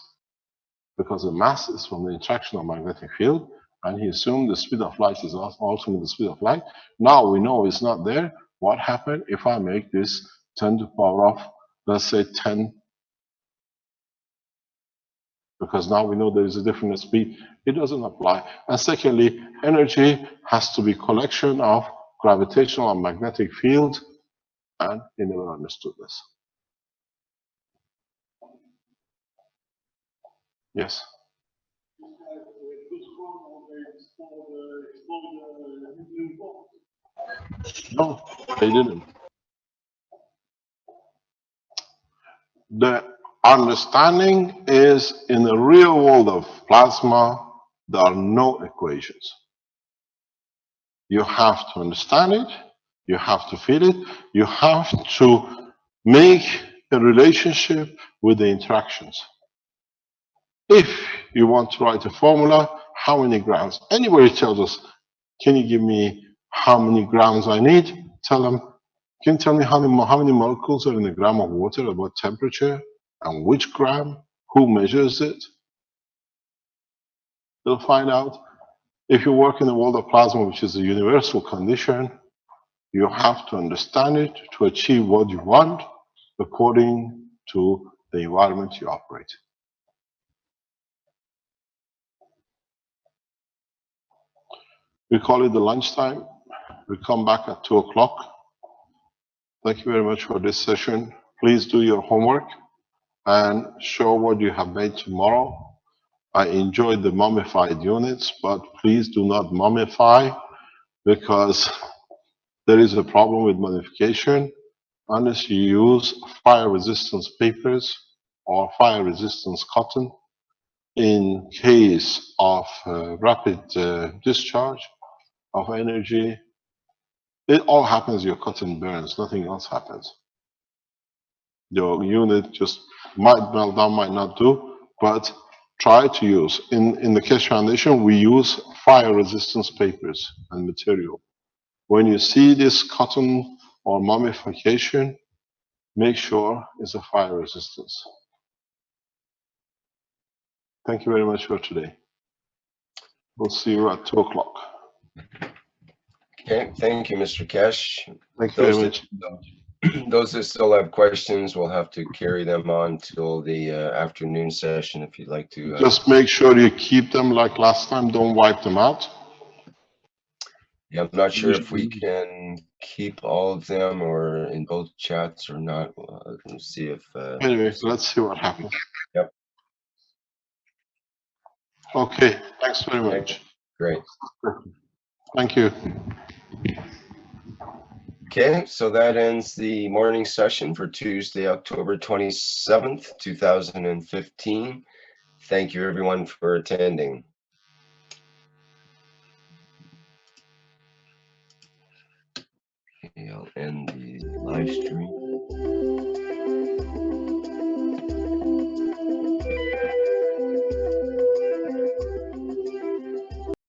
S2: because the mass is from the interaction of magnetic field, and he assumed the speed of light is ultimately the speed of light. Now we know it's not there. What happened if I make this 10 to the power of, let's say 10, because now we know there is a different speed. It doesn't apply. And secondly, energy has to be collection of gravitational and magnetic field, and he never understood this. Yes. No, they didn't. The understanding is in the real world of plasma, there are no equations. You have to understand it, you have to feel it, you have to make a relationship with the interactions. If you want to write a formula, how many grams? Anybody tells us, can you give me how many grams I need? Tell them, can you tell me how many molecules are in a gram of water, at what temperature, and which gram? Who measures it? They'll find out. If you work in the world of plasma, which is a universal condition, you have to understand it to achieve what you want according to the environment you operate. We call it the lunchtime. We come back at 2 o'clock. Thank you very much for this session. Please do your homework and show what you have made tomorrow. I enjoyed the mummified units, but please do not mummify, because there is a problem with mummification unless you use fire resistance papers or fire resistance cotton. In case of rapid discharge of energy, it all happens, your cotton burns, nothing else happens. Your unit just might melt down, might not do, but try to use. In the Keshe Foundation, we use fire resistance papers and material. When you see this cotton or mummification, make sure it's a fire resistance. Thank you very much for today. We'll see you at 2 o'clock.
S1: Okay, thank you, Mr. Keshe.
S2: Thank you very much.
S1: Those that still have questions, we'll have to carry them on till the afternoon session if you'd like to.
S2: Just make sure you keep them like last time. Don't wipe them out.
S1: Yeah, I'm not sure if we can keep all of them or in both chats or not. We'll see if.
S2: Anyway, let's see what happens.
S1: Yep.
S2: Okay, thanks very much.
S1: Great.
S2: Thank you.
S1: Okay, so that ends the morning session for Tuesday, October 27th, 2015. Thank you, everyone, for attending. Okay, I'll end the live stream.